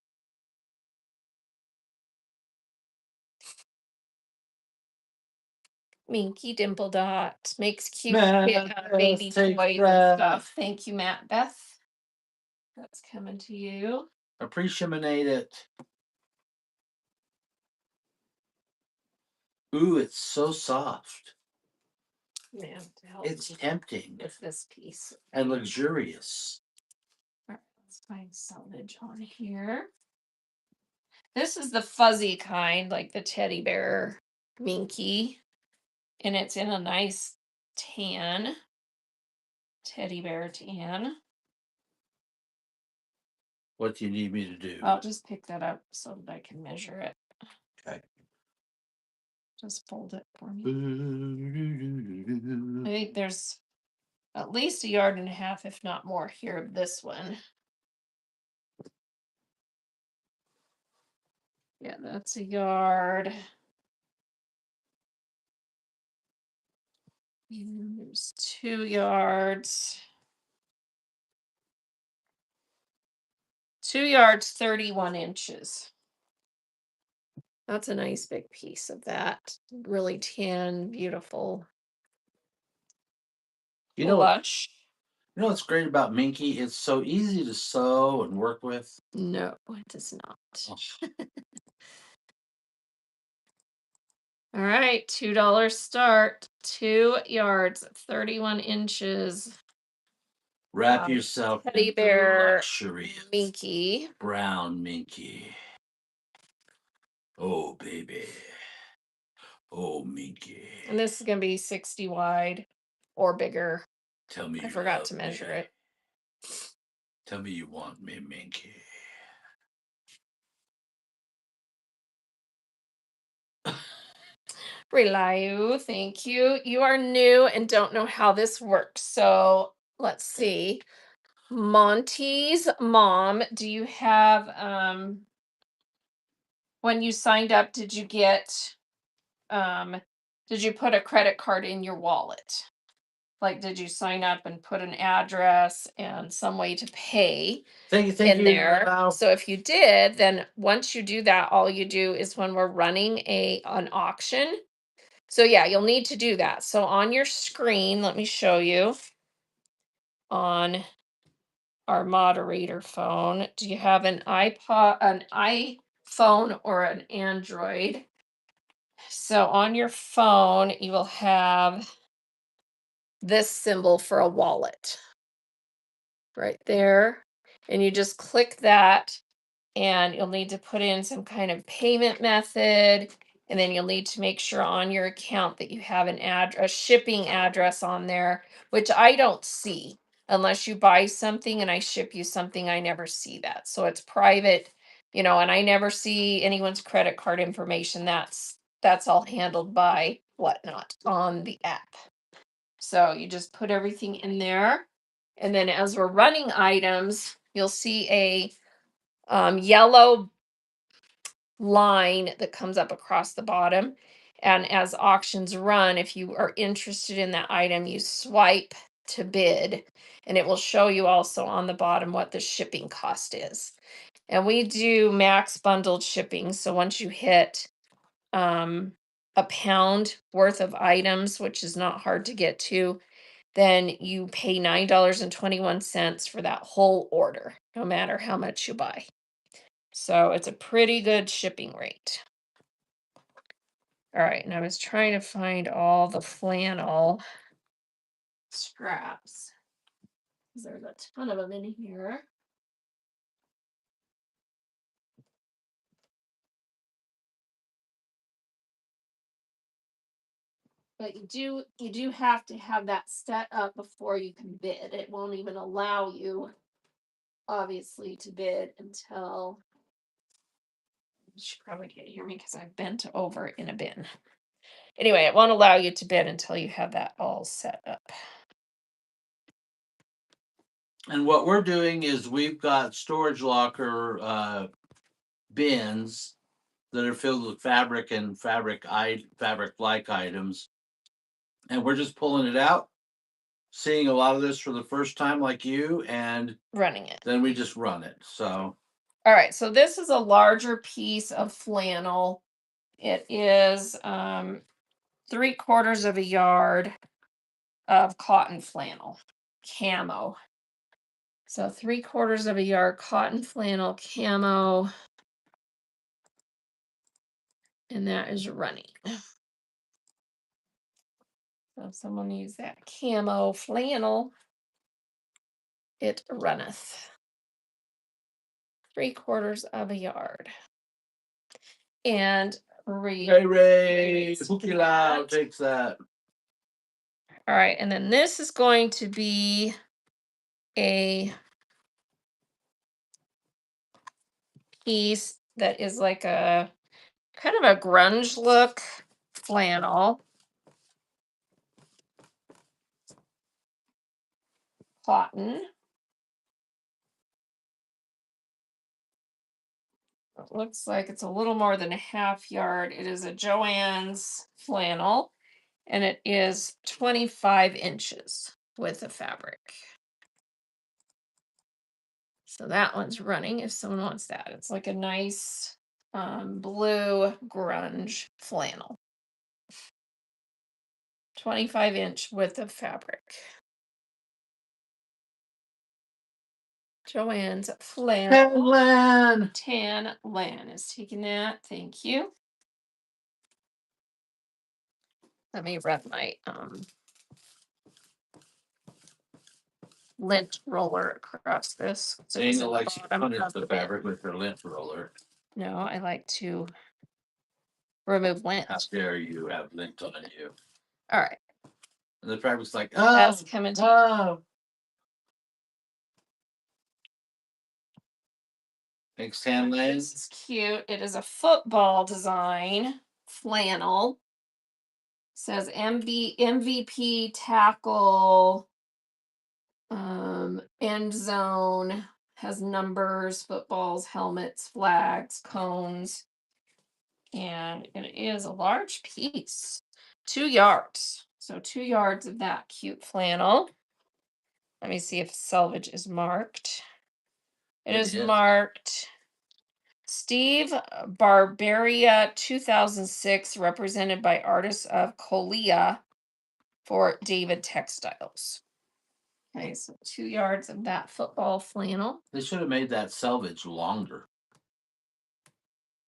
Minky dimple dot makes cute baby Take toys and that. stuff. Thank you, Matt Beth. That's coming to you. Appreciate it. Ooh, it's so soft. Man, to help It's me tempting with this piece. and luxurious. All right, let's find salvage on here. This is the fuzzy kind, like the teddy bear Minky. And it's in a nice tan, teddy bear tan. What do you need me to do? I'll just pick that up so that I can measure it. Okay. Just fold it for me. I think there's at least a yard and a half, if not more, here of this one. Yeah, that's a yard. And there's 2 yards. 2 yards, 31 inches. That's a nice big piece of that. Really tan, beautiful. You know what? Lush. You know what's great about Minky? It's so easy to sew and work with. No, it does not. Oh, All right, $2 start. 2 yards, 31 inches. wrap yourself Teddy in bear the luxury of Minky. brown Minky. Oh, baby. Oh, Minky. And this is going to be 60 wide or bigger. Tell me I you forgot love to measure me. it. Tell me you want me, Minky. Reliu, thank you. You are new and don't know how this works. So let's see. Monty's mom, do you have when you signed up, um did you put a credit card in your wallet? Like, did you sign up and put an address and some way to pay Thank in you, there? Ralph. So if you did, then once you do that, all you do is when we're running an auction. So yeah, you'll need to do that. So on your screen, let me show you on our moderator phone. Do you have an iPhone or an Android? So on your phone, you will have this symbol for a wallet right there. And you just click that, and you'll need to put in some kind of payment method. And then you'll need to make sure on your account that you have a shipping address on there, which I don't see unless you buy something and I ship you something. I never see that. So it's private, and I never see anyone's credit card information. That's all handled by Whatnot on the app. So you just put everything in there. And then as we're running items, you'll see a yellow line that comes up across the bottom. And as auctions run, if you are interested in that item, you swipe to bid, and it will show you also on the bottom what the shipping cost is. And we do max bundled shipping. So once you hit a pound worth of items, which is not hard to get to, then you pay $9.21 for that whole order, no matter how much you buy. So it's a pretty good shipping rate. All right, and I was trying to find all the flannel scraps. There's a ton of them in here. But you do have to have that set up before you can bid. It won't even allow you, obviously, to bid until, you should probably can't hear me because I bent over in a bin. Anyway, it won't allow you to bid until you have that all set up. And what we're doing is we've got storage locker bins that are filled with fabric and fabric-like items, and we're just pulling it out, seeing a lot of this for the first time, like you, and Running it. then we just run it. So, All right, so this is a larger piece of flannel. It is 3/4 of a yard of cotton flannel, camo. So 3/4 of a yard cotton flannel camo, and that is running. So if someone needs that camo flannel, it runneth. 3/4 of a yard. And Ray, Pookie Loud takes that. All right, and then this is going to be a piece that is like a kind of a grunge look flannel. Cotton. It looks like it's a little more than a half yard. It is a Joann's flannel, and it is 25 inches with the fabric. So that one's running if someone wants that. It's like a nice blue grunge flannel. 25-inch width of fabric. Joann's flannel. Tan Lan is taking that. Thank you. Let me run my lint roller across this. So Dana likes to punish the fabric with her lint roller. No, I like to remove lint. How dare you have lint on you? All right. And the fabric's like, That's coming to oh. Thanks, Tan Lan. This is cute. It is a football design flannel. Says MVP tackle, end zone, has numbers, footballs, helmets, flags, cones, and it is a large piece. 2 yards. So 2 yards of that cute flannel. Let me see if selvage is marked. It is marked Steve Barbaria 2006, represented by artists of Kolia for David Textiles. Okay, so 2 yards of that football flannel. They should have made that selvage longer.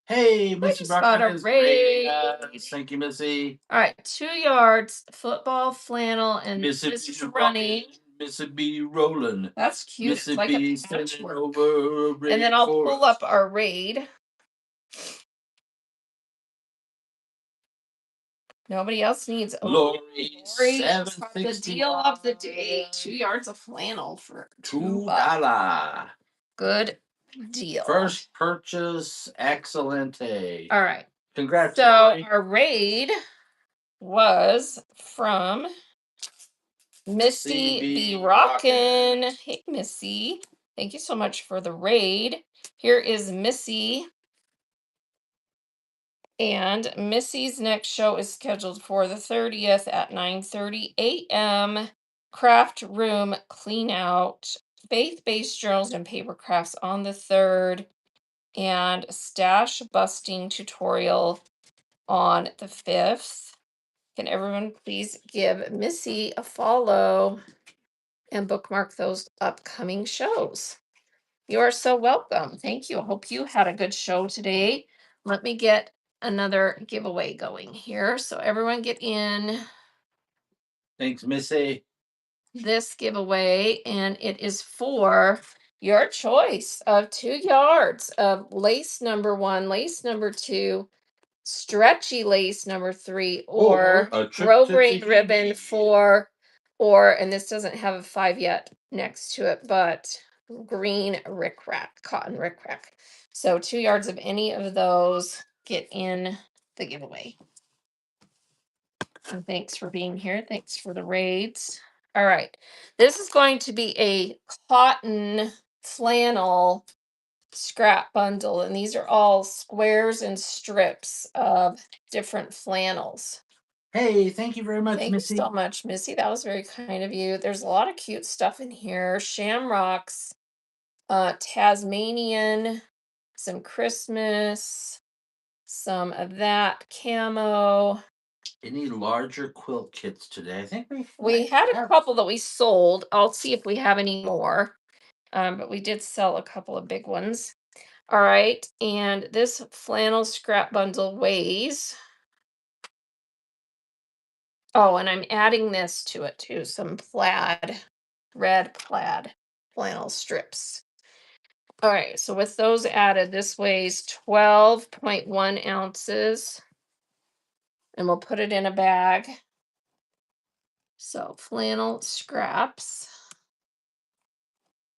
Hey, Missy got a Brockman is raise. thank you, Missy. All right, 2 yards football flannel, and this is running. Mississippi rolling. That's cute. It's like a Mississippi patchwork. over a And then I'll forest. pull up our raid. Nobody else needs. Lori, Lori's got the deal of the day. 2 yards of flannel for $2. Good deal. First purchase, excellent. All right. Congrats. So Lori. our raid was from Missy B. Rockin'. Hey, Missy. Thank you so much for the raid. Here is Missy And Missy's next show is scheduled for the 30th at 9:30 a.m. Craft room clean out, faith-based journals and paper crafts on the 3rd, and stash busting tutorial on the 5th. Can everyone please give Missy a follow and bookmark those upcoming shows? You are so welcome. Thank you. I hope you had a good show today. Let me get another giveaway going here. So everyone get in Thanks, Missy. this giveaway, and it is for your choice of 2 yards of lace number 1, lace number 2, stretchy lace number 3, or a trip to grosgrain ribbon Tahiti. 4, or, and this doesn't have a 5 yet next to it, but green rickrack, cotton rickrack. So 2 yards of any of those get in the giveaway. And thanks for being here. Thanks for the raids. All right. This is going to be a cotton flannel scrap bundle, and these are all squares and strips of different flannels. Hey, thank you very much, Thank Missy. you so much, Missy. That was very kind of you. There's a lot of cute stuff in here. Shamrocks, Tasmanian, some Christmas, some of that camo. Any larger quilt kits today? I think We had a couple that we sold. I'll see if we have any more. But we did sell a couple of big ones. All right, and this flannel scrap bundle weighs. Oh, and I'm adding this to it too, some plaid, red plaid flannel strips. All right, so with those added, this weighs 12.1 ounces, and we'll put it in a bag. So flannel scraps.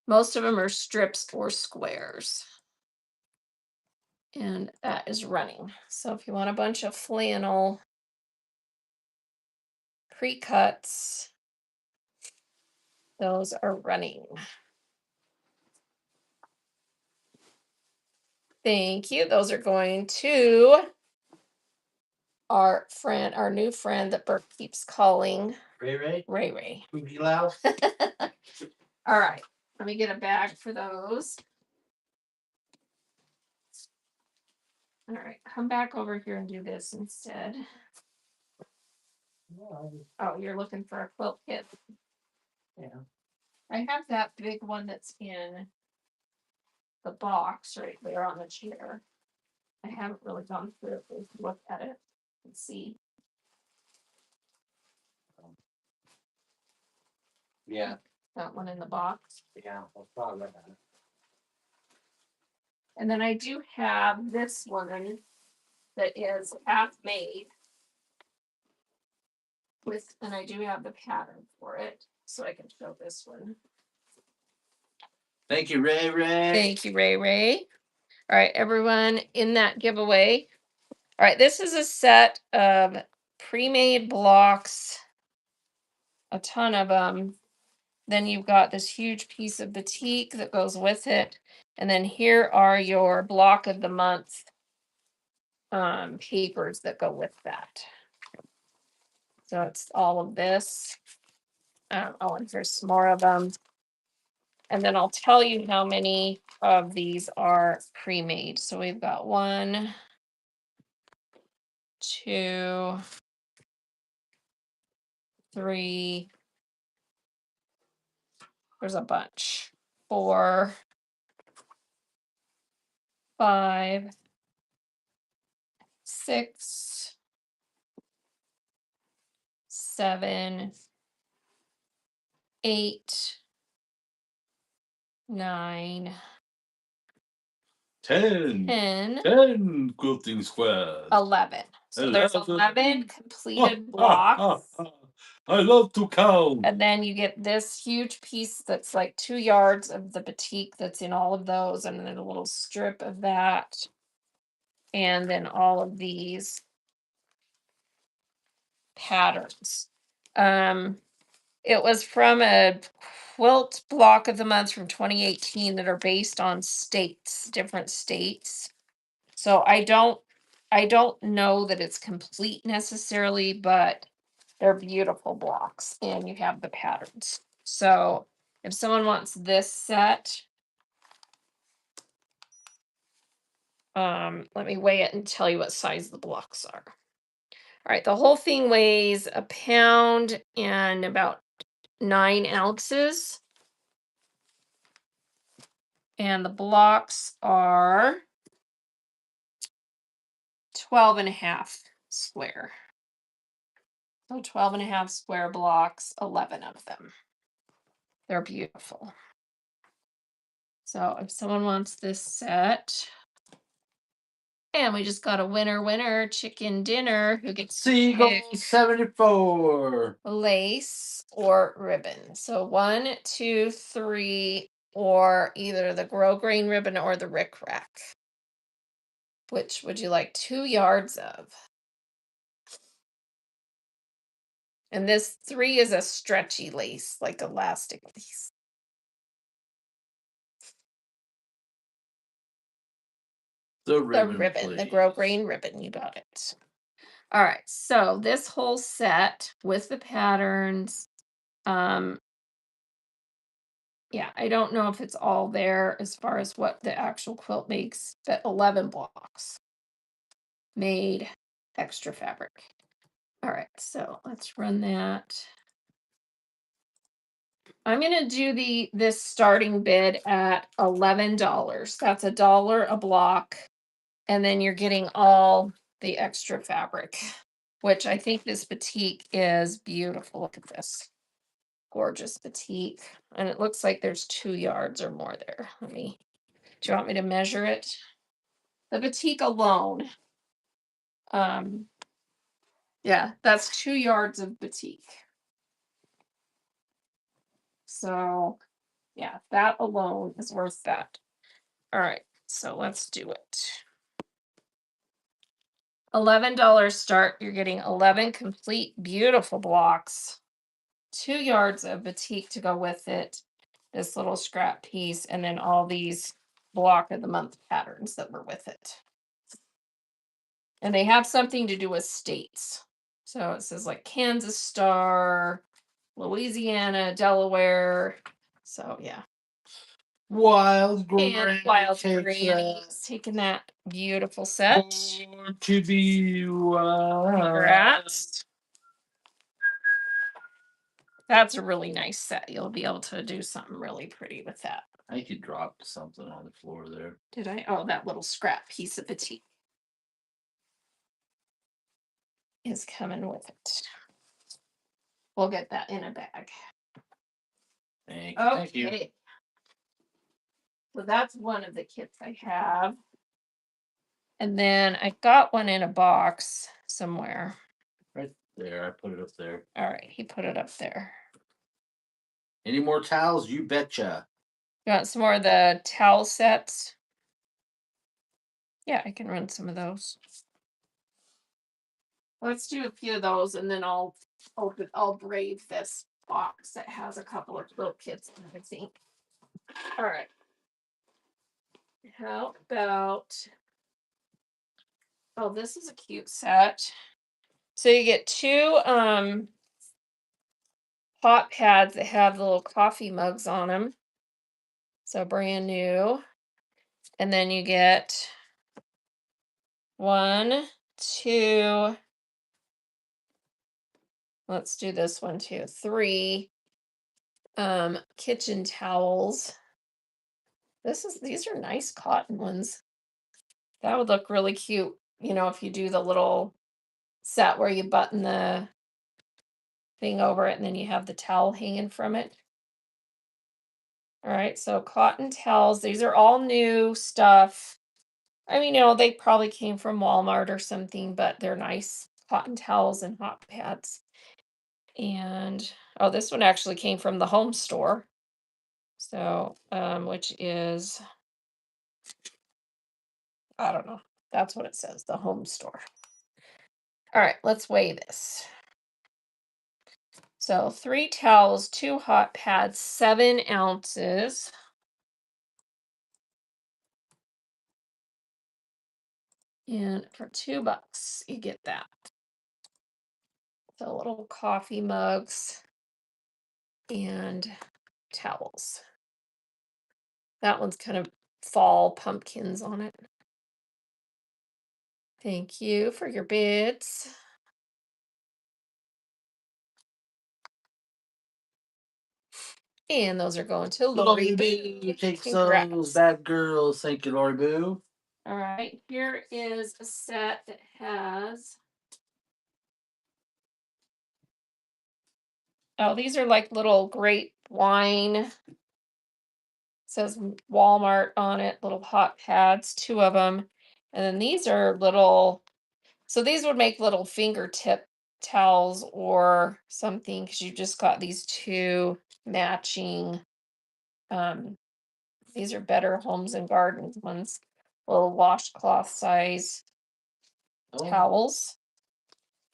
Most of them are strips or squares. And that is running. So if you want a bunch of flannel pre-cuts, those are running. Thank you. Those are going to our friend, our new friend that Burke keeps calling Ray Ray. Ray Ray. Cookie Loud. All right, let me get a bag for those. All right, come back over here and do this instead. Oh, you're looking for a quilt kit? Yeah. I have that big one that's in the box right there on the chair. I haven't really gone through it to look at it and see. Yeah. That one in the box. Yeah. I'll probably that. And then I do have this one that is half made with, and I do have the pattern for it, so I can show this one. Thank you, Ray Ray. Thank you, Ray Ray. All right, everyone in that giveaway. All right, this is a set of pre-made blocks, a ton of them. Then you've got this huge piece of batik that goes with it. And then here are your block of the month papers that go with that. So it's all of this. Oh, and here's some more of them. And then I'll tell you how many of these are pre-made. So we've got 1, 2, 3. There's a bunch. 4, 5, 6, 7, 8, 9, 10 quilting squares. 11. So there's 11 completed blocks. I love to count. And then you get this huge piece that's like 2 yards of the batik that's in all of those, and then a little strip of that. And then all of these patterns. It was from a quilt block of the month from 2018 that are based on states, different states. So I don't I don't know that it's complete necessarily, but they're beautiful blocks and you have the patterns. So if someone wants this set, let me weigh it and tell you what size the blocks are. All right, the whole thing weighs a pound and about 9 ounces. And the blocks are 12 and a half square. So 12 and a half square blocks, 11 of them. They're beautiful. So if someone wants this set, and we just got a winner chicken dinner who gets to Seagull pick 74. lace or ribbon. So 1, 2, 3, or either the grosgrain ribbon or the rickrack. Which would you like 2 yards of? And this 3 is a stretchy lace, like elastic lace. The The ribbon, ribbon, the please. grosgrain ribbon, you got it. All right, so this whole set with the patterns, um, yeah, I don't know if it's all there as far as what the actual quilt makes, but 11 blocks made extra fabric. All right, so let's run that. I'm gonna do this starting bid at $11. That's $1 a block, and then you're getting all the extra fabric, which I think this batik is beautiful. Look at this gorgeous batik, and it looks like there's 2 yards or more there. Do you want me to measure it? The batik alone, um, yeah, that's 2 yards of batik. So yeah, that alone is worth that. All right, so let's do it. $11 start. You're getting 11 complete, beautiful blocks, 2 yards of batik to go with it, this little scrap piece, and then all these block of the month patterns that were with it. And they have something to do with states. So it says like Kansas Star, Louisiana, Delaware. So yeah. Wild And Granny Wild takes Granny's taking that beautiful set. born to be wild. Congrats. That's a really nice set. You'll be able to do something really pretty with that. I think you dropped something on the floor there. Did I? Oh, that little scrap piece of batik is coming with it. We'll get that in a bag. Thank you. Thank you. Okay. So that's one of the kits I have. And then I got one in a box somewhere. Right there. I put it up there. All right, he put it up there. Any more towels? You betcha. You want some more of the towel sets? Yeah, I can run some of those. Let's do a few of those and then I'll brave this box that has a couple of little kits in it, I think. All right. How about, oh, this is a cute set. So you get 2 hot pads that have the little coffee mugs on them. So brand new. And then you get 1, 2, let's do this one too, 3 kitchen towels. These are nice cotton ones. That would look really cute, if you do the little set where you button the thing over it and then you have the towel hanging from it. All right, so cotton towels. These are all new stuff. I mean, they probably came from Walmart or something, but they're nice cotton towels and hot pads. And oh, this one actually came from the home store. So, which is, I don't know. That's what it says, the home store. All right, let's weigh this. So 3 towels, 2 hot pads, 7 ounces. And for $2, you get that. So little coffee mugs and towels. That one's kind of fall pumpkins on it. Thank you for your bids. And those are going to Lori Lori B. Boo takes those Congrats. bad girls. Thank you, Lori Boo. All right, here is a set that has. Oh, these are like little grape wine. Says Walmart on it, little hot pads, two of them. And then these are little, so these would make little fingertip towels or something because you just got these two matching. Um, these are Better Homes and Gardens ones, little washcloth size Oh, towels.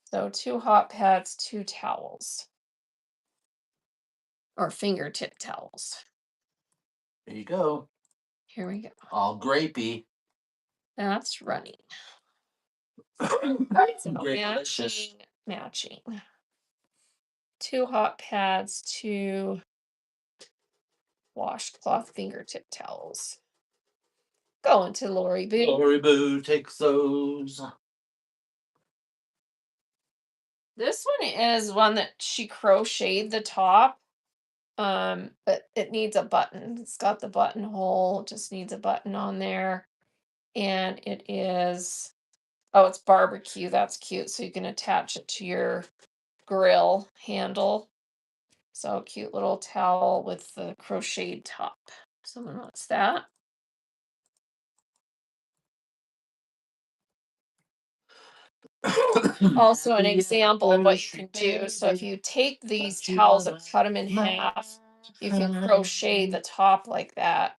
So two hot pads, two towels, or fingertip towels. there you go. Here we go. All grapey. That's running. So Delicious. matching. Two hot pads, two washcloth fingertip towels. Going to Lori Boo. Lori Boo takes those. This one is one that she crocheted the top. But it needs a button. It's got the buttonhole, just needs a button on there. And it is, oh, it's barbecue. That's cute. So you can attach it to your grill handle. So cute little towel with the crocheted top. Someone wants that. Also an example of what you can do. So if you take these towels and cut them in half, you can crochet the top like that.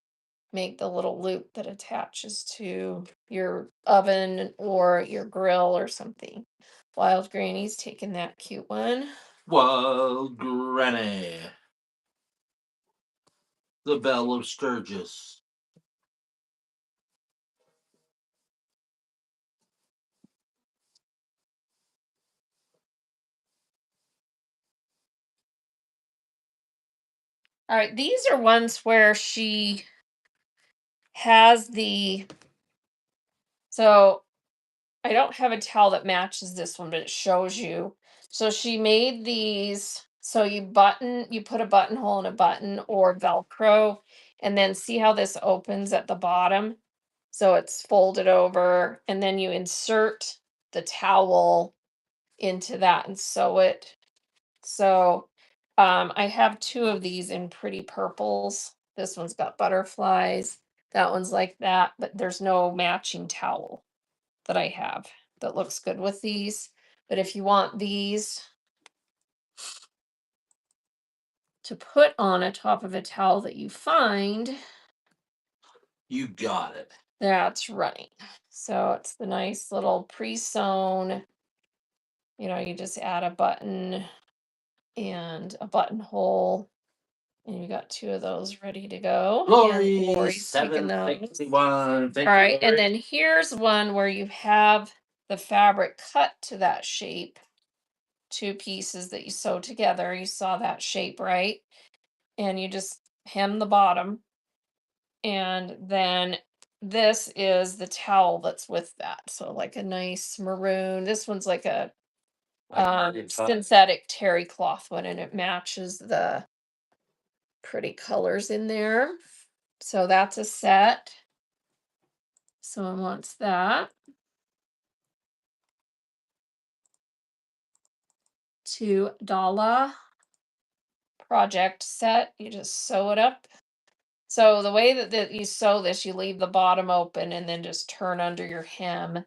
Make the little loop that attaches to your oven or your grill or something. Wild Granny's taking that cute one. Wild Granny. The Belle of Sturgis. All right, these are ones where she has so I don't have a towel that matches this one, but it shows you. So she made these. So you put a buttonhole in a button or Velcro, and then see how this opens at the bottom. So it's folded over, and then you insert the towel into that and sew it. So I have two of these in pretty purples. This one's got butterflies. That one's like that, but there's no matching towel that I have that looks good with these. But if you want these to put on a top of a towel that you find, You got it. that's running. So it's the nice little pre-sewn, you just add a button and a buttonhole, and you got two of those ready to go. And Lori Lori's taking those. 761. Thank All you, right, and Lori. then here's one where you have the fabric cut to that shape, two pieces that you sew together. You saw that shape, right? And you just hem the bottom, and then this is the towel that's with that. So like a nice maroon. This one's like a synthetic terry cloth one, and it matches the pretty colors in there. So that's a set. Someone wants that. $2 project set. You just sew it up. So the way that you sew this, you leave the bottom open and then just turn under your hem,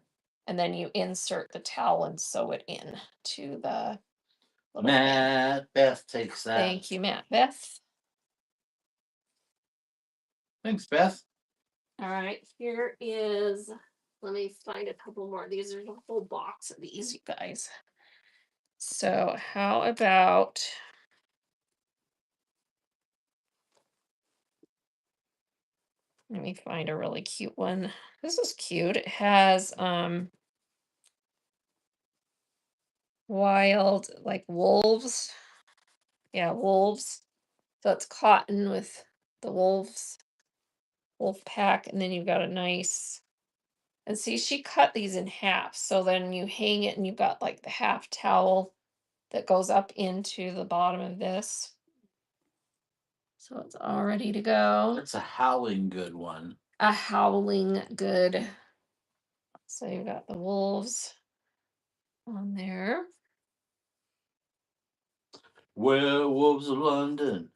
and then you insert the towel and sew it in to the little hem. Matt Beth takes that. Thank you, Matt Beth. Thanks, Beth. All right, here is, let me find a couple more. These are a whole box of these, you guys. So how about Let me find a really cute one. This is cute. It has wild like wolves. Yeah, wolves. So it's cotton with the wolf pack, and then you've got a nice, and see, she cut these in half. So then you hang it and you've got like the half towel that goes up into the bottom of this. So it's all ready to go. That's a howling good one. A howling good. So you've got the wolves on there. Werewolves of London.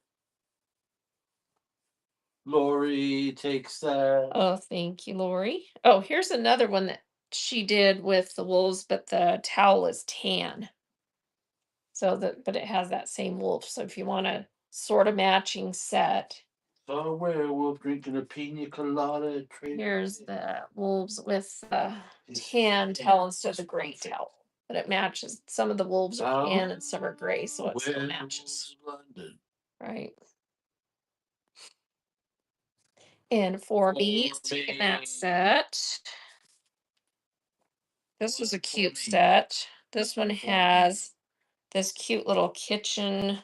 Lori takes that. Oh, thank you, Lori. Oh, here's another one that she did with the wolves, but the towel is tan. So that, but it has that same wolf. So if you want a sort of matching set, Saw a werewolf drinking a pina colada at here's the wolves with the His tan tan towel instead of the gray towel. But it matches. Some of the wolves are tan and some are gray, so it still matches. Werewolves of London. Right. And 4B's in that set. This was a cute set. This one has this cute little kitchen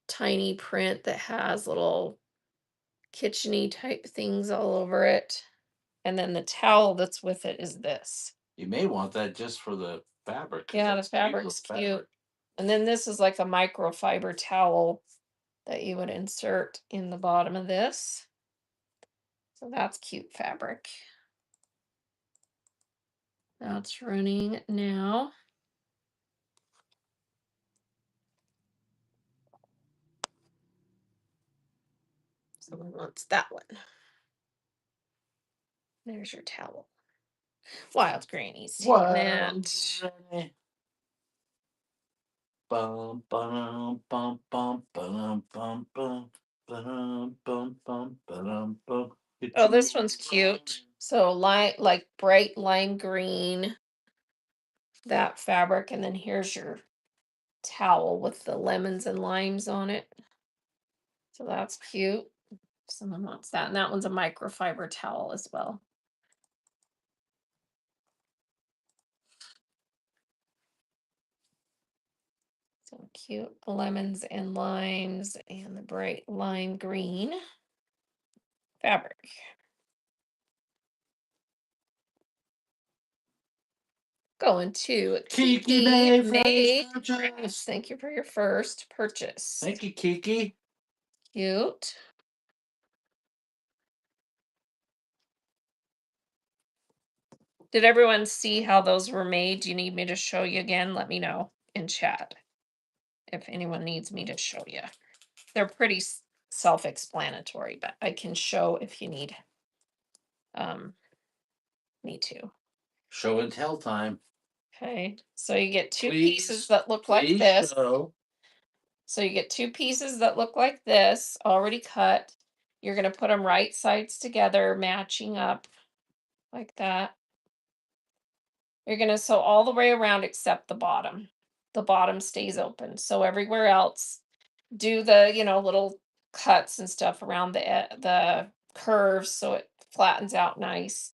tiny print that has little kitcheny type things all over it. And then the towel that's with it is this. You may want that just for the fabric. Yeah, the fabric's cute. And then this is like a microfiber towel that you would insert in the bottom of this. So that's cute fabric. That's running now. Someone wants that one. There's your towel. Wild Granny's taking that. Bum, bum, bum, bum, bum, bum, bum, bum, bum, bum, bum, bum. Oh, this one's cute. So like bright lime green, that fabric, and then here's your towel with the lemons and limes on it. So that's cute. Someone wants that. And that one's a microfiber towel as well. So cute lemons and limes and the bright lime green fabric. Going to Kiki Kiki May May. purchase. Thank you for your first purchase. Thank you, Kiki. Cute. Did everyone see how those were made? Do you need me to show you again? Let me know in chat if anyone needs me to show you. They're pretty self-explanatory, but I can show if you need me to. Show and tell time. Okay, so you get two Please, pieces that look like please this. show. So you get two pieces that look like this, already cut. You're going to put them right sides together, matching up like that. You're going to sew all the way around except the bottom. The bottom stays open. So everywhere else, do the, little cuts and stuff around the curves so it flattens out nice.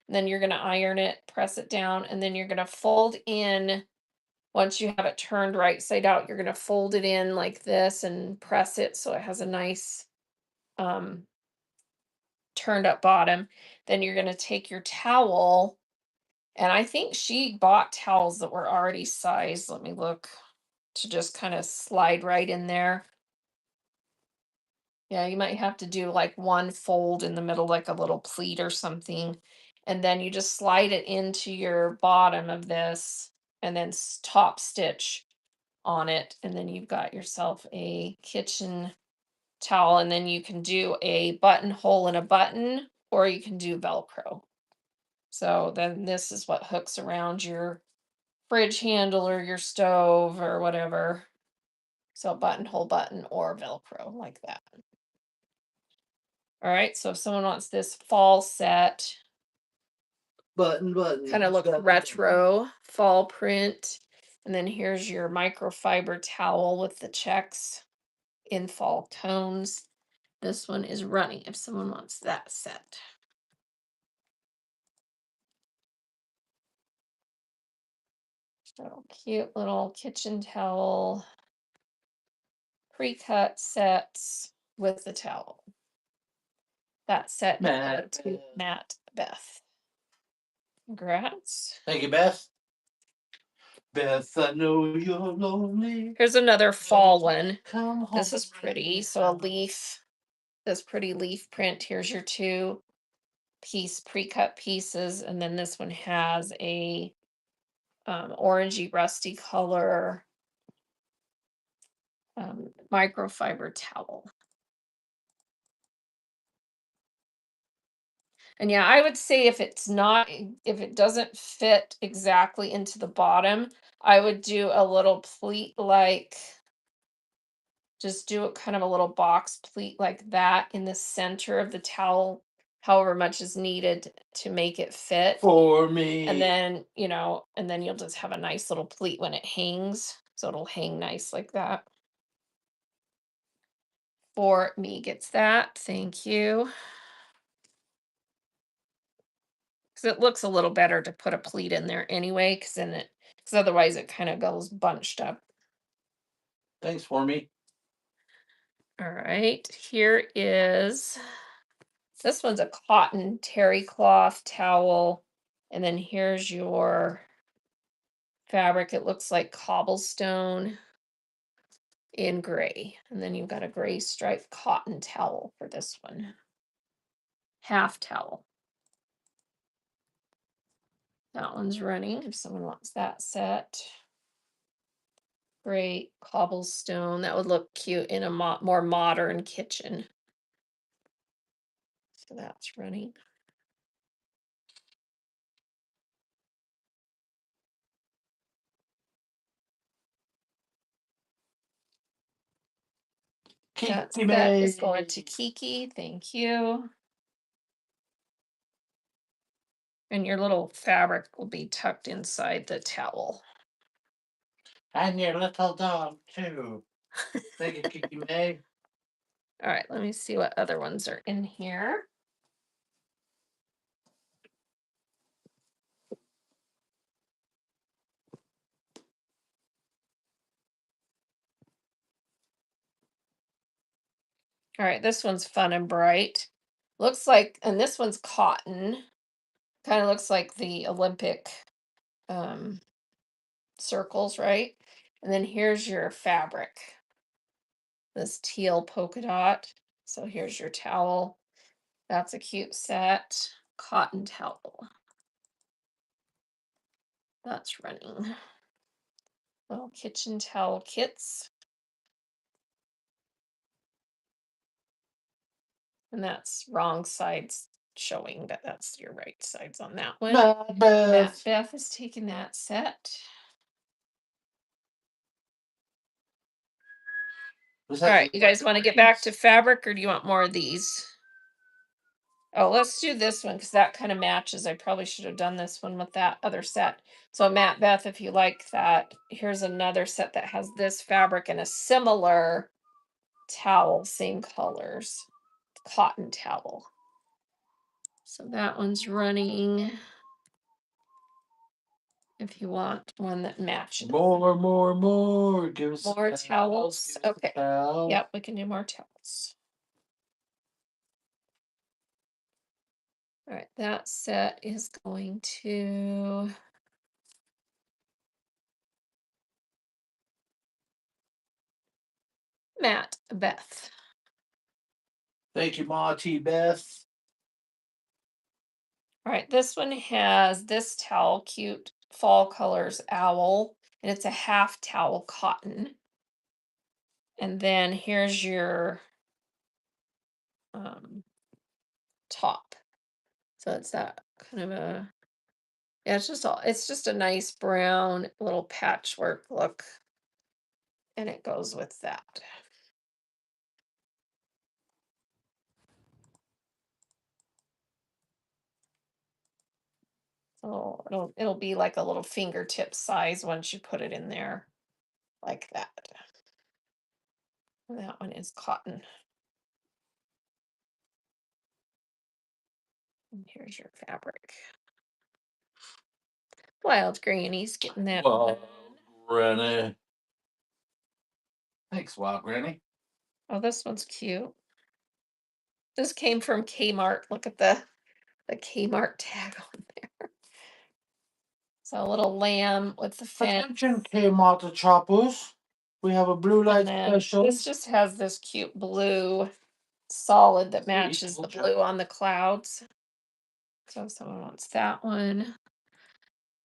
And then you're going to iron it, press it down, and then you're going to fold in. Once you have it turned right side out, you're going to fold it in like this and press it so it has a nice um, turned up bottom. Then you're going to take your towel, and I think she bought towels that were already sized. Let me look, to just kind of slide right in there. Yeah, you might have to do like one fold in the middle, like a little pleat or something. And then you just slide it into your bottom of this and then top stitch on it. And then you've got yourself a kitchen towel. And then you can do a buttonhole and a button, or you can do Velcro. So then this is what hooks around your fridge handle or your stove or whatever. So buttonhole, button, or Velcro like that. All right, so if someone wants this fall set, Button. kind of look retro, fall print. And then here's your microfiber towel with the checks in fall tones. This one is running if someone wants that set. So cute little kitchen towel, pre-cut sets with the towel. That set is going to Matt Beth. Congrats. Thank you, Beth. Beth, I know you're lonely. Here's another fall one. Come home. This is pretty. So a leaf, this pretty leaf print. Here's your two pre-cut pieces, and then this one has a orangey rusty color microfiber towel. And yeah, I would say if it doesn't fit exactly into the bottom, I would do a little pleat like, just do a kind of a little box pleat like that in the center of the towel, however much is needed to make it fit. For me. And then, and then you'll just have a nice little pleat when it hangs. So it'll hang nice like that. For me gets that. Thank you. Because it looks a little better to put a pleat in there anyway, because otherwise it kind of goes bunched up. Thanks for me. All right, this one's a cotton terry cloth towel, and then here's your fabric. It looks like cobblestone in gray, and then you've got a gray striped cotton towel for this one. Half towel. That one's running if someone wants that set. Great cobblestone. That would look cute in a more modern kitchen. So that's running. That is going to Kiki. Thank you. And your little fabric will be tucked inside the towel. And your little dog, too. Thank you, Kiki May. All right, let me see what other ones are in here. All right, this one's fun and bright. Looks like, and this one's cotton. Kind of looks like the Olympic circles, right? And then here's your fabric. This teal polka dot. So here's your towel. That's a cute set. Cotton towel. That's running. Little kitchen towel kits. And that's wrong sides showing, but that's your right sides on that one. Matt Beth is taking that set. All right, you guys want to get back to fabric, or do you want more of these? Oh, let's do this one because that kind of matches. I probably should have done this one with that other set. So Matt Beth, if you like that, here's another set that has this fabric and a similar towel, same colors, cotton towel. So that one's running. If you want one that matches. More. Give us more towels. Okay. Yep, we can do more towels. All right, that set is going to Matt Beth. Thank you, Monty Beth. All right, this one has this towel, cute fall colors owl, and it's a half towel cotton. And then here's your top. So it's that kind of a, yeah, it's just a nice brown little patchwork look. And it goes with that. So it'll be like a little fingertip size once you put it in there like that. And that one is cotton. And here's your fabric. Wild Granny's getting that Well, done. Granny. Thanks, Wild Granny. Oh, this one's cute. This came from Kmart. Look at the Kmart tag on there. So a little lamb with the fence. Attention, Kmart choppers. We have a blue And light then special. this just has this cute blue solid that See, matches the told ya. blue on the clouds. So if someone wants that one.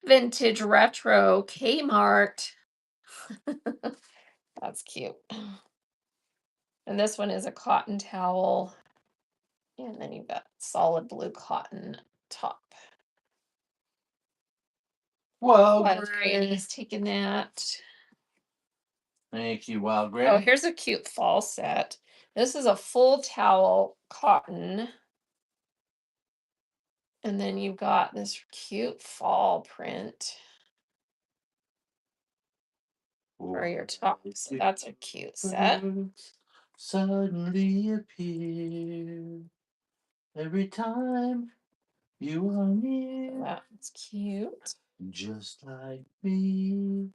Vintage retro Kmart. That's cute. And this one is a cotton towel. And then you've got solid blue cotton top. Well, Wild Granny. Granny's taking that. Thank you, Wild Oh, Granny. here's a cute fall set. This is a full towel cotton. And then you've got this cute fall print for your top. So that's a cute set. Birds suddenly appear every time you are near, That's cute. just like me.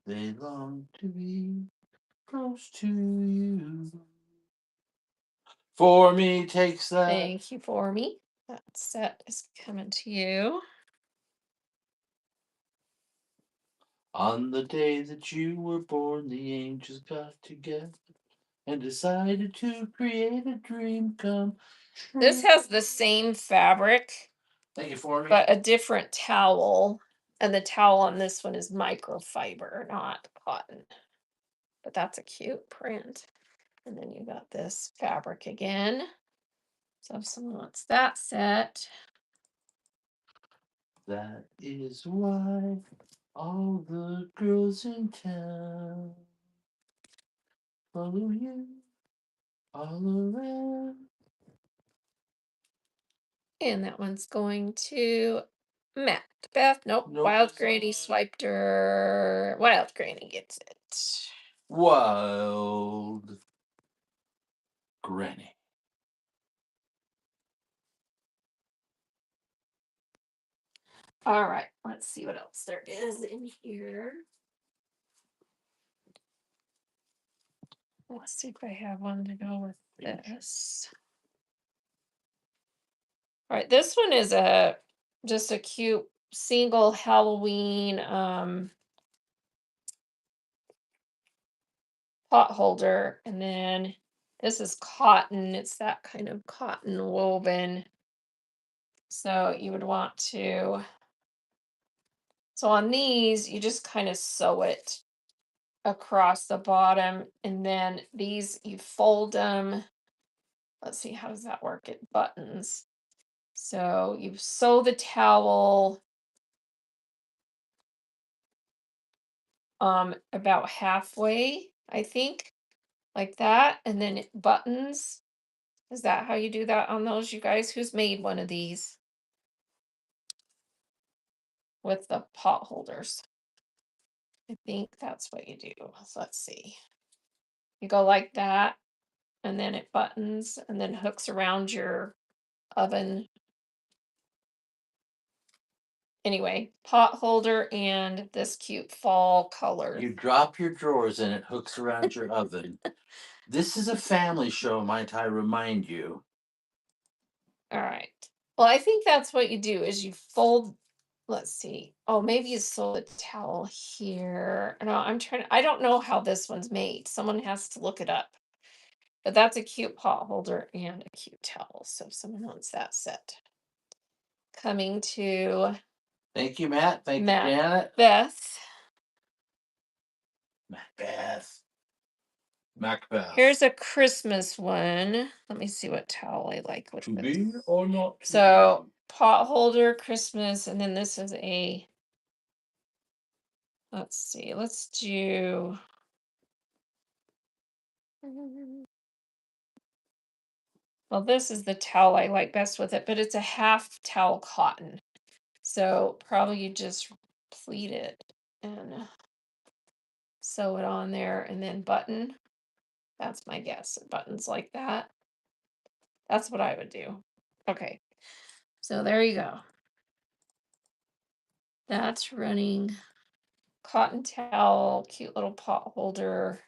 They long to be close to you. For me takes that. Thank you for me. That set is coming to you. On the day that you were born, the angels got together and decided to create a dream come This true. has the same fabric, Thank you for me. but a different towel. And the towel on this one is microfiber, not cotton. But that's a cute print. And then you got this fabric again. So if someone wants that set, That is why all the girls in town follow you all around. and that one's going to Matt. Beth, nope. Nope. Wild Granny swiped her. Wild Granny gets it. Wild Granny. All right, let's see what else there is in here. Let's see if I have one to go with this. All right, this one is a just a cute single Halloween pot holder, and then this is cotton. It's that kind of cotton woven. So you would want to. So on these, you just kind of sew it across the bottom, and then these you fold them. Let's see, how does that work? It buttons. So you sew the towel about halfway, I think, like that, and then it buttons. Is that how you do that on those, you guys? Who's made one of these with the pot holders? I think that's what you do. So let's see. You go like that, and then it buttons and then hooks around your oven. Anyway, pot holder and this cute fall color. You drop your drawers and it hooks around your oven. This is a family show, might I remind you. All right. Well, I think that's what you do is you fold. Let's see. Oh, maybe you sew the towel here. No, I'm trying. I don't know how this one's made. Someone has to look it up. But that's a cute pot holder and a cute towel. So if someone wants that set. Coming to Thank you, Matt. Thank you, Matt Janet. Beth. Macbeth. Macbeth. Here's a Christmas one. Let me see what towel I like with To this. be or not to So pot holder, Christmas, and then this is a. Let's see. Let's do. Well, this is the towel I like best with it, but it's a half towel cotton. So probably you just pleat it and sew it on there and then button. That's my guess. Buttons like that. That's what I would do. Okay. So there you go. That's running. Cotton towel, cute little pot holder.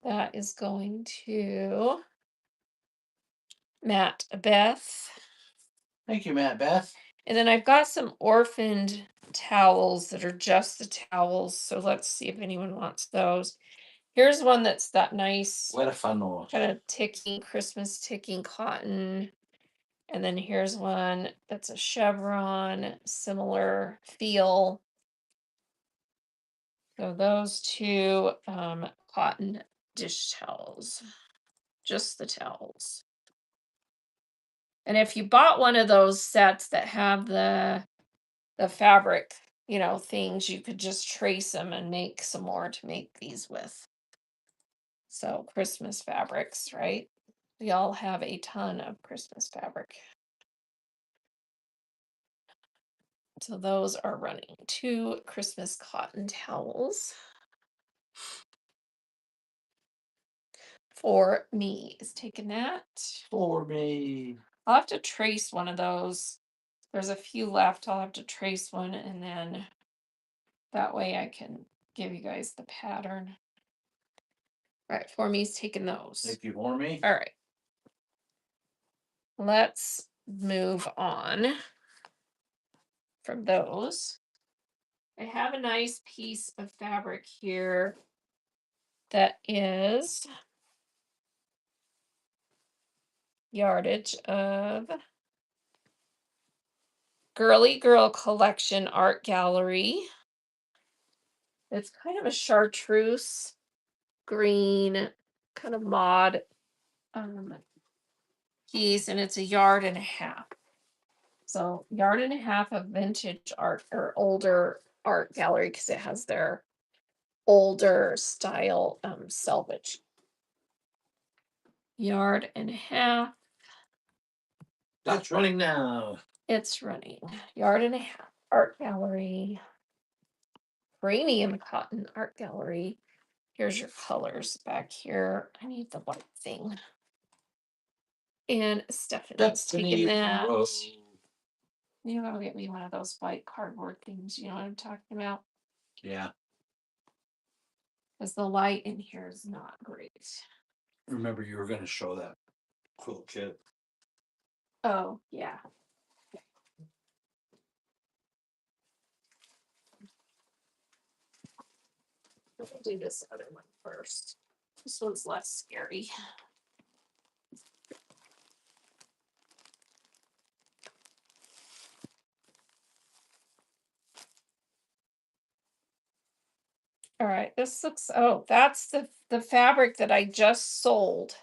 That is going to Matt Beth. Thank you, Matt Beth. And then I've got some orphaned towels that are just the towels. So let's see if anyone wants those. Here's one that's that nice What a fun one. kind of ticking, Christmas ticking cotton. And then here's one that's a chevron, similar feel. So those two cotton dish towels, just the towels. And if you bought one of those sets that have the fabric, things, you could just trace them and make some more to make these with. So Christmas fabrics, right? We all have a ton of Christmas fabric. So those are running 2 Christmas cotton towels for me. Is taking that. For me. I'll have to trace one of those. There's a few left. I'll have to trace one, and then that way I can give you guys the pattern. All right, for me's taking those. Thank you, for me. All right. Let's move on from those. I have a nice piece of fabric here that is yardage of Girly Girl Collection Art Gallery. It's kind of a chartreuse green kind of mod piece, and it's a yard and a half. So yard and a half of vintage art or older art gallery because it has their older style selvage. Yard and a half. That's running now. It's running. Yard and a half art gallery. Premium cotton art gallery. Here's your colors back here. I need the white thing. And Stephanie's taking that. Whoa. You gotta get me one of those white cardboard things. You know what I'm talking about? Yeah. Because the light in here is not great. Remember, you were going to show that quilt kit. Oh, yeah. We'll do this other one first. This one's less scary. All right, this looks, oh, that's the fabric that I just sold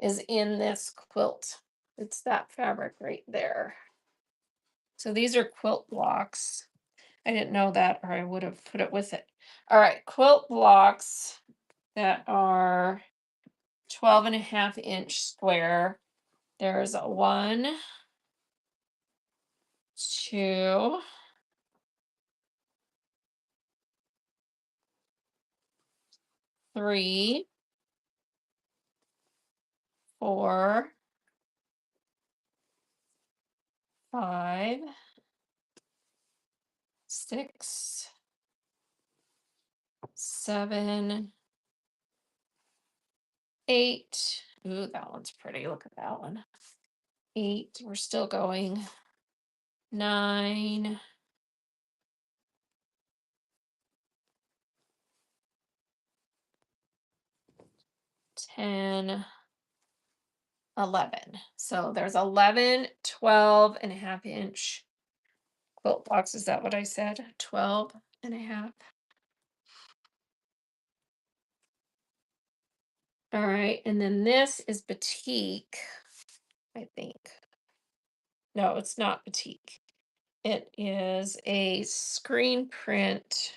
is in this quilt. It's that fabric right there. So these are quilt blocks. I didn't know that, or I would have put it with it. All right, quilt blocks that are 12.5 inch square. There's a 1, 2, 3, 4, 5, 6, 7, 8. Ooh, that one's pretty. Look at that one. 8. We're still going. 9. 10, 11. So there's 11, 12.5 inch quilt blocks. Is that what I said? 12.5. All right. And then this is batik, I think. No, it's not batik. It is a screen print,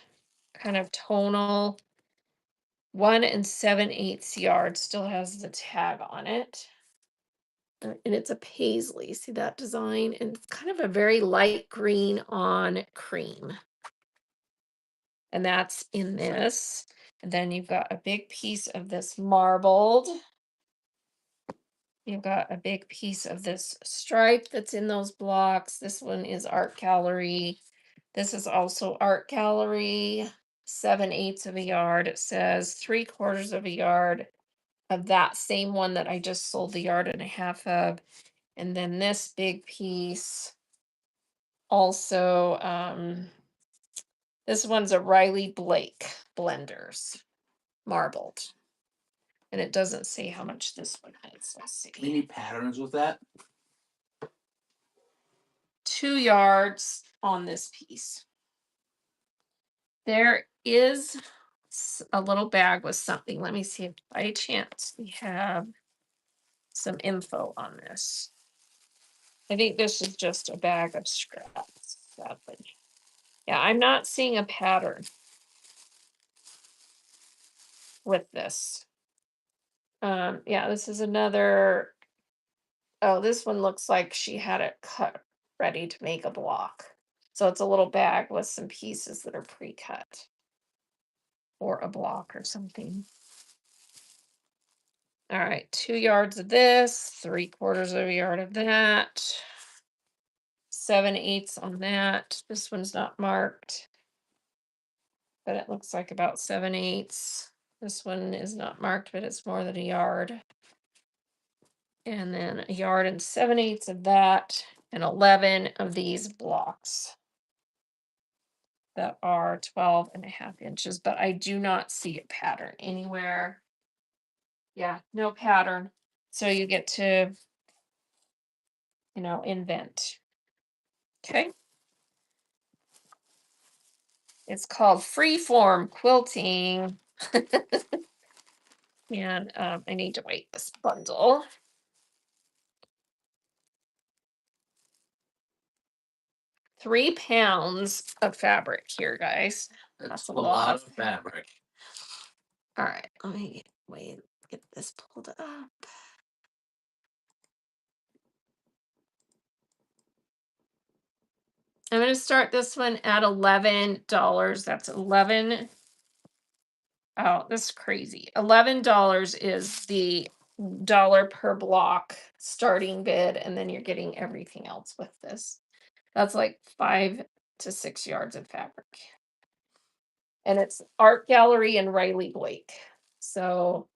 kind of tonal, 1 7/8 yard, still has the tag on it. And it's a paisley. See that design? And it's kind of a very light green on cream. And that's in this. And then you've got a big piece of this marbled. You've got a big piece of this stripe that's in those blocks. This one is art gallery. This is also art gallery. 7/8 of a yard. It says 3/4 of a yard of that same one that I just sold the yard and a half of. And then this big piece also, this one's a Riley Blake blenders marbled. And it doesn't say how much this one is. Let's see. Any patterns with that? 2 yards on this piece. There is a little bag with something. Let me see if by chance we have some info on this. I think this is just a bag of scraps, sadly. Yeah, I'm not seeing a pattern with this. Yeah, this is another. Oh, this one looks like she had it cut ready to make a block. So it's a little bag with some pieces that are pre-cut or a block or something. All right, 2 yards of this, 3/4 of a yard of that, 7/8 on that. This one's not marked, but it looks like about 7/8. This one is not marked, but it's more than a yard. And then a yard and 7/8 of that, and 11 of these blocks that are 12.5 inches, but I do not see a pattern anywhere. Yeah, no pattern. So you get to, invent. Okay. It's called Freeform Quilting. And I need to weight this bundle. 3 pounds of fabric here, guys. That's a lot of fabric. All right, let me get this pulled up. I'm going to start this one at $11. That's 11. Oh, this is crazy. $11 is the dollar per block starting bid, and then you're getting everything else with this. That's like 5 to 6 yards of fabric. And it's art gallery and Riley Blake. So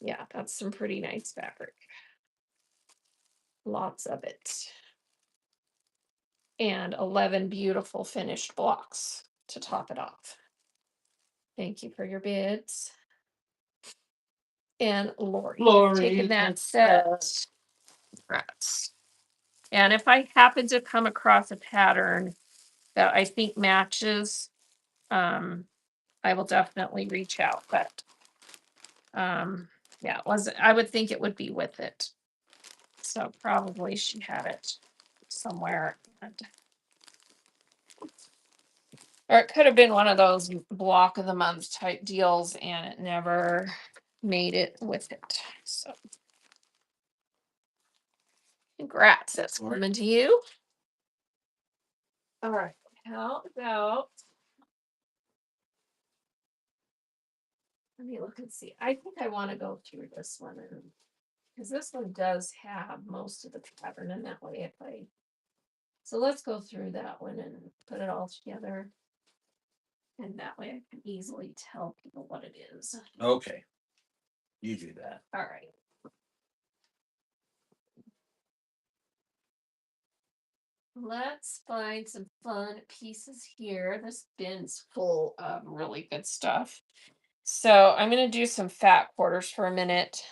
yeah, that's some pretty nice fabric. Lots of it. And 11 beautiful finished blocks to top it off. Thank you for your bids. And Lori, taking that set. Congrats. And if I happen to come across a pattern that I think matches, I will definitely reach out. But yeah, I would think it would be with it. So probably she had it somewhere. Or it could have been one of those block of the month type deals and it never made it with it. So congrats, that's coming to you. All right, how about, let me look and see. I think I want to go through this one because this one does have most of the pattern, and that way so let's go through that one and put it all together. And that way I can easily tell people what it is. Okay. You do that. All right. Let's find some fun pieces here. This bin's full of really good stuff. So I'm going to do some fat quarters for a minute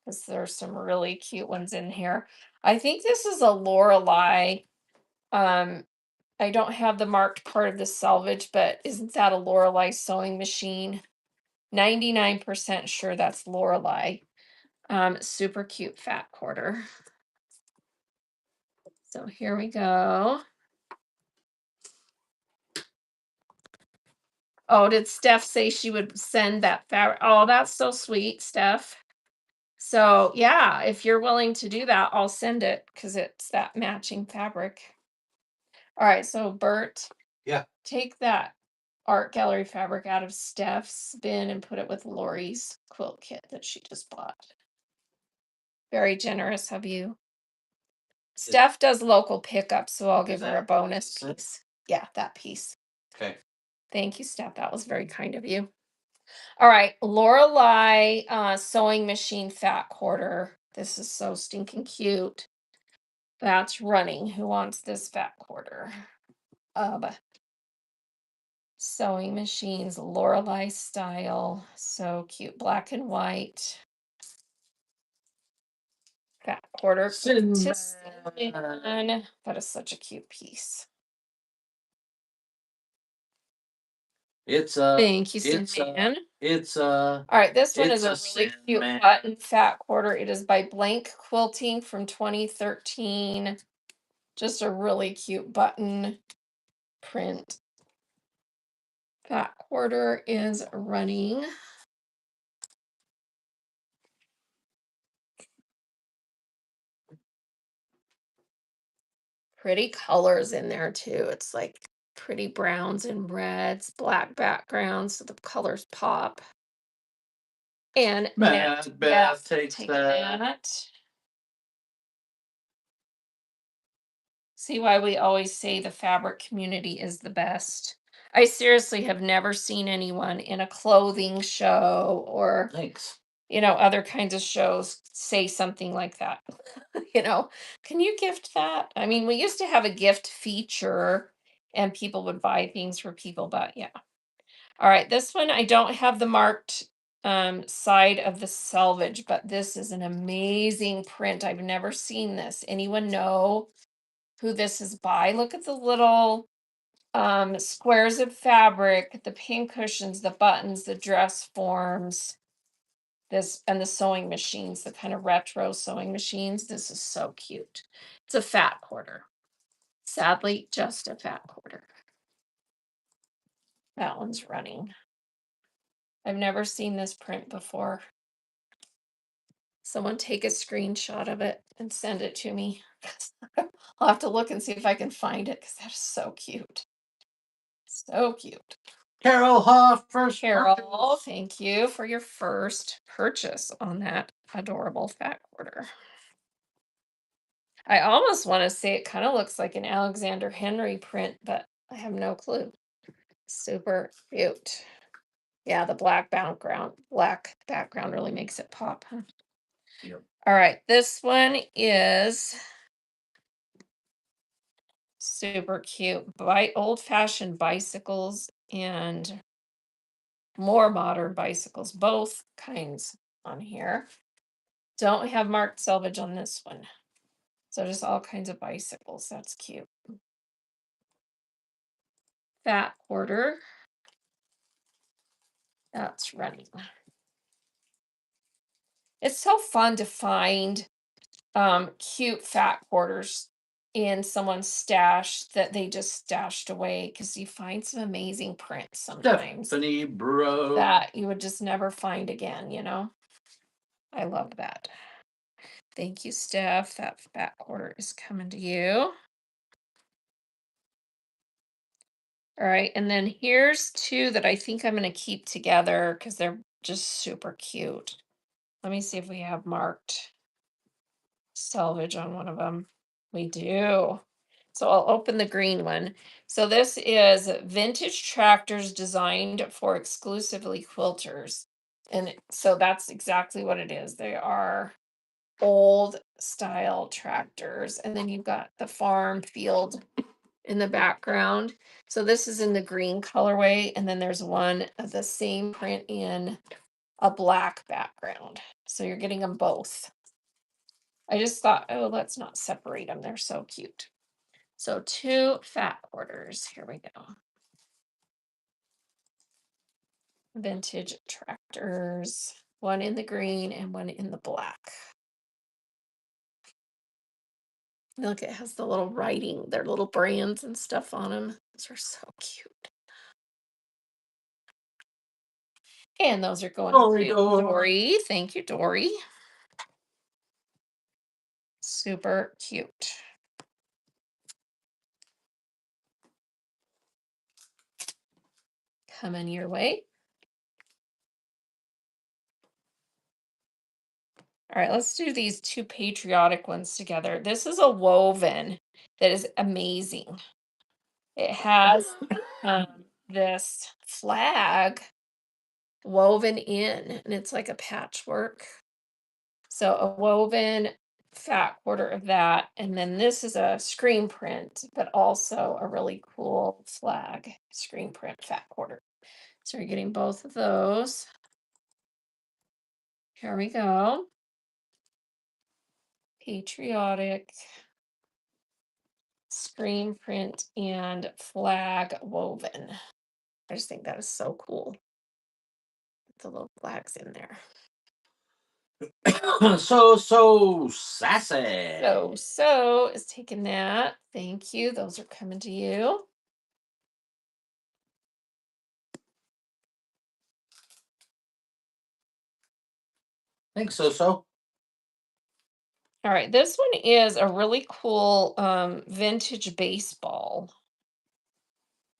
because there's some really cute ones in here. I think this is a Lorelei. I don't have the marked part of the selvage, but isn't that a Lorelei sewing machine? 99% sure that's Lorelei. Super cute fat quarter. So here we go. Oh, did Steph say she would send that fabric? Oh, that's so sweet, Steph. So yeah, if you're willing to do that, I'll send it because it's that matching fabric. All right, so Bert, Yeah. take that art gallery fabric out of Steph's bin and put it with Lori's quilt kit that she just bought. Very generous of you. Steph does local pickup, so I'll give her a bonus piece. Yeah, that piece. Okay. Thank you, Steph. That was very kind of you. All right, Lorelei sewing machine fat quarter. This is so stinking cute. That's running. Who wants this fat quarter? Sewing machines, Lorelei style. So cute. Black and white. Fat quarter. Cinnamon. Cinnamon. That is such a cute piece. It's Thank you, it's Cinnamon. it's All right, this one it's is a a really cute Cinnamon. button fat quarter. It is by Blank Quilting from 2013. Just a really cute button print. Fat quarter is running. Pretty colors in there too. It's like pretty browns and reds, black background, so the colors pop. And Mad Beth takes take that. that. See why we always say the fabric community is the best. I seriously have never seen anyone in a clothing show or Thanks. other kinds of shows say something like that. you know, can you gift that? I mean, we used to have a gift feature and people would buy things for people, but yeah. All right, this one I don't have the marked side of the selvage, but this is an amazing print. I've never seen this. Anyone know who this is by? Look at the little squares of fabric, the pin cushions, the buttons, the dress forms, this and the sewing machines, the kind of retro sewing machines. This is so cute. It's a fat quarter. Sadly, just a fat quarter. That one's running. I've never seen this print before. Someone take a screenshot of it and send it to me. I'll have to look and see if I can find it because that is so cute. So cute. Carol Hoff first. Carol, thank you for your first purchase on that adorable fat quarter. I almost want to say it kind of looks like an Alexander Henry print, but I have no clue. Super cute. Yeah, the black background really makes it pop. Huh? Yep. All right, this one is super cute. By old-fashioned bicycles and more modern bicycles, both kinds on here. Don't have marked selvage on this one. So just all kinds of bicycles. That's cute. Fat quarter. That's running. It's so fun to find cute fat quarters in someone's stash that they just stashed away because you find some amazing prints sometimes Stephanie Bro. that you would just never find again. I love that. Thank you, Steph. That fat quarter is coming to you. All right, and then here's two that I think I'm going to keep together because they're just super cute. Let me see if we have marked selvage on one of them. We do. So I'll open the green one. So this is vintage tractors designed for exclusively quilters. And so that's exactly what it is. They are old style tractors. And then you've got the farm field in the background. So this is in the green colorway. And then there's one of the same print in a black background. So you're getting them both. I just thought, oh, let's not separate them. They're so cute. So two fat quarters. Here we go. Vintage tractors. One in the green and one in the black. Look, it has the little writing, their little brands and stuff on them. Those are so cute. And those are going Dory, to Dory. Dory. Thank you, Dory. Super cute. coming your way. All right, let's do these two patriotic ones together. This is a woven that is amazing. It has this flag woven in, and it's like a patchwork. So a woven fat quarter of that, and then this is a screen print, but also a really cool flag screen print fat quarter. So you're getting both of those. Here we go. Patriotic screen print and flag woven. I just think that is so cool. The little flags in there. So sassy. So is taking that. Thank you. Those are coming to you. Thanks, so. All right, this one is a really cool vintage baseball.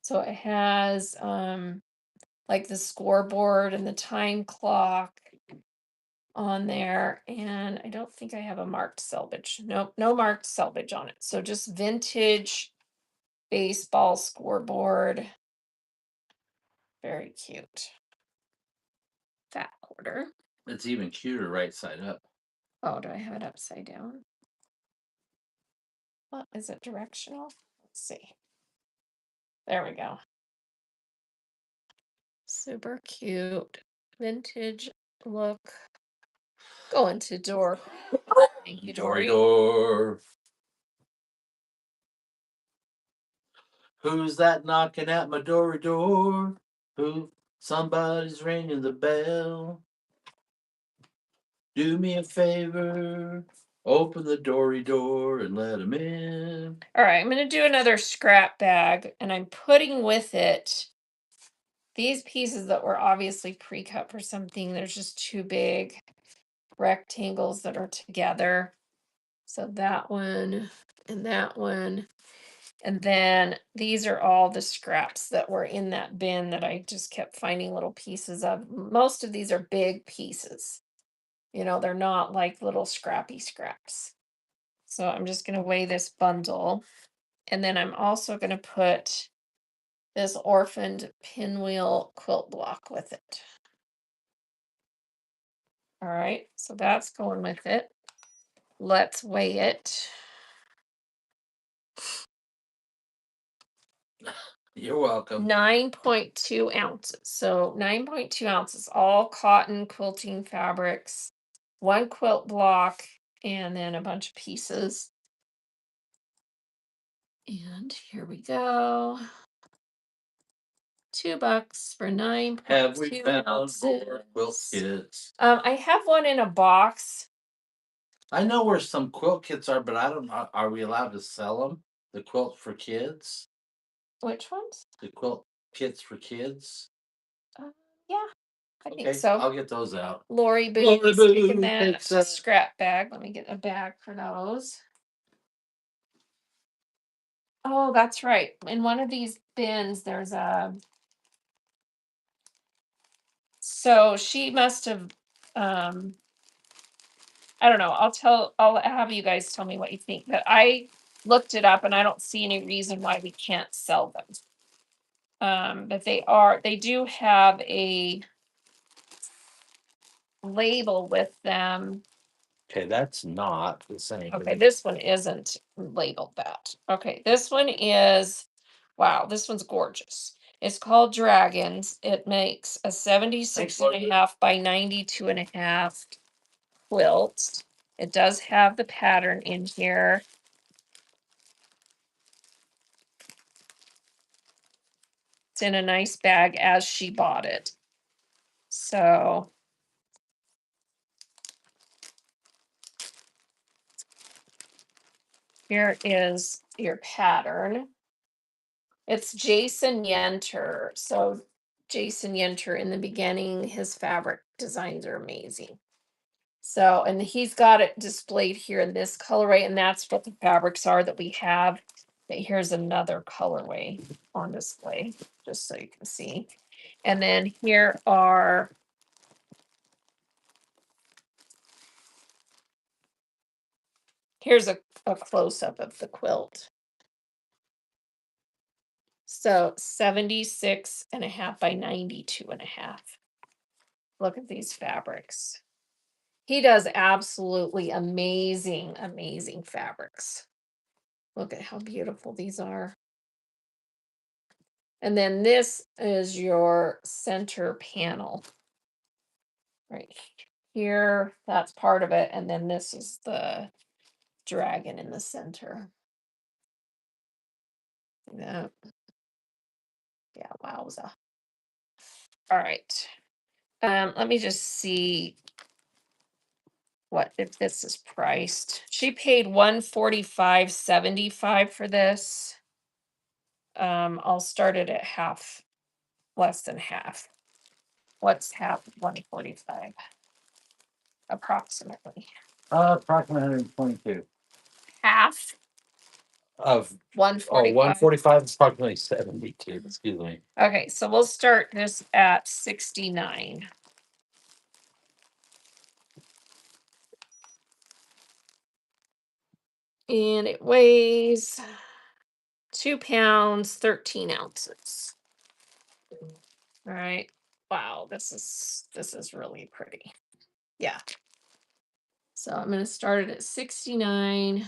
So it has like the scoreboard and the time clock on there, and I don't think I have a marked selvage. Nope, no marked selvage on it. So just vintage baseball scoreboard. Very cute. Fat quarter. It's even cuter right side up. Oh, do I have it upside down? What is it directional? Let's see. There we go. Super cute. Vintage look. Going to door. Thank you, Dory. Door. Who's that knocking at my door? Who? Somebody's ringing the bell. Do me a favor. Open the door and let him in. All right, I'm going to do another scrap bag, and I'm putting with it these pieces that were obviously pre-cut for something. There's just two big rectangles that are together. So that one and that one. And then these are all the scraps that were in that bin that I just kept finding little pieces of. Most of these are big pieces. They're not like little scrappy scraps. So I'm just going to weigh this bundle. And then I'm also going to put this orphaned pinwheel quilt block with it. All right, so that's going with it. Let's weigh it. You're welcome. 9.2 ounces. So 9.2 ounces, all cotton quilting fabrics, one quilt block, and then a bunch of pieces. And here we go. $2 for 9.2 Have we found ounces. more quilt kits? I have one in a box. I know where some quilt kits are, but I don't know. Are we allowed to sell them? The quilt for kids? Which ones? The quilt kits for kids? Yeah, I think Okay, so. I'll get those out. Lori Lori Boo is Boo taking that takes that. scrap bag. Let me get a bag for those. Oh, that's right. In one of these bins, there's a. So she must have. I don't know. I'll have you guys tell me what you think. But I looked it up, and I don't see any reason why we can't sell them. But they do have a label with them. Okay, that's not the same. Okay, this one isn't labeled that. Okay, this one is, wow, this one's gorgeous. It's called Dragons. It makes a 76 and a half by 92 and a half quilt. It does have the pattern in here. It's in a nice bag as she bought it. So here is your pattern. It's Jason Yenter. So Jason Yenter in the beginning, his fabric designs are amazing. So, and he's got it displayed here in this colorway, and that's what the fabrics are that we have. But here's another colorway on display, just so you can see. And then here's a close-up of the quilt. So 76.5 by 92.5. Look at these fabrics. He does absolutely amazing, amazing fabrics. Look at how beautiful these are. And then this is your center panel right here. That's part of it. And then this is the dragon in the center. Yeah. Yeah. Wowza. All right. Let me just see what if this is priced. She paid 145.75 for this. I'll start it at half, less than half. What's half of 145? Approximately. Approximately 122 Half of 145. 145 is approximately 72. Excuse me. Okay, so we'll start this at 69. And it weighs 2 pounds, 13 ounces. All right. Wow, this is really pretty. Yeah. So I'm going to start it at 69.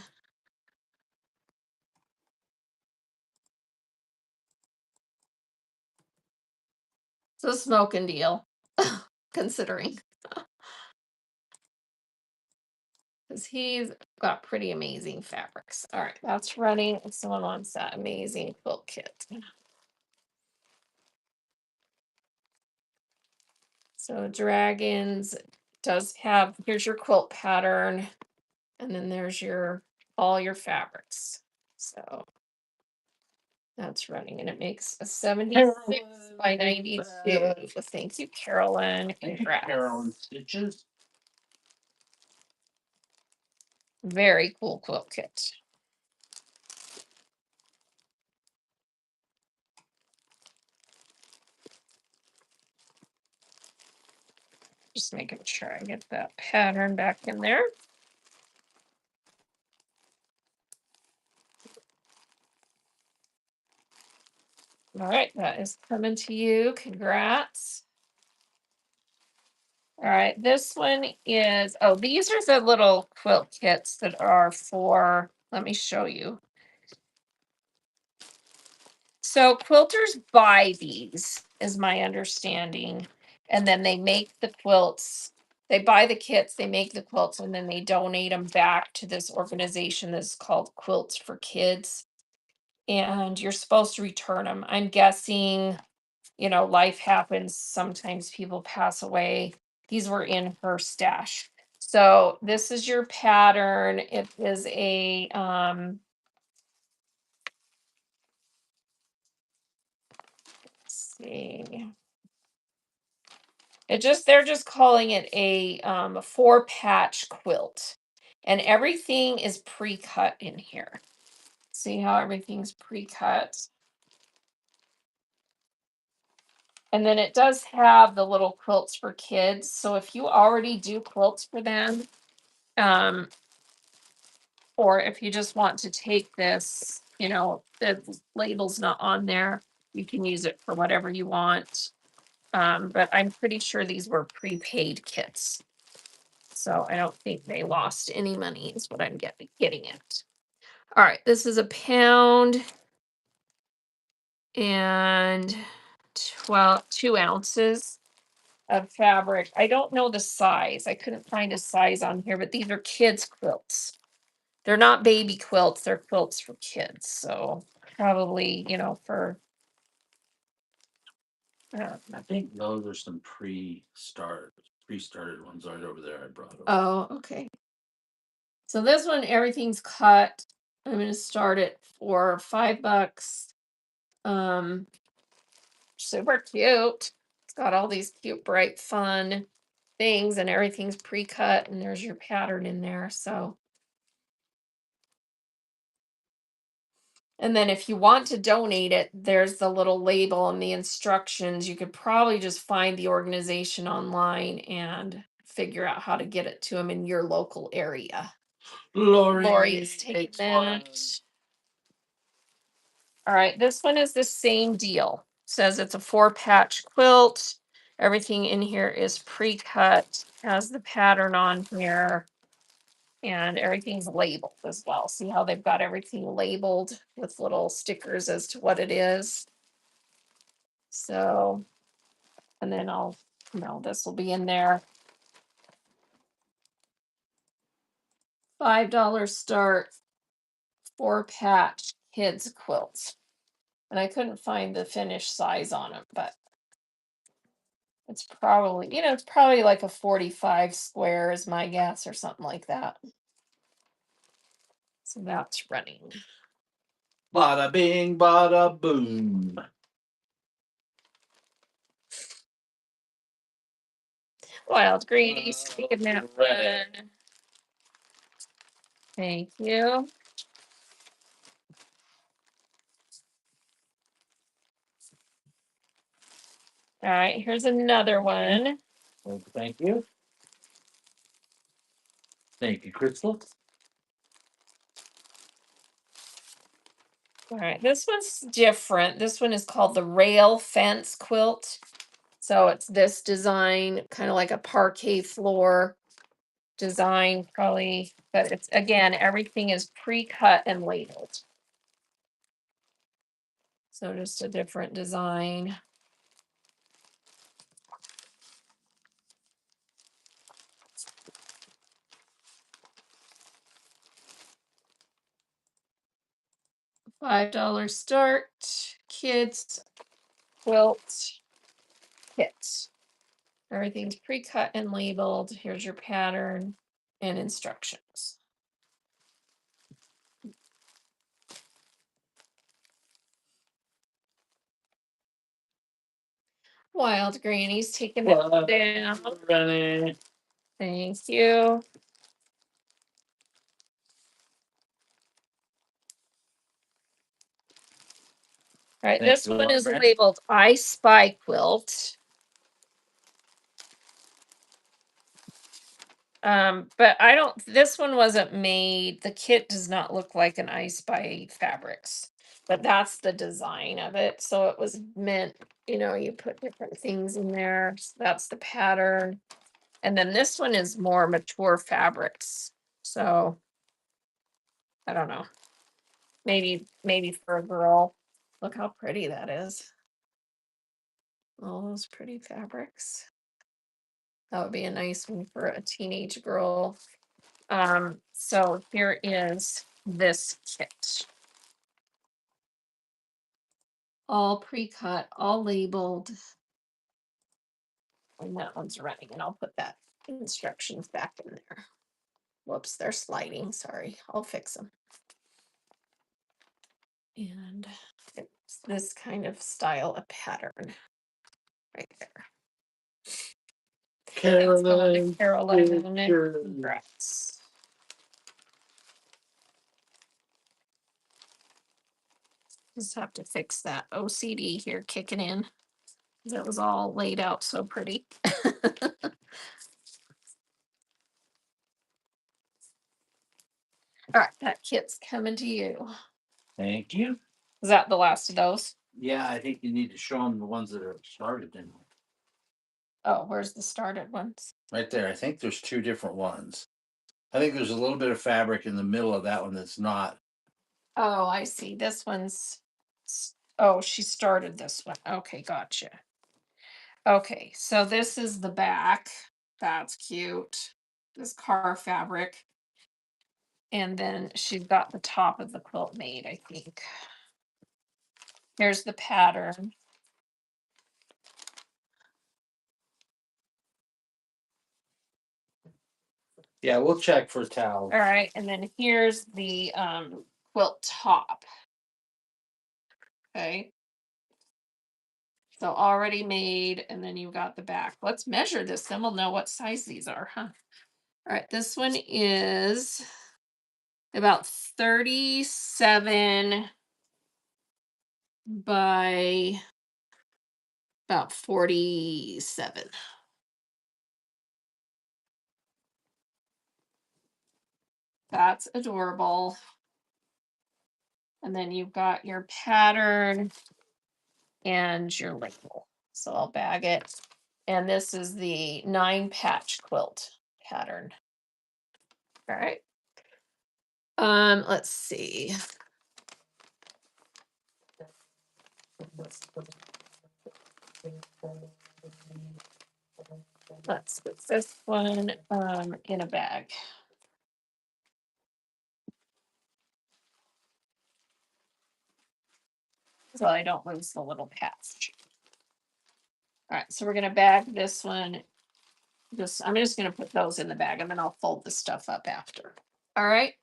It's a smoking deal, considering, because he's got pretty amazing fabrics. All right, that's running. If someone wants that amazing quilt kit. So dragons does have, here's your quilt pattern, and then there's all your fabrics. So that's running, and it makes a 76 by 92. Thank you, Carolyn. Congrats. Carolyn stitches. Very cool quilt kit. Just making sure I get that pattern back in there. All right, that is coming to you. Congrats. All right, this one is, oh, these are the little quilt kits that are for, let me show you. So quilters buy these, is my understanding, and then they make the quilts. They buy the kits, they make the quilts, and then they donate them back to this organization that's called Quilts for Kids. And you're supposed to return them. I'm guessing, life happens. Sometimes people pass away. These were in her stash. So this is your pattern. It is a let's see. They're just calling it a 4-patch quilt. And everything is pre-cut in here. See how everything's pre-cut? And then it does have the little quilts for kids. So if you already do quilts for them, um, or if you just want to take this, the label's not on there, you can use it for whatever you want. But I'm pretty sure these were prepaid kits. So I don't think they lost any money, is what I'm getting at. All right, this is a pound and 2 ounces of fabric. I don't know the size. I couldn't find a size on here, but these are kids' quilts. They're not baby quilts, they're quilts for kids. So probably, for I think those are some pre-started ones right over there. I brought them. oh, okay. So this one, everything's cut. I'm gonna start it for $5. Um, super cute. It's got all these cute, bright, fun things, and everything's pre-cut, and there's your pattern in there. So And then if you want to donate it, there's the little label and the instructions. You could probably just find the organization online and figure out how to get it to them in your local area. Lori is taking takes one. that. All right, this one is the same deal. Says it's a 4-patch quilt. Everything in here is pre-cut, has the pattern on here, and everything's labeled as well. See how they've got everything labeled with little stickers as to what it is. So, and then this will be in there. $5 start, 4-patch kids quilts. And I couldn't find the finished size on them, but it's probably like a 45 square is my guess or something like that. So that's running. Bada bing, bada boom. Wild Greenies, taking that one. Thank you. All right, here's another one. Thank you. Thank you, Crystal. All right, this one's different. This one is called the rail fence quilt. So it's this design, kind of like a parquet floor design, probably, but it's again, everything is pre-cut and labeled. So just a different design. $5 start, kids quilt kit. Everything's pre-cut and labeled. Here's your pattern and instructions. Wild Granny's taking that down. Running. Thank you. All right, this one is labeled I Spy Quilt. But this one wasn't made, the kit does not look like an I Spy Fabrics, but that's the design of it. So it was meant, you put different things in there. So that's the pattern. And then this one is more mature fabrics. So I don't know. Maybe for a girl. Look how pretty that is. All those pretty fabrics. That would be a nice one for a teenage girl. So here is this kit. All pre-cut, all labeled. And that one's running, and I'll put that instructions back in there. Whoops, they're sliding. Sorry, I'll fix them. And it's this kind of style of pattern right there. Caroline. Congrats. Just have to fix that OCD here kicking in. That was all laid out so pretty. All right, that kit's coming to you. Thank you. Is that the last of those? Yeah, I think you need to show them the ones that are started in. Oh, where's the started ones? Right there. I think there's two different ones. I think there's a little bit of fabric in the middle of that one that's not. Oh, I see. This one's. Oh, she started this one. Okay, gotcha. Okay, so this is the back. That's cute. This car fabric. And then she's got the top of the quilt made, I think. Here's the pattern. Yeah, we'll check for towels. All right, and then here's the quilt top. Okay. So already made, and then you got the back. Let's measure this, then we'll know what size these are, huh? All right, this one is about 37 by about 47. That's adorable. And then you've got your pattern and your label. So I'll bag it. And this is the 9-patch quilt pattern. All right. Let's see. Let's put this one in a bag. So I don't lose the little patch. All right, so we're gonna bag this one. I'm just gonna put those in the bag and then I'll fold the stuff up after. All right.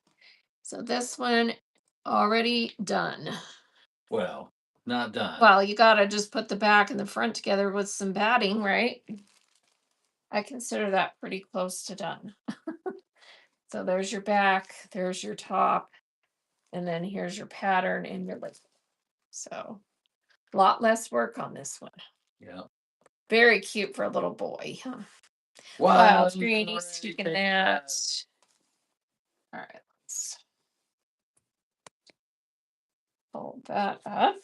So this one already done. Well, not done. Well, you gotta just put the back and the front together with some batting, right? I consider that pretty close to done. So there's your back, there's your top, and then here's your pattern and your label. So a lot less work on this one. Yeah. Very cute for a little boy, huh? Wow, Wild Greenie's taking that. All right, let's fold that up.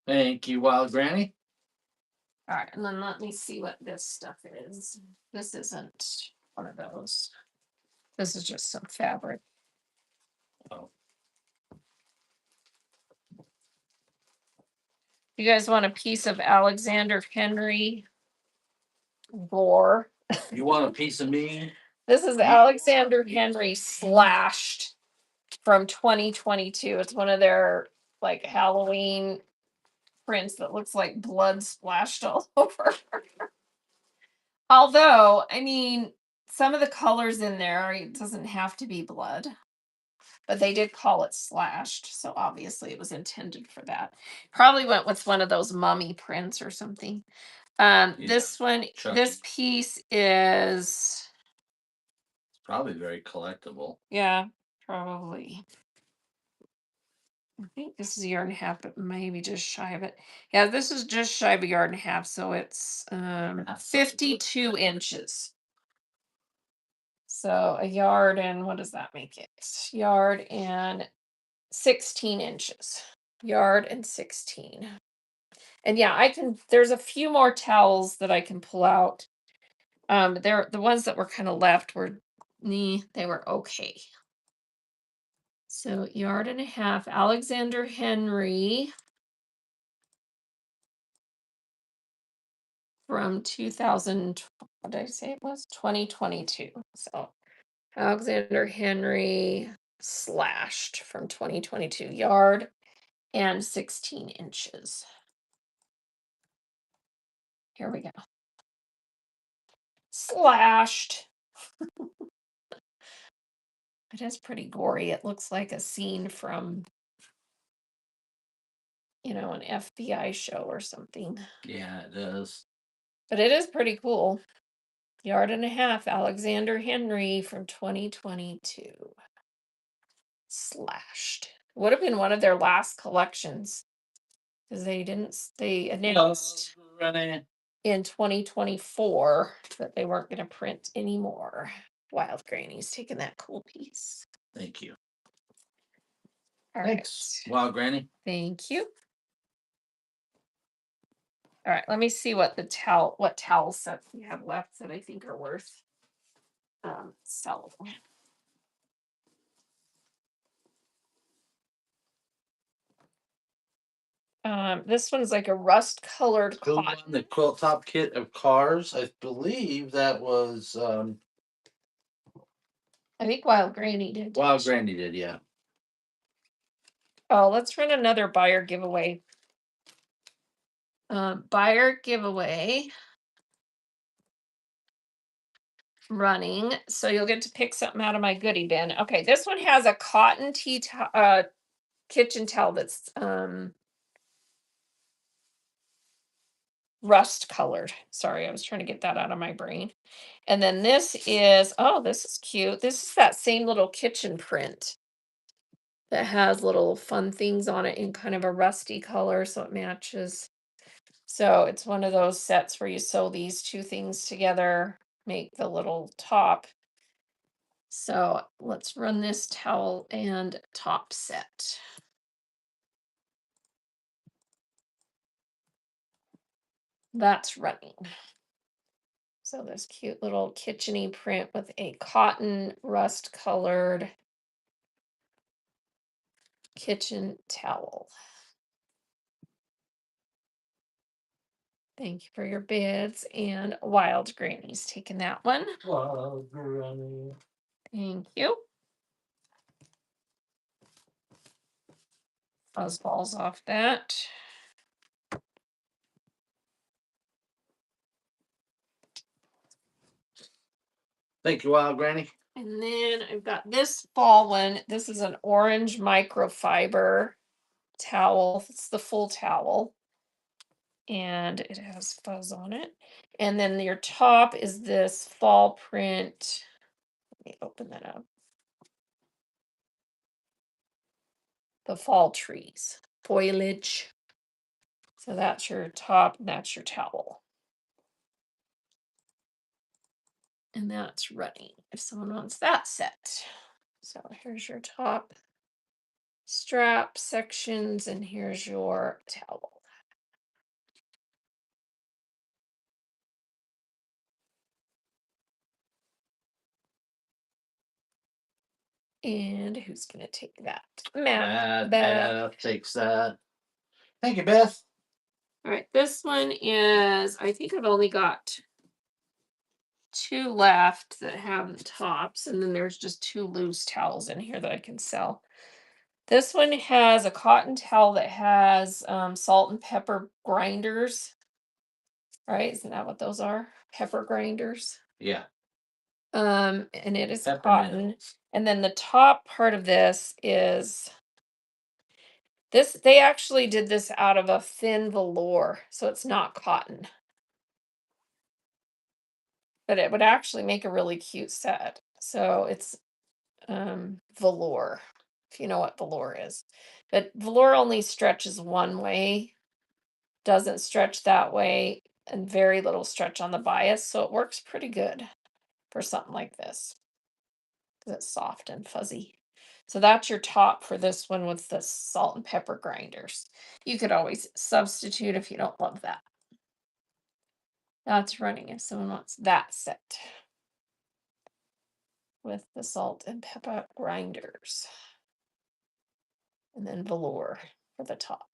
Thank you, Wild Granny. All right, and then let me see what this stuff is. This isn't one of those. This is just some fabric. Oh. You guys want a piece of Alexander Henry gore? You want a piece of me? This is Alexander Henry slashed from 2022. It's one of their like Halloween prints that looks like blood splashed all over. Although, I mean, some of the colors in there, it doesn't have to be blood, but they did call it slashed. So obviously it was intended for that. Probably went with one of those mummy prints or something. Yeah, this one, Chucky. this piece is It's probably very collectible. yeah, probably. I think this is a yard and a half, but maybe just shy of it. Yeah, this is just shy of a yard and a half, so it's 52 inches. So a yard and what does that make it? Yard and 16 inches. Yard and 16. And yeah, there's a few more towels that I can pull out. They're the ones that were kind of left were they were okay. So yard and a half, Alexander Henry from 2000, what did I say it was? 2022. So Alexander Henry slashed from 2022, yard and 16 inches. Here we go. Slashed. It is pretty gory. It looks like a scene from, an FBI show or something. Yeah, it does. But it is pretty cool. Yard and a half, Alexander Henry from 2022. Slashed. Would have been one of their last collections. Because they announced in 2024 that they weren't going to print anymore. Wild Granny's taking that cool piece. Thank you. All Thanks, right. Wild Granny. Thank you. All right, let me see what towel sets we have left that I think are worth selling. This one's like a rust colored cotton. The quilt top kit of cars. I believe that was I think Wild Granny did. Wild Granny did, yeah. Oh, let's run another buyer giveaway. Buyer giveaway. running. So you'll get to pick something out of my goodie bin. Okay, this one has a cotton kitchen towel that's rust colored. Sorry, I was trying to get that out of my brain. And then this is, oh, this is cute. This is that same little kitchen print that has little fun things on it in kind of a rusty color, so it matches. So it's one of those sets where you sew these two things together, make the little top. So let's run this towel and top set. That's running. So this cute little kitcheny print with a cotton rust colored kitchen towel. Thank you for your bids. And Wild Granny's taking that one. Wild Granny. Thank you. Fuzz balls off that. Thank you, Wild Granny. And then I've got this fall one. This is an orange microfiber towel. It's the full towel. And it has fuzz on it. And then your top is this fall print. Let me open that up. The fall trees, foliage. So that's your top, and that's your towel. And that's running if someone wants that set. So here's your top strap sections, and here's your towel. And who's going to take that? Beth. Beth takes that. Thank you, Beth. All right, this one is, I think I've only got two left that have the tops, and then there's just two loose towels in here that I can sell. This one has a cotton towel that has salt and pepper grinders. Right? Isn't that what those are? Pepper grinders. Yeah. And it is Peppermint. cotton. And then the top part of this is this, they actually did this out of a thin velour, so it's not cotton. But it would actually make a really cute set. So it's velour, if you know what velour is. But velour only stretches one way, doesn't stretch that way, and very little stretch on the bias, so it works pretty good for something like this. 'Cause it's soft and fuzzy. So that's your top for this one with the salt and pepper grinders. You could always substitute if you don't love that. That's running if someone wants that set with the salt and pepper grinders. And then velour for the top.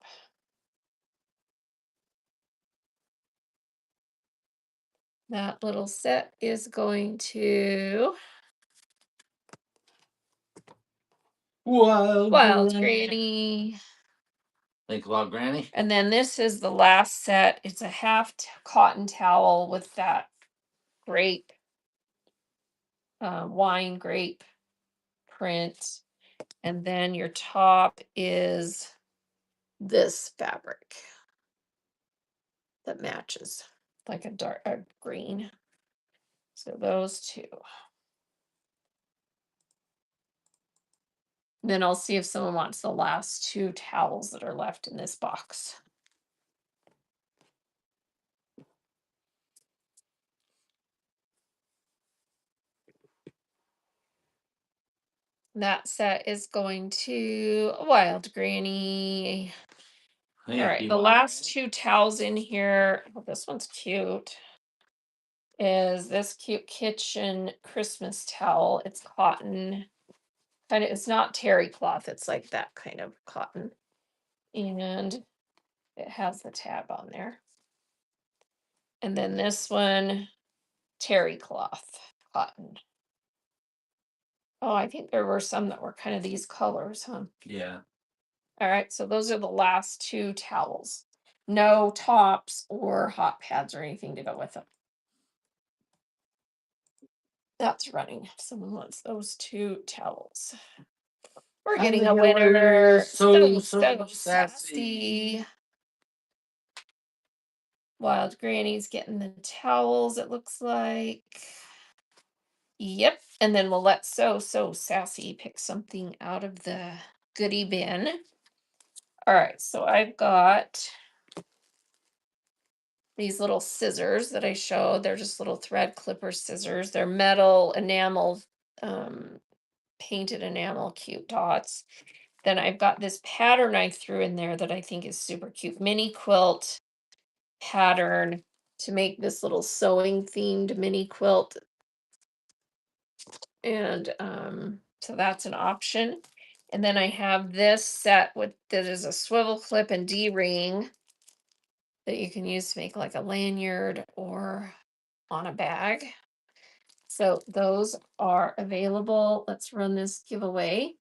That little set is going to Wild Wild Granny. Granny. Thank you, Wild Granny. And then this is the last set. It's a half cotton towel with that grape, wine grape print. And then your top is this fabric that matches like a dark green. So those two. Then I'll see if someone wants the last two towels that are left in this box. That set is going to Wild Granny. Thank All right, you, the Wild last Granny. two towels in here, oh, this one's cute, is this cute kitchen Christmas towel. It's cotton. Kind of, it's not terry cloth, it's like that kind of cotton. And it has the tab on there. And then this one, terry cloth, cotton. Oh, I think there were some that were kind of these colors, huh? Yeah. All right, so those are the last two towels. No tops or hot pads or anything to go with them. That's running. Someone wants those two towels. We're I'm getting the a winner. winner. So So sassy. sassy. Wild Granny's getting the towels, it looks like. Yep. And then we'll let so sassy pick something out of the goodie bin. All right, so I've got these little scissors that I showed. They're just little thread clipper scissors. They're metal enamel, um, painted enamel, cute dots. Then I've got this pattern I threw in there that I think is super cute. Mini quilt pattern to make this little sewing themed mini quilt. And so that's an option. And then I have this set with that is a swivel clip and D-ring that you can use to make like a lanyard or on a bag. So those are available. Let's run this giveaway.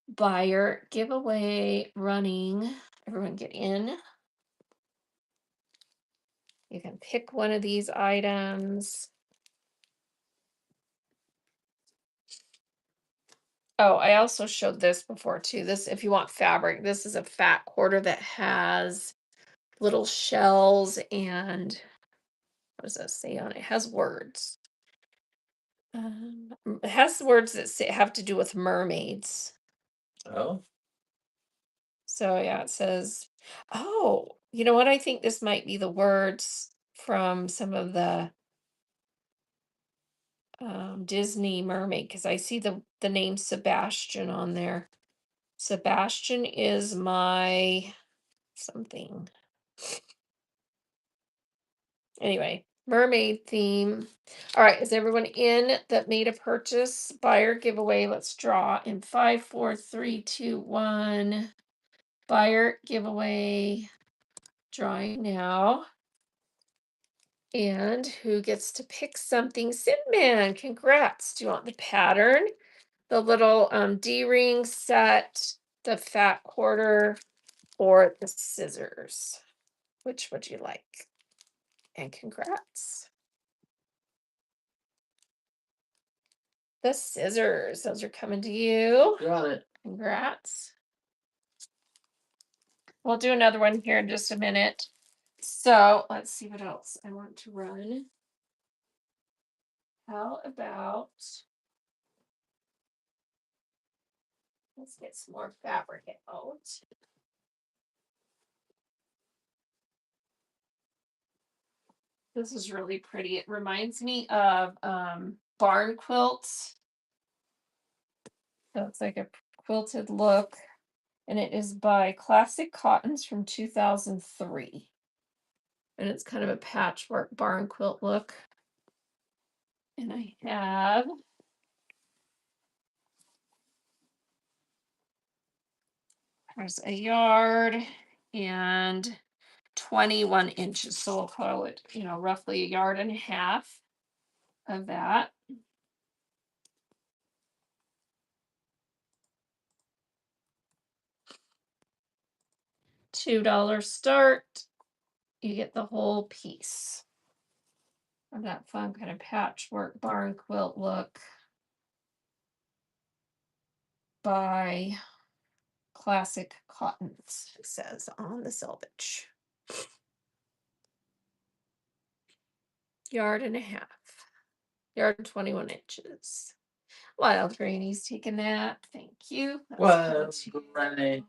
Buyer giveaway running. Everyone get in. You can pick one of these items. Oh, I also showed this before too. This, if you want fabric, this is a fat quarter that has little shells and what does that say on it? It has words. It has words that have to do with mermaids. Oh, So yeah, it says, oh, you know what? I think this might be the words from some of the Disney mermaid because I see the name Sebastian on there. Sebastian is my something. Anyway, mermaid theme. All right, is everyone in that made a purchase? Buyer giveaway. Let's draw in 5, 4, 3, 2, 1. Buyer giveaway. Drawing now. And who gets to pick something? Sinman, congrats. Do you want the pattern? The little D-ring set, the fat quarter, or the scissors? Which would you like? And congrats. The scissors, those are coming to you. got it. Congrats. We'll do another one here in just a minute. So let's see what else I want to run. How about, let's get some more fabric out. This is really pretty. It reminds me of barn quilts. So it's like a quilted look. And it is by Classic Cottons from 2003. And it's kind of a patchwork barn quilt look. And I have there's a yard and 21 inches. So we'll call it, roughly a yard and a half of that. $2 start. You get the whole piece of that fun kind of patchwork barn quilt look by Classic Cottons, it says on the selvage. Yard and a half. Yard and 21 inches. Wild Granny's taking that. Thank you. Well, Granny.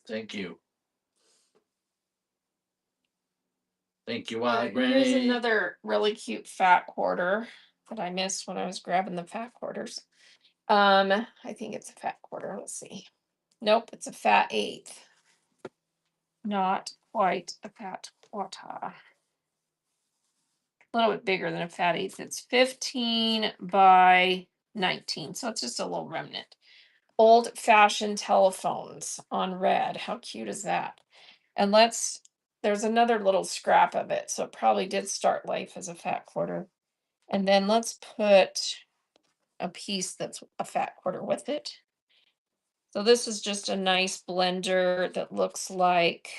Thank you. Thank you, Wild Here's Granny. another really cute fat quarter that I missed when I was grabbing the fat quarters. I think it's a fat quarter. Let's see. Nope, it's a fat eighth. Not quite a fat quarter. A little bit bigger than a fat eighth. It's 15 by 19. So it's just a little remnant. Old fashioned telephones on red. How cute is that? And there's another little scrap of it. So it probably did start life as a fat quarter. And then let's put a piece that's a fat quarter with it. So this is just a nice blender that looks like,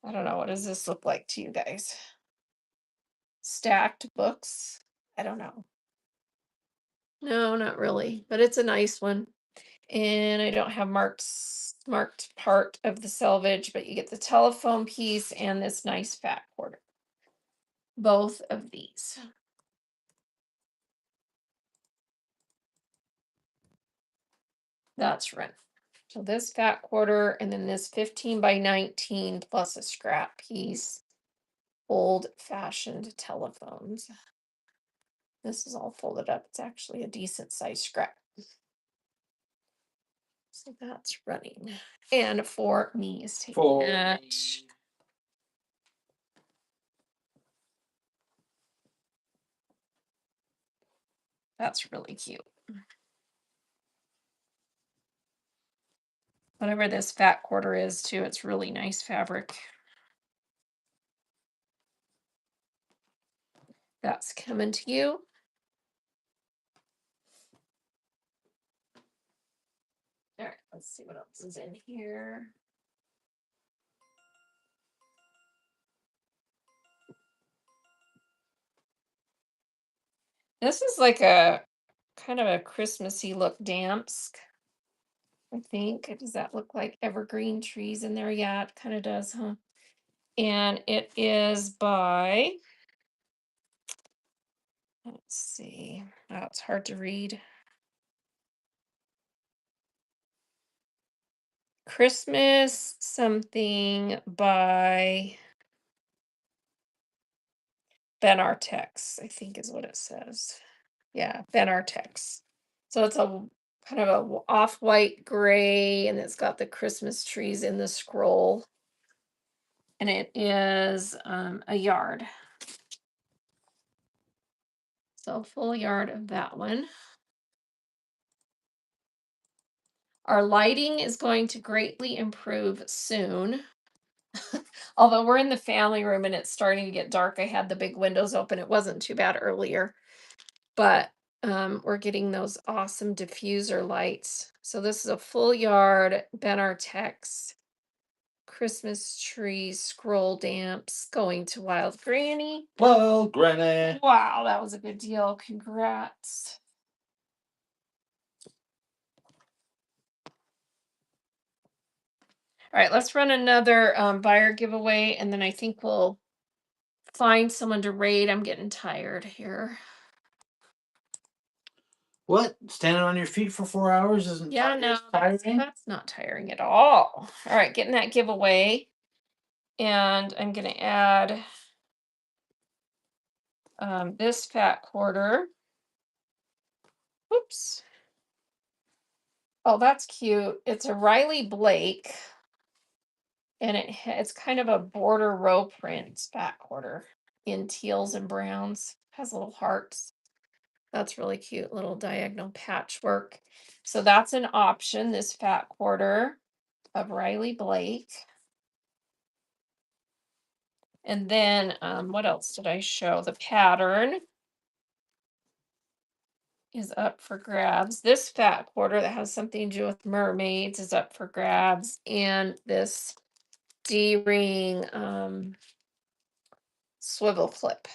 I don't know, what does this look like to you guys? Stacked books? I don't know. No, not really, but it's a nice one. And I don't have marked part of the selvage, but you get the telephone piece and this nice fat quarter. Both of these. That's rent. So this fat quarter and then this 15 by 19 plus a scrap piece. Old fashioned telephones. This is all folded up. It's actually a decent size scrap. So that's running. And for me is taking For that. me. That's really cute. Whatever this fat quarter is too, it's really nice fabric. That's coming to you. All right, let's see what else is in here. This is like a kind of a Christmassy look damsk, I think. Does that look like evergreen trees in there? Yeah, it kind of does, huh? And it is by, let's see. Oh, it's hard to read. Christmas something by Ben Artex, I think is what it says. Yeah, Ben Artex. So it's a kind of a off-white gray, and it's got the Christmas trees in the scroll. And it is a yard. So full yard of that one. Our lighting is going to greatly improve soon. Although we're in the family room and it's starting to get dark, I had the big windows open. It wasn't too bad earlier, but we're getting those awesome diffuser lights. So this is a full yard Ben Artex Christmas tree scroll damps going to Wild Granny. Well, Granny. Wow, that was a good deal. Congrats. All right, let's run another buyer giveaway, and then I think we'll find someone to raid. I'm getting tired here. What? Standing on your feet for 4 hours isn't Yeah, no, tiring? that's not tiring at all. All right, getting that giveaway. And I'm going to add this fat quarter. Oops. Oh, that's cute. It's a Riley Blake. And it's kind of a border row print fat quarter in teals and browns. Has little hearts. That's really cute, little diagonal patchwork. So that's an option, this fat quarter of Riley Blake. And then what else did I show? The pattern is up for grabs. This fat quarter that has something to do with mermaids is up for grabs. And this D-ring swivel clip.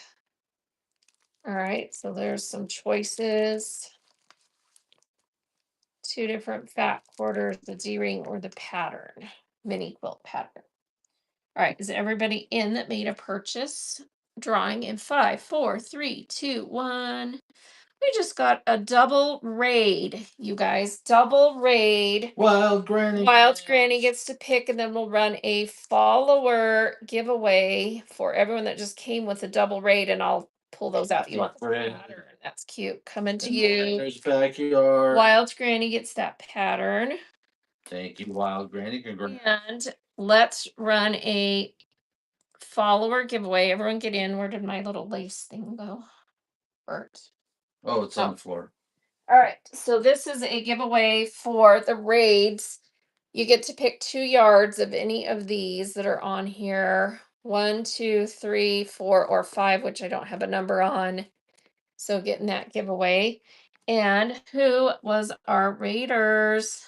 All right, so there's some choices. Two different fat quarters, the D-ring or the pattern, mini quilt pattern. All right, is everybody in that made a purchase? Drawing in 5, 4, 3, 2, 1. We just got a double raid, you guys. Double raid. Wild Granny. Wild Granny gets to pick, and then we'll run a follower giveaway for everyone that just came with a double raid, and I'll pull those out. You want the pattern? That's cute. Coming to you. There's backyard. Wild Granny gets that pattern. Thank you, Wild Granny. Congrats. And let's run a follower giveaway. Everyone get in. Where did my little lace thing go? Bert. Oh, it's on the floor. All right. So this is a giveaway for the raids. You get to pick 2 yards of any of these that are on here. 1, 2, 3, 4, or 5, which I don't have a number on. So getting that giveaway. And who was our raiders?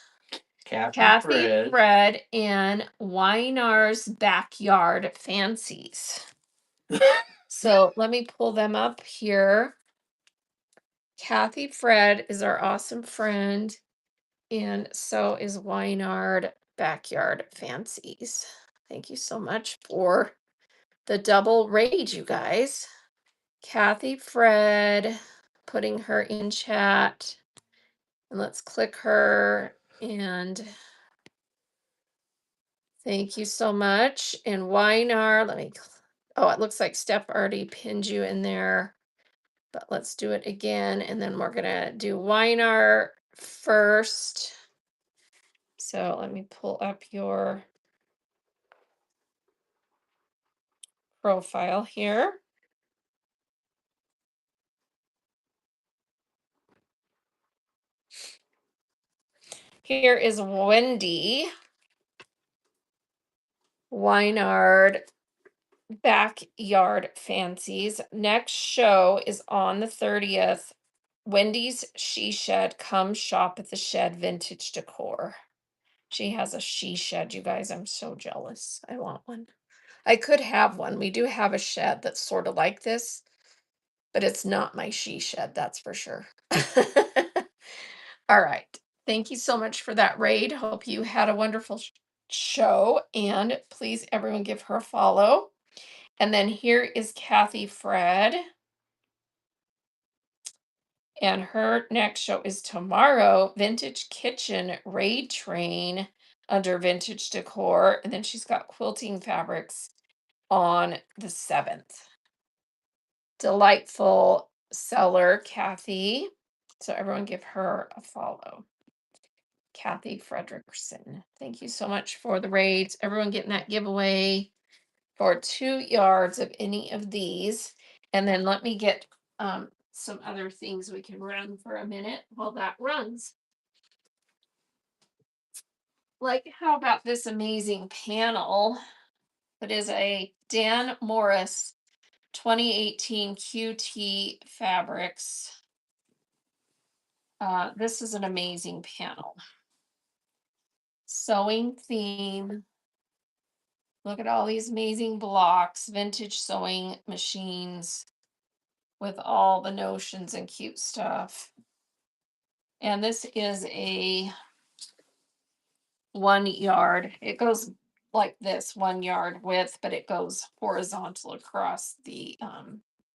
Kathy Fred. Fred and Winar's Backyard Fancies. So let me pull them up here. Kathy Fred is our awesome friend, and so is Winard Backyard Fancies. Thank you so much for the double raid, you guys. Kathy Fred, putting her in chat. And let's click her and thank you so much. And Weinar, oh, it looks like Steph already pinned you in there, but let's do it again. And then we're gonna do Weinar first. So let me pull up your profile here. Here is Wendy Weinard Backyard Fancies. Next show is on the 30th. Wendy's She Shed. Come shop at the shed, vintage decor. She has a she shed, you guys. I'm so jealous. I want one. I could have one. We do have a shed that's sort of like this, but it's not my she shed, that's for sure. All right. Thank you so much for that raid. Hope you had a wonderful show. And please, everyone, give her a follow. And then here is Kathy Fred. And her next show is tomorrow, Vintage Kitchen Raid Train under Vintage Decor. And then she's got quilting fabrics on the 7th. Delightful seller, Kathy. So everyone give her a follow. Kathy Fredrickson. Thank you so much for the raids. Everyone getting that giveaway for 2 yards of any of these. And then let me get some other things we can run for a minute while that runs. Like, how about this amazing panel that is a Dan Morris 2018 QT Fabrics. This is an amazing panel. Sewing theme. Look at all these amazing blocks, vintage sewing machines with all the notions and cute stuff. And this is a 1 yard. It goes like this, 1 yard width, but it goes horizontal across the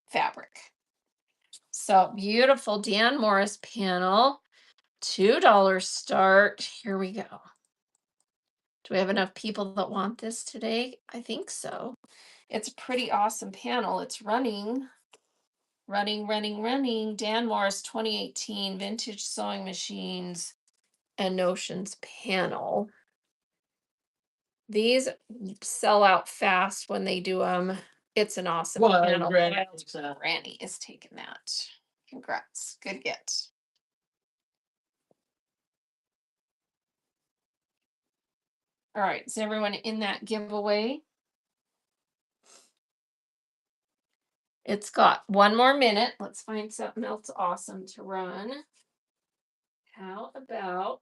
fabric. So beautiful Dan Morris panel, $2 start. Here we go. Do we have enough people that want this today? I think so. It's a pretty awesome panel. It's running. Dan Morris 2018 Vintage Sewing Machines and Notions panel. These sell out fast when they do them. It's an awesome panel. Granny is taking that. Congrats. Good get. All right. Is everyone in that giveaway? It's got 1 more minute. Let's find something else awesome to run. How about,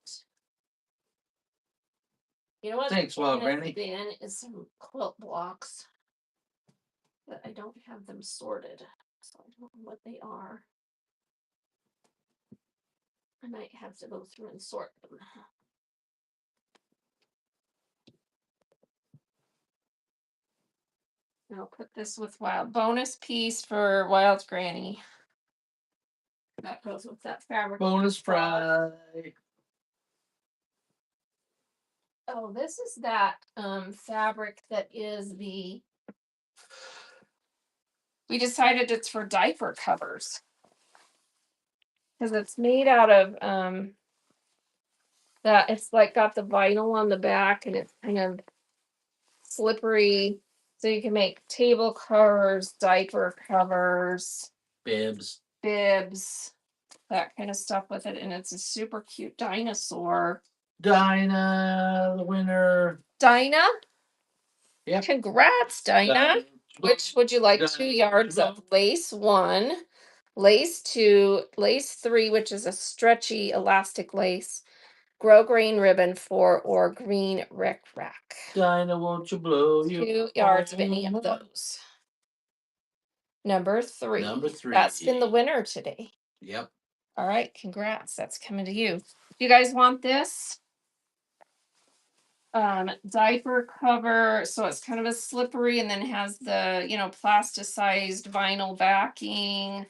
you know what? Thanks, well, Granny. Bin is some quilt blocks, but I don't have them sorted, so I don't know what they are. I might have to go through and sort them. I'll put this with Wild. Bonus piece for Wild's Granny. That goes with that fabric. Bonus fry. Oh, this is that fabric that is we decided it's for diaper covers. Because it's made out of that it's like got the vinyl on the back and it's kind of slippery. So you can make table covers, diaper covers, Bibs, that kind of stuff with it. And it's a super cute dinosaur. Dinah, the winner. Dinah? Yep. Congrats, Dinah. Which would you like? 2 yards of lace 1 lace 2, lace 3, which is a stretchy elastic lace, grosgrain ribbon 4, or green rack. Dinah, won't you blow your 2 yards of any of horn? those. Number Number 3. That's been the three. winner today. Yep. All right, congrats. That's coming to you. You guys want this? Diaper cover, so it's kind of a slippery and then has the, plasticized vinyl backing.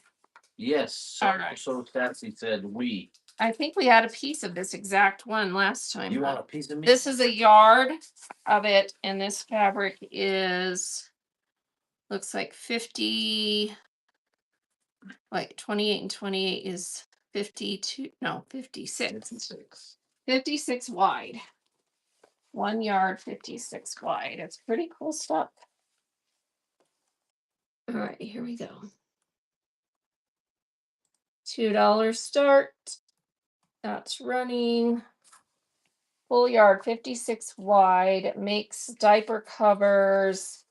Yes. All right. So Sassy said we. I think we had a piece of this exact one last time. You want a piece of me? This is a yard of it, and this fabric is looks like 50, like 28 and 28 is 52, no, 56. 56. 56 wide. 1 yard, 56 wide. It's pretty cool stuff. All right, here we go. $2 start. That's running. Full yard, 56 wide. Makes diaper covers,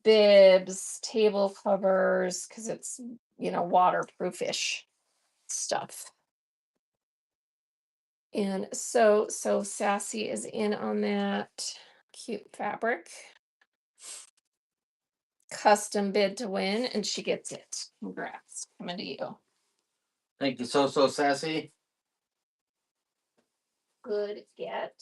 bibs, table covers, because it's, waterproofish stuff. And so Sassy is in on that cute fabric. Custom bid to win, and she gets it. Congrats. Coming to you. Thank you, so Sassy. Good get.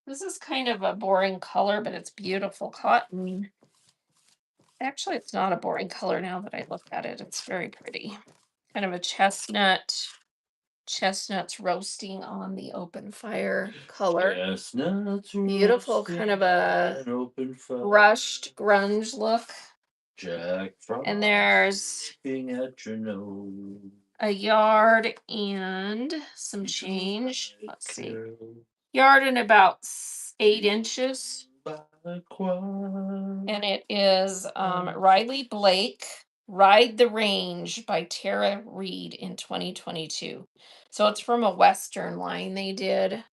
This is kind of a boring color, but it's beautiful cotton. Actually, it's not a boring color now that I look at it. It's very pretty. Kind of a chestnut. Chestnuts roasting on the open fire color. Chestnuts Beautiful, kind of a roasting, open fire. brushed grunge look. Jack Frost And there's looking at your nose. a yard and some change. Let's see. Yard and about 8 inches. And it is Riley Blake, Ride the Range by Tara Reid in 2022. So it's from a Western line they did.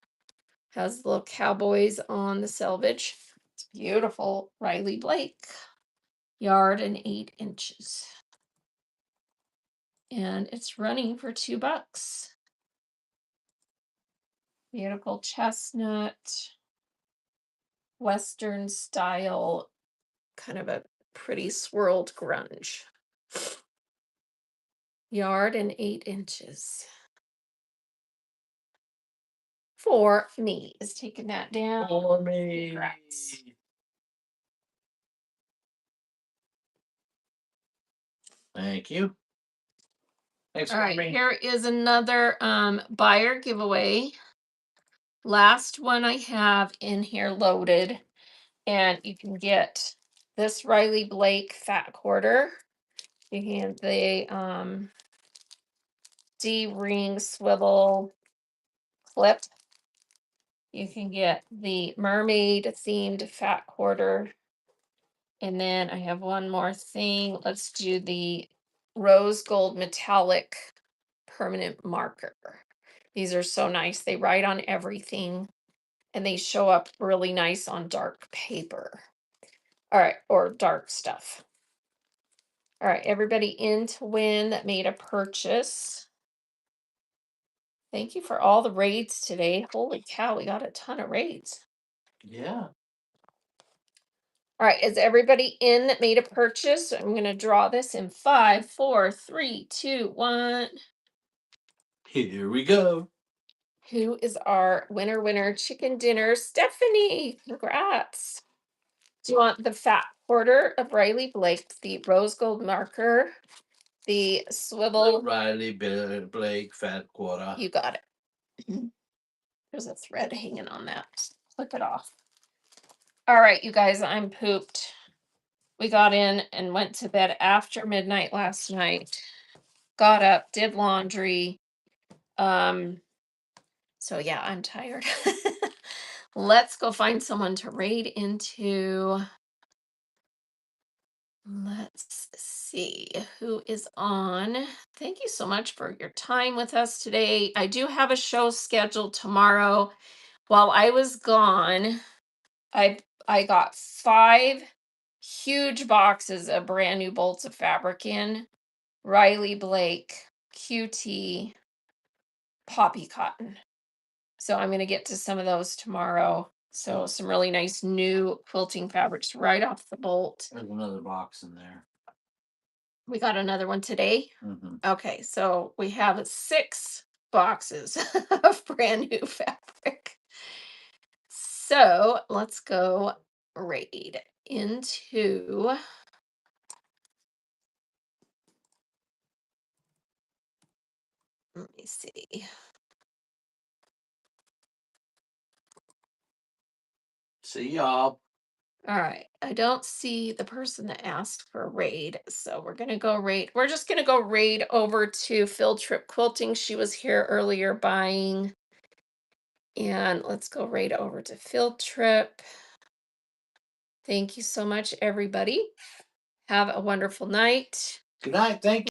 Has little cowboys on the selvage. It's beautiful. Riley Blake. Yard and 8 inches. And it's running for $2. Beautiful chestnut, Western style, kind of a pretty swirled grunge. Yard and 8 inches. For me is taking that down. For me. Congrats. Thank you. Thanks All for right, me. here is another buyer giveaway. Last one I have in here loaded, and you can get this Riley Blake fat quarter. You can the D-ring swivel clip. You can get the mermaid themed fat quarter. And then I have one more thing. Let's do the rose gold metallic permanent marker. These are so nice. They write on everything and they show up really nice on dark paper. All right, or dark stuff. All right, everybody in to win that made a purchase. Thank you for all the raids today. Holy cow, we got a ton of raids. Yeah. All right, is everybody in that made a purchase? I'm going to draw this in 5, 4, 3, 2, 1. Here we go. Who is our winner chicken dinner? Stephanie, congrats. Do you want the fat quarter of Riley Blake, the rose gold marker, the swivel? Riley Blake fat quarter. You got it. There's a thread hanging on that. Clip it off. All right, you guys, I'm pooped. We got in and went to bed after midnight last night. Got up, did laundry. So yeah, I'm tired. Let's go find someone to raid into. Let's see who is on. Thank you so much for your time with us today. I do have a show scheduled tomorrow. While I was gone, I I got 5 huge boxes of brand new bolts of fabric in. Riley Blake, QT, poppy cotton. So I'm gonna get to some of those tomorrow. So some really nice new quilting fabrics right off the bolt. There's another box in there. We got another one today. Okay, so we have 6 boxes of brand new fabric. So let's go raid into. Let me see. See y'all. All right. I don't see the person that asked for a raid. So we're going to go raid. We're just going to go raid over to Field Trip Quilting. She was here earlier buying. And let's go raid over to Field Trip. Thank you so much, everybody. Have a wonderful night. Good night. Thank